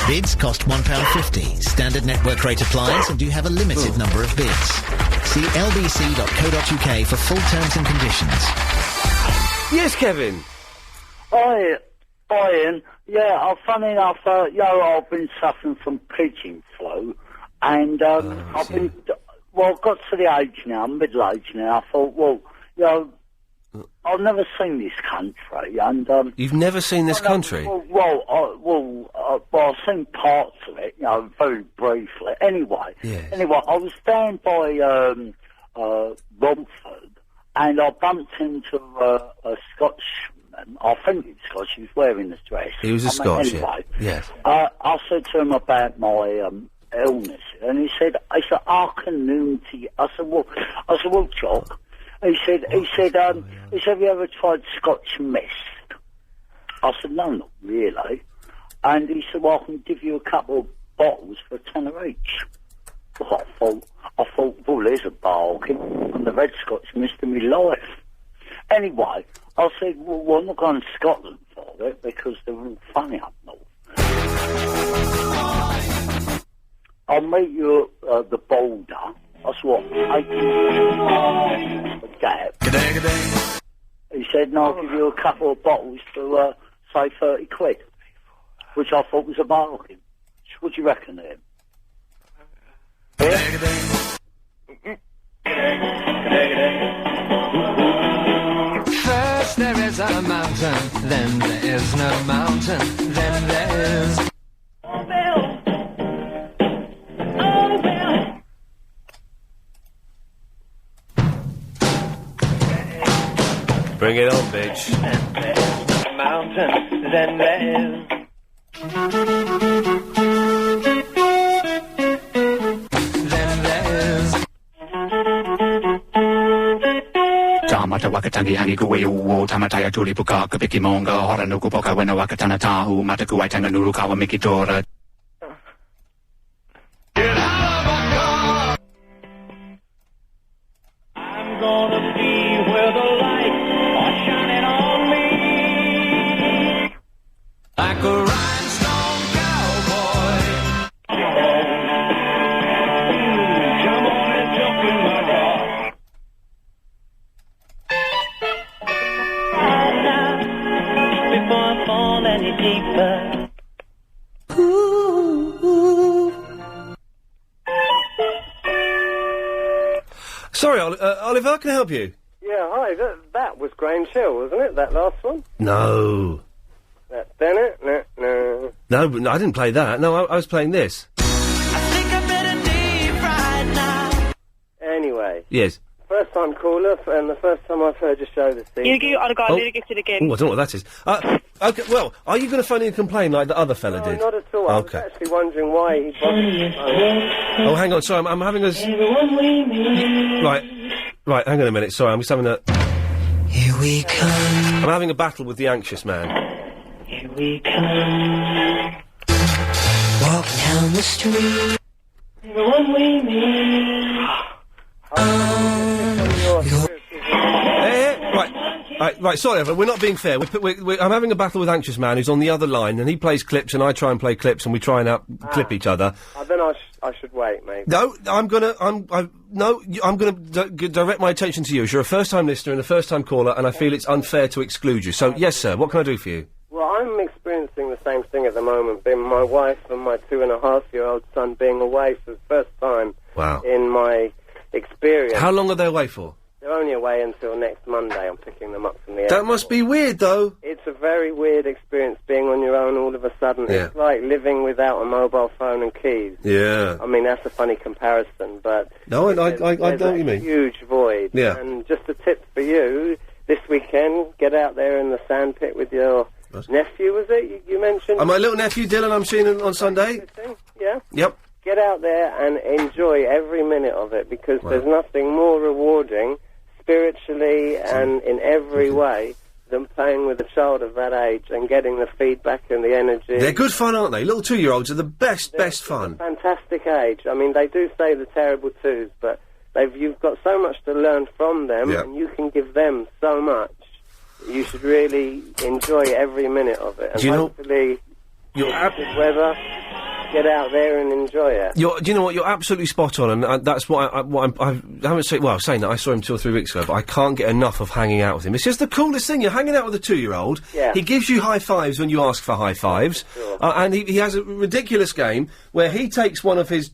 Bids cost £1.50. Standard network rate applies and do have a limited number of bids. See lbc.co.uk for full terms and conditions. Yes, Kevin. Hi, Ian. Yeah, funny enough, I've been suffering from pigeon flu, and I've been... Well, I've got to the age now, I'm middle-aged now, I thought, I've never seen this country, and... You've never seen this country? I've seen parts of it, very briefly. Anyway, I was down by Romford, and I bumped into a Scotchman. I think he was Scotch, he was wearing this dress. He was Scotch, anyway, yeah. I said to him about my illness, and he said, Arcanunti. I said, well, Chuck. He said, have you ever tried Scotch mist? I said, no, not really. And he said, well, I can give you a couple of bottles for a tenner each. Well, I thought, well, there's a bargain. And the red Scotch mist in my life. Anyway, I said, well, I'm not going to Scotland for it because they're all funny up north. I'll meet you at the Boulder. That's what, 18 a gap. He said, no, I'll give you a couple of bottles for, say, 30 quid. Which I thought was a bargain. What do you reckon, then? First there is a mountain, then there is no mountain, then there is... Bring it on, bitch. A mountain, then there is... Then there is... Tamata wakatangi hangi kuwe uo tamataya tuli puka kapiki monga hora nuku poka wena wakatana tahu mataku waitanga nuru kawa mikitora. I'm gonna be where the lights are shining on me. Like a rhinestone cowboy. Come on and jump in my car. Before I fall any deeper. Sorry, Oliver, can I help you? Yeah, hi. That was Grange Hill, wasn't it? That last one? No. No, I didn't play that. No, I was playing this. Anyway. Yes. first time caller, and the first time I've heard your show this evening. I'd go and get it again. Oh, I don't know what that is. Okay, well, are you going to phone in and complain like the other fella did? No, not at all. Okay. I was actually wondering why he bothered. Oh, hang on, sorry, I'm having a... Right, hang on a minute, sorry, I'm just having a... Here we come. I'm having a battle with the anxious man. Here we come. Walking down the street. The one we meet. Right, sorry, Evan, we're not being fair. I'm having a battle with anxious man who's on the other line, and he plays clips, and I try and play clips, and we try and clip each other. Then I should wait, maybe. No, I'm gonna direct my attention to you. As you're a first-time listener and a first-time caller, and I feel it's unfair to exclude you. So, yes, sir, what can I do for you? Well, I'm experiencing the same thing at the moment, being my wife and my 2.5-year-old son being away for the first time in my experience. How long are they away for? They're only away until next Monday. I'm picking them up from the airport. That must be weird, though. It's a very weird experience being on your own all of a sudden. Yeah. It's like living without a mobile phone and keys. Yeah. I mean, that's a funny comparison, but... No, I know what you mean. Huge void. Yeah. And just a tip for you, this weekend, get out there in the sandpit with your nephew, was it? You mentioned... My little nephew, Dylan, I'm seeing him on Sunday. Yeah? Yep. Get out there and enjoy every minute of it, because there's nothing more rewarding spiritually and in every way than playing with a child of that age and getting the feedback and the energy. They're good fun, aren't they? Little 2-year-olds are the best fun. Fantastic age. I mean, they do say the terrible twos, but you've got so much to learn from them, and you can give them so much. You should really enjoy every minute of it. And hopefully, good weather, get out there and enjoy it. Do you know what? You're absolutely spot on, and that's what I haven't said. Well, saying that I saw him 2 or 3 weeks ago, but I can't get enough of hanging out with him. It's just the coolest thing. You're hanging out with a 2-year-old. Yeah. He gives you high fives when you ask for high fives, and he has a ridiculous game where he takes one of his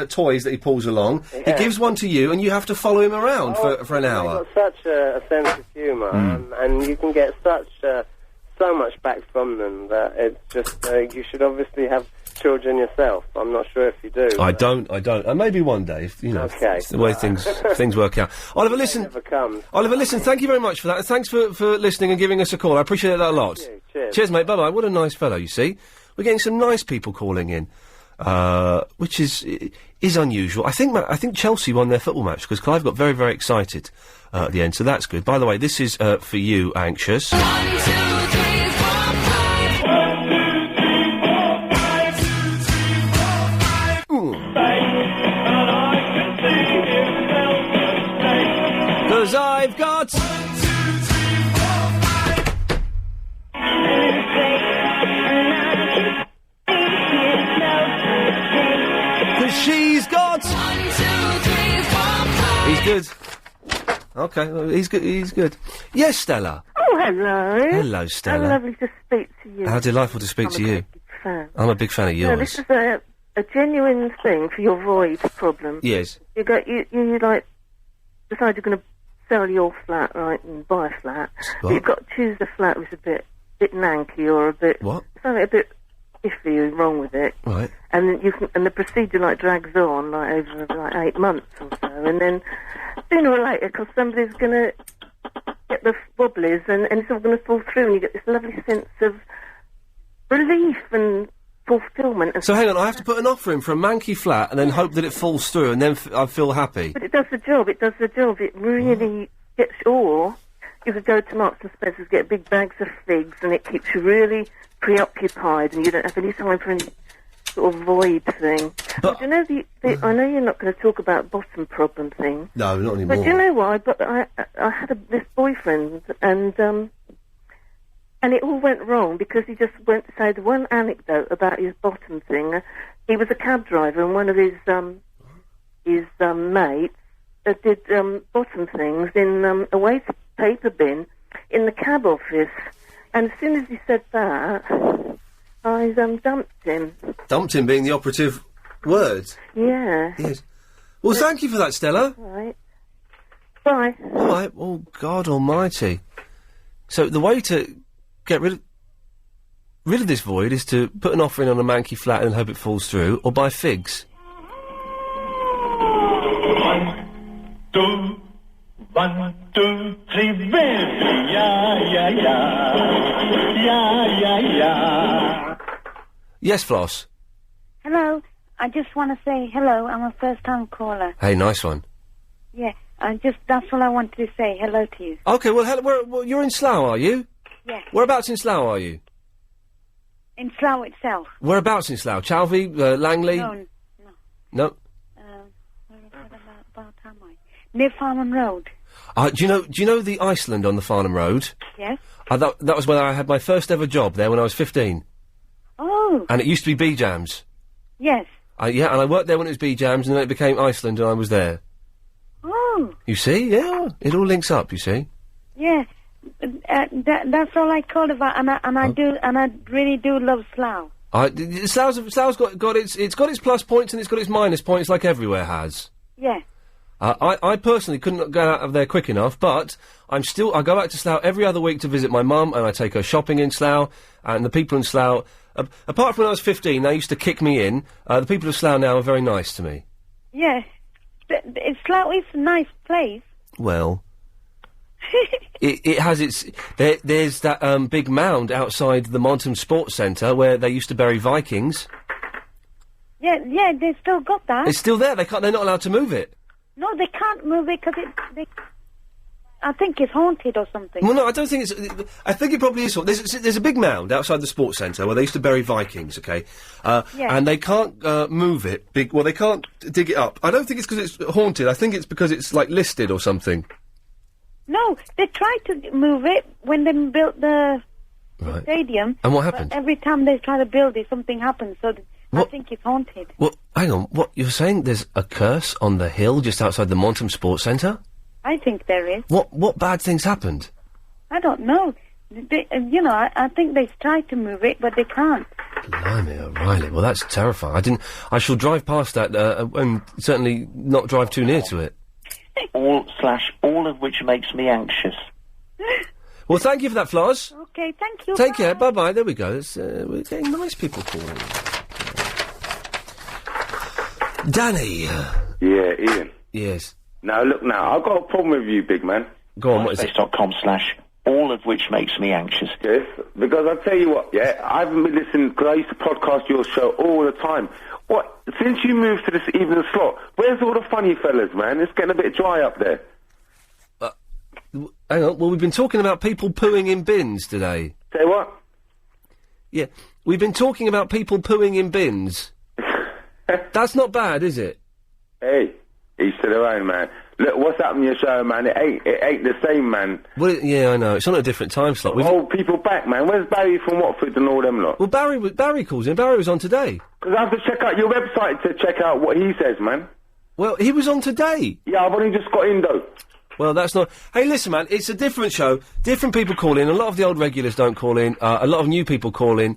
toys that he pulls along. He gives one to you, and you have to follow him around for an hour. They've got such a sense of humour, and you can get so much back from them that it's just you should obviously have children yourself. I'm not sure if you do. I don't. And maybe one day, if it's the way things work out. Oliver, listen. Oliver, listen. Thank you very much for that. And thanks for listening and giving us a call. I appreciate that a lot. Cheers, mate. Bye bye. What a nice fellow. You see, we're getting some nice people calling in, which is unusual. I think Chelsea won their football match because Clive got very, very excited at the end. So that's good. By the way, this is for you, Anxious. 1, 2, 3, 4, 'Cause I've got... 1, 2, 3, 4, 5. 'Cause she's got... 1, 2, 3, 4, 5. He's good. Okay, well, he's good. Yes, Stella. Oh, hello. Hello, Stella. How lovely to speak to you. How delightful to speak to you. Big fan. I'm a big fan of yours. No, this is a genuine thing for your void problem. Yes. You like decide you're going to sell your flat, right, and buy a flat. But you've got to choose a flat that's a bit nanky or a bit something a bit iffy wrong with it. Right. And then the procedure drags on over 8 months or so, and then sooner or later, because somebody's going to get the wobblies, and it's all going to fall through, and you get this lovely sense of relief and fulfilment. So hang on, I have to put an offer in for a manky flat and then hope that it falls through, and then I feel happy. But it does the job. It really gets. Or you could go to Marks and Spencer's, get big bags of figs, and it keeps you really preoccupied, and you don't have any time for any sort of void thing. But you know, I know you're not going to talk about bottom problem thing. No, not anymore. But you know what? I had this boyfriend, and it all went wrong because he just went to say the one anecdote about his bottom thing. He was a cab driver, and one of his mates did bottom things in a waste paper bin in the cab office. And as soon as he said that, I dumped him. Dumped him being the operative word. Yeah. Yes. Well, thank you for that, Stella. All right. Bye. All right. Oh, God Almighty. So the way to get rid of this void is to put an offer in on a manky flat and hope it falls through, or buy figs. 1, 2, 1, 2, 3, baby, yeah, yeah, yeah. Yeah, yeah, yeah. Yes, Floss. Hello. I just want to say hello. I'm a first-time caller. Hey, nice one. Yeah, that's all I wanted to say. Hello to you. Okay, well, you're in Slough, are you? Yes. Whereabouts in Slough are you? In Slough itself. Whereabouts in Slough? Chalvey, Langley? No. About am I? Near Farnham Road. Do you know the Iceland on the Farnham Road? Yes. That was where I had my first ever job there when I was 15. Oh. And it used to be B-Jams. Yes. Yeah, and I worked there when it was B-Jams, and then it became Iceland, and I was there. Oh. You see? Yeah. It all links up, you see? Yeah. That's all I called about, and I really do love Slough. Slough's got its plus points and it's got its minus points, like everywhere has. Yeah. I personally couldn't get out of there quick enough, but I go back to Slough every other week to visit my mum, and I take her shopping in Slough, and the people in Slough, apart from when I was 15, they used to kick me in. The people of Slough now are very nice to me. Yeah. Slough is a nice place. Well, it has its... There's that big mound outside the Monton Sports Centre where they used to bury Vikings. Yeah, they still got that. It's still there. They're not allowed to move it. No, they can't move it because I think it's haunted or something. Well, no, I don't think it's... I think it probably is. There's a big mound outside the sports centre where they used to bury Vikings, okay? And they can't move it. They can't dig it up. I don't think it's because it's haunted. I think it's because it's, like, listed or something. No, they tried to move it when they built the stadium. And what happened? But every time they try to build it, something happens, so I think it's haunted. Well, hang on. What, you're saying there's a curse on the hill just outside the Monton Sports Centre? I think there is. What bad things happened? I don't know. I think they tried to move it, but they can't. Blimey, O'Reilly. Well, that's terrifying. I shall drive past that, and certainly not drive too near to it. all of which makes me anxious. Well, thank you for that, Floss. Okay, thank you. Take care. Bye-bye. There we go. We're getting nice people calling. Danny. Yeah, Ian. Yes. Now, look now, I've got a problem with you, big man. Go on, what is it? all of which makes me anxious. Yes, because I'll tell you what, yeah, I haven't been listening, because I used to podcast your show all the time. What, since you moved to this evening slot, where's all the funny fellas, man? It's getting a bit dry up there. Hang on, well, we've been talking about people pooing in bins today. Say what? Yeah, we've been talking about people pooing in bins. That's not bad, is it? Hey, each to their own, man. Look, what's happening in your show, man? It ain't the same, man. Well, yeah, I know. It's on a different time slot. We've hold people back, man. Where's Barry from Watford and all them lot? Well, Barry calls in. Barry was on today. Because I have to check out your website to check out what he says, man. Well, he was on today. Yeah, I've only just got in, though. Well, that's not... Hey, listen, man, it's a different show. Different people call in. A lot of the old regulars don't call in. A lot of new people call in.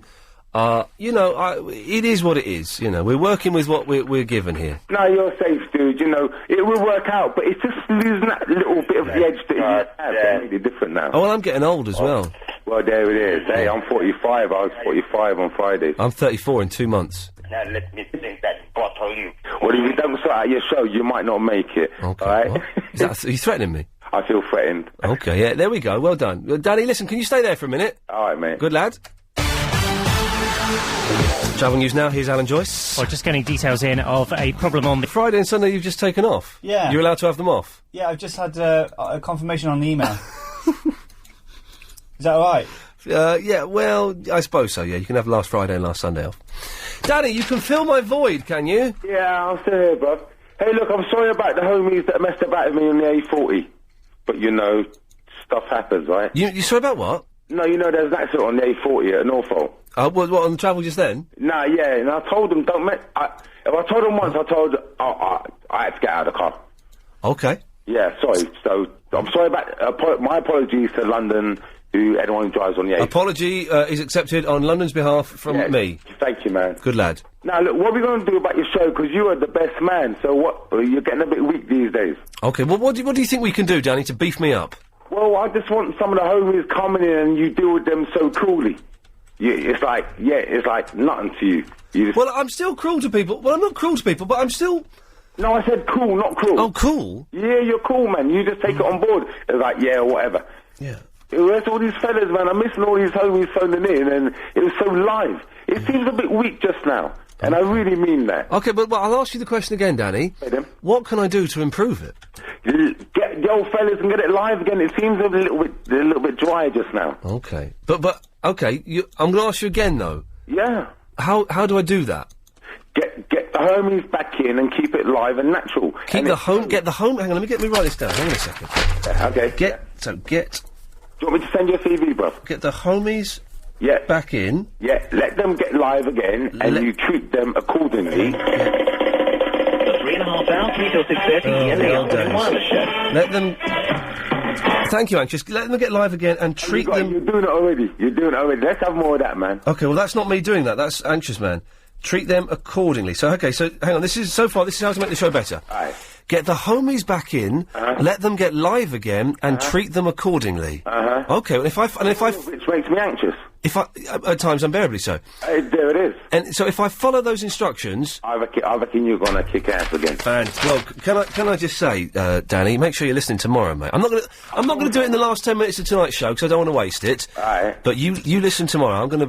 It is what it is. You know, we're working with what we're given here. No, you're safe, dude. You know, it will work out, but it's just losing that little bit of the edge that you have. It's really different now. Oh, well, I'm getting old as well. Well, there it is. Hey, I'm 45. I was 45 on Friday. I'm 34 in 2 months. Now let me think that bottle you. Well, if you don't sort out your show, you might not make it. Okay. All right? Are you threatening me? I feel threatened. Okay, yeah, there we go. Well done. Danny, listen, can you stay there for a minute? All right, mate. Good lad. Travel news now, here's Alan Joyce. Well, just getting details in of a problem on the... Friday and Sunday you've just taken off? Yeah. You're allowed to have them off? Yeah, I've just had a confirmation on the email. Is that alright? Yeah, well, I suppose so, yeah. You can have last Friday and last Sunday off. Danny, you can fill my void, can you? Yeah, I'm still here, bruv. Hey, look, I'm sorry about the homies that messed about with me on the A40. But, you know, stuff happens, right? You sorry about what? No, you know, there's an accident on the A40 at Norfolk. What, on the travel just then? Nah, yeah, and I told them, if I told them once, I had to get out of the car. Okay. Yeah, sorry. So, I'm sorry about, my apologies to London, anyone who drives on the A40. Apology is accepted on London's behalf from me. Thank you, man. Good lad. Now, look, what are we going to do about your show? Because you are the best man, so what, you're getting a bit weak these days. Okay, well, what do you think we can do, Danny, to beef me up? Well, I just want some of the homies coming in and you deal with them so cruelly. It's like nothing to you. Well, I'm still cruel to people. Well, I'm not cruel to people, but I'm still... No, I said cool, not cruel. Oh, cool? Yeah, you're cool, man. You just take it on board. It's like, yeah, whatever. Yeah. Where's all these fellas, man? I'm missing all these homies phoning in, and it was so live. It seems a bit weak just now, and I really mean that. Okay, but I'll ask you the question again, Danny. What can I do to improve it? Get the old fellas and get it live again. It seems a little bit dry just now. Okay. But okay, I'm going to ask you again, though. Yeah. How do I do that? Get the homies back in and keep it live and natural. Get the home. Hang on, let me write this down. Hang on a second. Okay. Get. Do you want me to send you a CV, bro? Get the homies. Yeah. Back in. Yeah. Let them get live again, and you treat them accordingly. 3.5 hours, 3 till 6:30. Let them. Thank you, Anxious. Let them get live again and treat them. You're doing it already. Let's have more of that, man. Okay, well, that's not me doing that. That's Anxious Man. Treat them accordingly. So, okay, so hang on. This is how to make the show better. Aye. Get the homies back in, let them get live again, and treat them accordingly. Okay, and if I which makes me anxious. At times unbearably so. There it is. And so if I follow those instructions, I reckon you're gonna kick ass again. Well, can I just say, Danny, make sure you're listening tomorrow, mate. I'm not gonna do it in the last 10 minutes of tonight's show because I don't want to waste it. Aye. But you listen tomorrow. I'm gonna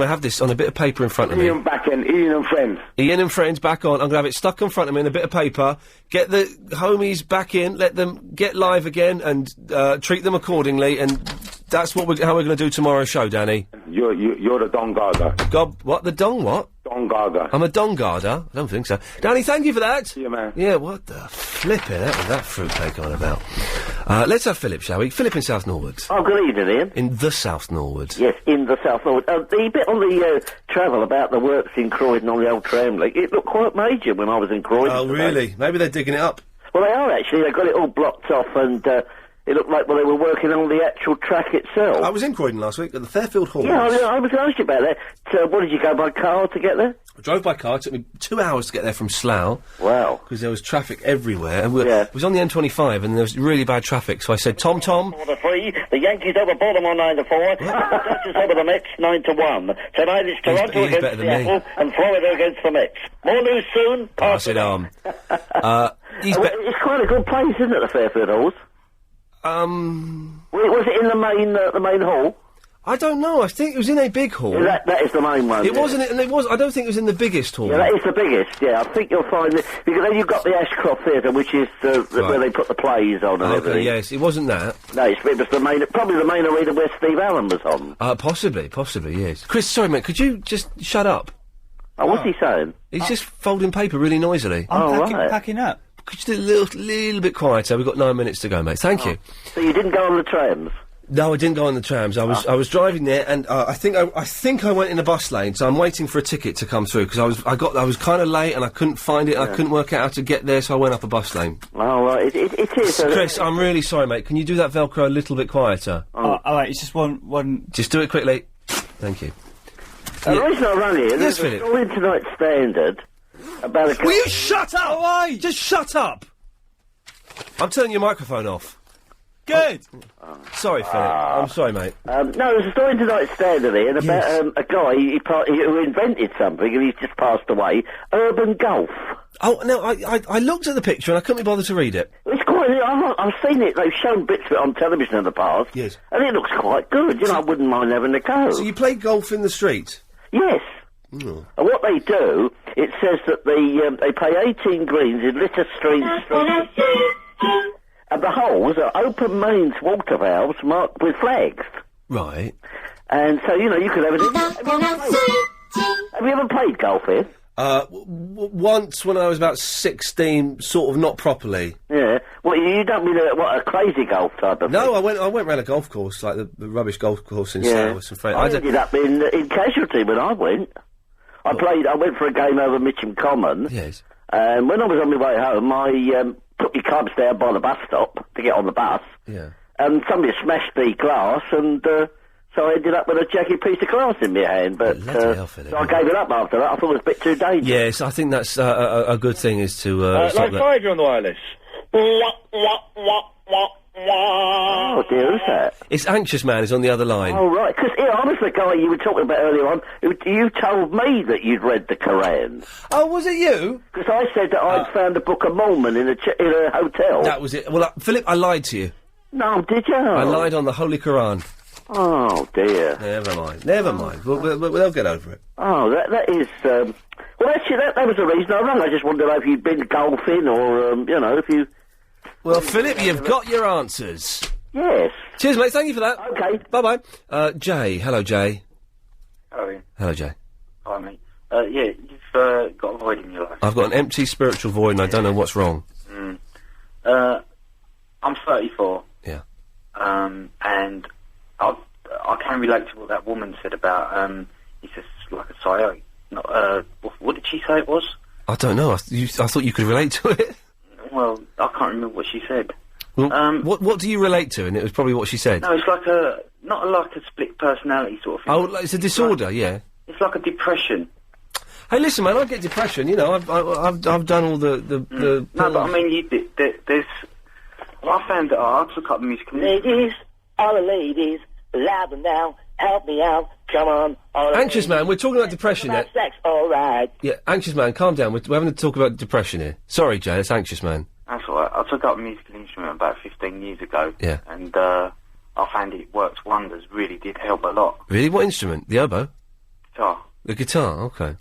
have this on a bit of paper in front of me. Ian back in. Ian and friends. Ian and friends back on. I'm gonna have it stuck in front of me in a bit of paper. Get the homies back in. Let them get live again and treat them accordingly. And that's how we're going to do tomorrow's show, Danny. You're the Don Gaga. What? The Don what? Don Gaga. I'm a Don Garda? I don't think so. Danny, thank you for that. Yeah, man. Yeah, what the flipping that was that fruitcake on about? Let's have Philip, shall we? Philip in South Norwood. Oh, good evening, Ian. In the South Norwood. Yes, in the South Norwood. The bit on the travel about the works in Croydon on the old tram link, it looked quite major when I was in Croydon. Oh, really? Maybe they're digging it up. Well, they are actually. They've got it all blocked off and... it looked like, they were working on the actual track itself. I was in Croydon last week at the Fairfield Hall. Yeah, I was going to ask you about that. What, did you go by car to get there? I drove by car. It took me 2 hours to get there from Slough. Wow. Because there was traffic everywhere. And it was on the M25 and there was really bad traffic. So I said, Tom. 4-3. The Yankees over Baltimore 9-4. The Dodgers over the Mets 9-1. Tonight it's Toronto against Seattle and Florida against the Mets. More news soon. Pass it on. It's quite a good place, isn't it, the Fairfield Halls? Was it in the main hall? I don't know. I think it was in a big hall. Yeah, that is the main one. It wasn't, and it was. I don't think it was in the biggest hall. Yeah, that is the biggest. Yeah, I think you'll find it because then you've got the Ashcroft Theatre, which is where they put the plays on and everything. Yes, it wasn't that. No, it was probably the main arena where Steve Allen was on. Possibly, yes. Chris, sorry, mate. Could you just shut up? Oh, what's he saying? He's just folding paper really noisily. I'm packing up. Could you do a little bit quieter? We've got 9 minutes to go, mate. Thank you. So you didn't go on the trams? No, I didn't go on the trams. I was driving there, and I think I went in the bus lane. So I'm waiting for a ticket to come through because I was kind of late and I couldn't find it. And I couldn't work out how to get there, so I went up a bus lane. Oh, right. It is. Chris, I'm really sorry, mate. Can you do that Velcro a little bit quieter? All right. It's just one. Just do it quickly. Thank you. The reason I rang here, yes, there's a story in tonight's Standard about a... Will you shut up? Why? Just shut up. I'm turning your microphone off. Good. Sorry, Philip. I'm sorry, mate. No, there's a story in tonight's Standard here about a guy who invented something and he's just passed away. Urban golf. Oh, no, I looked at the picture and I couldn't be bothered to read it. It's quite... I've seen it. They've shown bits of it on television in the past. Yes. And it looks quite good. You know, I wouldn't mind having a go. So you play golf in the street? Yes. Oh. And what they do, it says that they play 18 greens in litter streets... And the holes are open mains water valves marked with flags. Right. And so, you know, you could have it... Have you ever played golf here? Once when I was about 16, sort of not properly. Yeah. Well, you don't mean a crazy golf type of thing? No, I went round a golf course, like the rubbish golf course in Slough with some friends. I ended up in Casualty when I went. I went for a game over Mitcham Common. Yes. And when I was on my way home, I took my clubs down by the bus stop to get on the bus. Yeah. And somebody smashed the glass, and so I ended up with a jagged piece of glass in my hand. But so I gave it up after that. I thought it was a bit too dangerous. Yes, I think that's a good thing is to stop that. Fiver on the wireless. Oh dear, who's that? It's Anxious Man is on the other line. Oh, right, because I was the guy you were talking about earlier on. You told me that you'd read the Quran. Oh, was it you? Because I said that I'd found the Book of Mormon in a hotel. That was it. Well, Philip, I lied to you. No, did you? I lied on the Holy Quran. Oh, dear. Never mind. They'll get over it. Oh, that is, well, actually, that was the reason I rang. I just wondered if you'd been golfing or, if you... Well, Philip, you've got your answers. Yes. Cheers, mate. Thank you for that. Okay. Bye-bye. Jay. Hello, Jay. Hello. Hello, Jay. Hi, mate. Yeah, you've got a void in your life. I've got an empty spiritual void and I don't know what's wrong. I'm 34. Yeah. And I can relate to what that woman said about, he's just like a psycho. What did she say it was? I don't know. I thought you could relate to it. Well, I can't remember what she said. Well, what do you relate to? And it was probably what she said. No, it's like not like a split personality sort of thing. Oh, like it's a disorder, yeah. It's like a depression. Hey, listen, man, I get depression. You know, I've done all the. No, but I mean, you did. There's. Well, I found that I took up music. Ladies, all the ladies, louder now, help me out, come on. Anxious Man, we're talking about depression here. Sex, all right. Yeah, Anxious Man, calm down. We're having to talk about depression here. Sorry, Jay, it's Anxious Man. That's all right. I took up a musical instrument about 15 years ago. Yeah. And I found it worked wonders. Really did help a lot. Really? What instrument? The oboe? Guitar. The guitar, okay.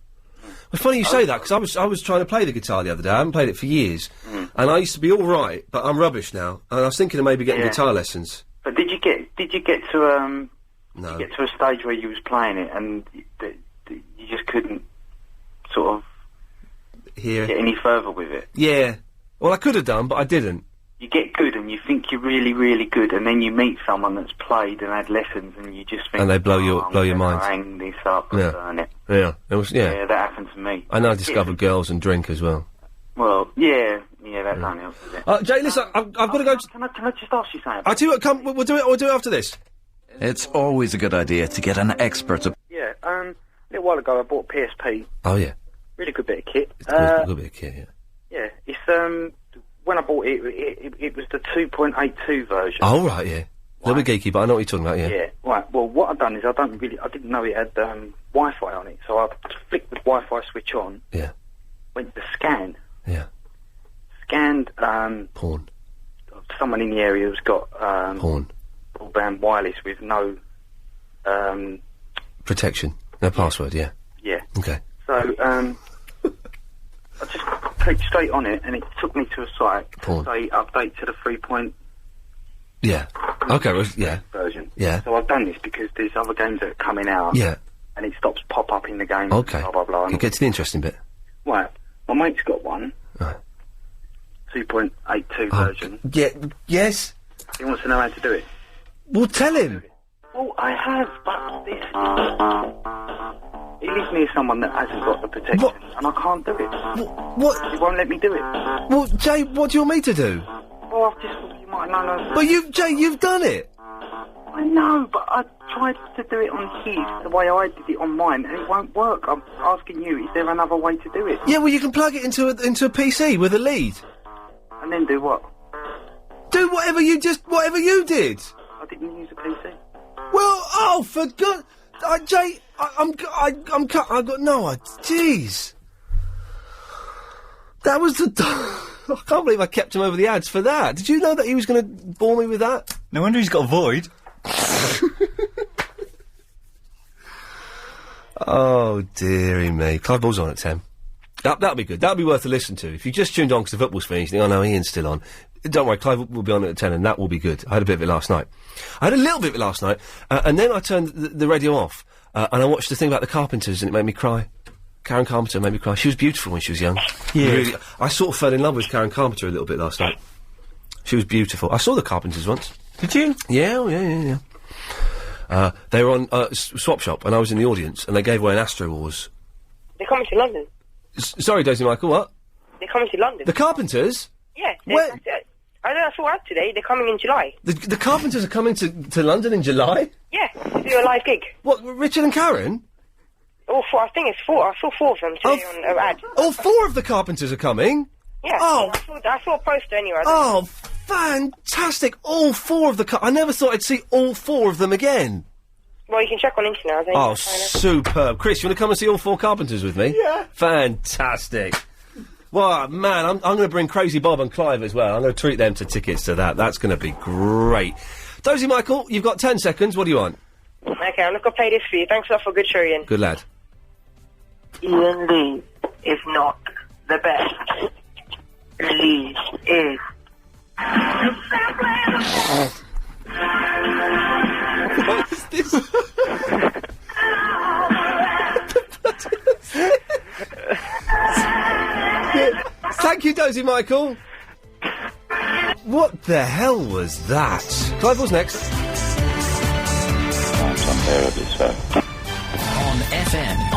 Well, funny you say that, because I was trying to play the guitar the other day. I haven't played it for years. And I used to be all right, but I'm rubbish now. And I was thinking of maybe getting guitar lessons. But did you get to No. get to a stage where you was playing it and you just couldn't sort of Here. get any further with it? Yeah. Well, I could have done, but I didn't. You get good and you think you're really, really good, and then you meet someone that's played and had lessons, and you just think, And they blow I'm your gonna mind. hang this up and Yeah. burn it. Yeah. It was, yeah. Yeah, that happened to me. And I discovered girls and drink as well. Well, yeah, that don't help, does it? Jay, listen, I've got to go. Can I just ask you something? I tell you what, come, we'll do it. We'll do it after this. It's always a good idea to get an expert. Yeah, a little while ago I bought a PSP. Oh yeah. Really good bit of kit. It's a good bit of kit, yeah. Yeah, it's when I bought it, it was the 2.82 version. Oh right, yeah. A little bit geeky, but I know what you're talking about. Yeah. Yeah, right. Well, what I've done is I didn't know it had Wi-Fi on it, so I flicked the Wi-Fi switch on. Yeah. Went to scan. Yeah. Scanned porn. Someone in the area who's got porn. Broadband wireless with no Protection. No password. Yeah. Yeah. Okay. So I just clicked straight on it, and it took me to a site Porn. to say update to the 3. Yeah. Okay. Well, yeah. Version. Yeah. So I've done this because there's other games that are coming out. Yeah. And it stops pop up in the game. Okay. Blah blah blah. You get to the interesting bit. Right. My mate's got one. Right. 2.82 version. Yeah. Yes. He wants to know how to do it. Well, tell him. Well, I have, but this. He lives near someone that hasn't got the protection, and I can't do it. What? He won't let me do it. Well, Jay, what do you want me to do? Well, I've just thought you might know. But you've done it. I know, but I tried to do it on his the way I did it on mine, and it won't work. I'm asking you, is there another way to do it? Yeah, well, you can plug it into a PC with a lead. And then do what? Do whatever you did. I didn't use a PC. Well, oh, for God, Jay, I've got no idea. Jeez. That was the. I can't believe I kept him over the ads for that. Did you know that he was going to bore me with that? No wonder he's got a void. Oh, dearie me. Clive Ball's on at 10. That'll be good. That'll be worth a listen to. If you just tuned on because the football's finished, you think, oh no, Ian's still on. Don't worry, Clive will be on at 10 and that will be good. I had a bit of it last night. I had a little bit of it last night, and then I turned the radio off, and I watched the thing about the Carpenters and it made me cry. Karen Carpenter made me cry. She was beautiful when she was young. Yeah. Really, I sort of fell in love with Karen Carpenter a little bit last night. She was beautiful. I saw the Carpenters once. Did you? Yeah, oh, yeah. They were on Swap Shop, and I was in the audience, and they gave away an Astro Wars. They're coming to London. Sorry, Daisy Michael, what? They're coming to London. The Carpenters? Yeah. Where? I know, I saw out today. They're coming in July. The Carpenters are coming to London in July? Yeah, to do a live gig. What, Richard and Karen? Oh, I think it's 4. I saw 4 of them today on an ad. Oh, 4 of the Carpenters are coming? Yeah. Oh. I saw a poster anyway. Oh, fantastic! All 4 of the I never thought I'd see all 4 of them again. Well, you can check on internet. Oh, superb. Chris, you want to come and see all 4 Carpenters with me? Yeah. Fantastic. Well, man, I'm going to bring Crazy Bob and Clive as well. I'm going to treat them to tickets to that. That's going to be great. Dozy Michael, you've got 10 seconds. What do you want? Okay, I'm going to play this for you. Thanks a lot for a good show, Ian. Good lad. Ian Lee is not the best. Lee is. What is this? Thank you, Dozy Michael. What the hell was that? Clive, what's next? On FM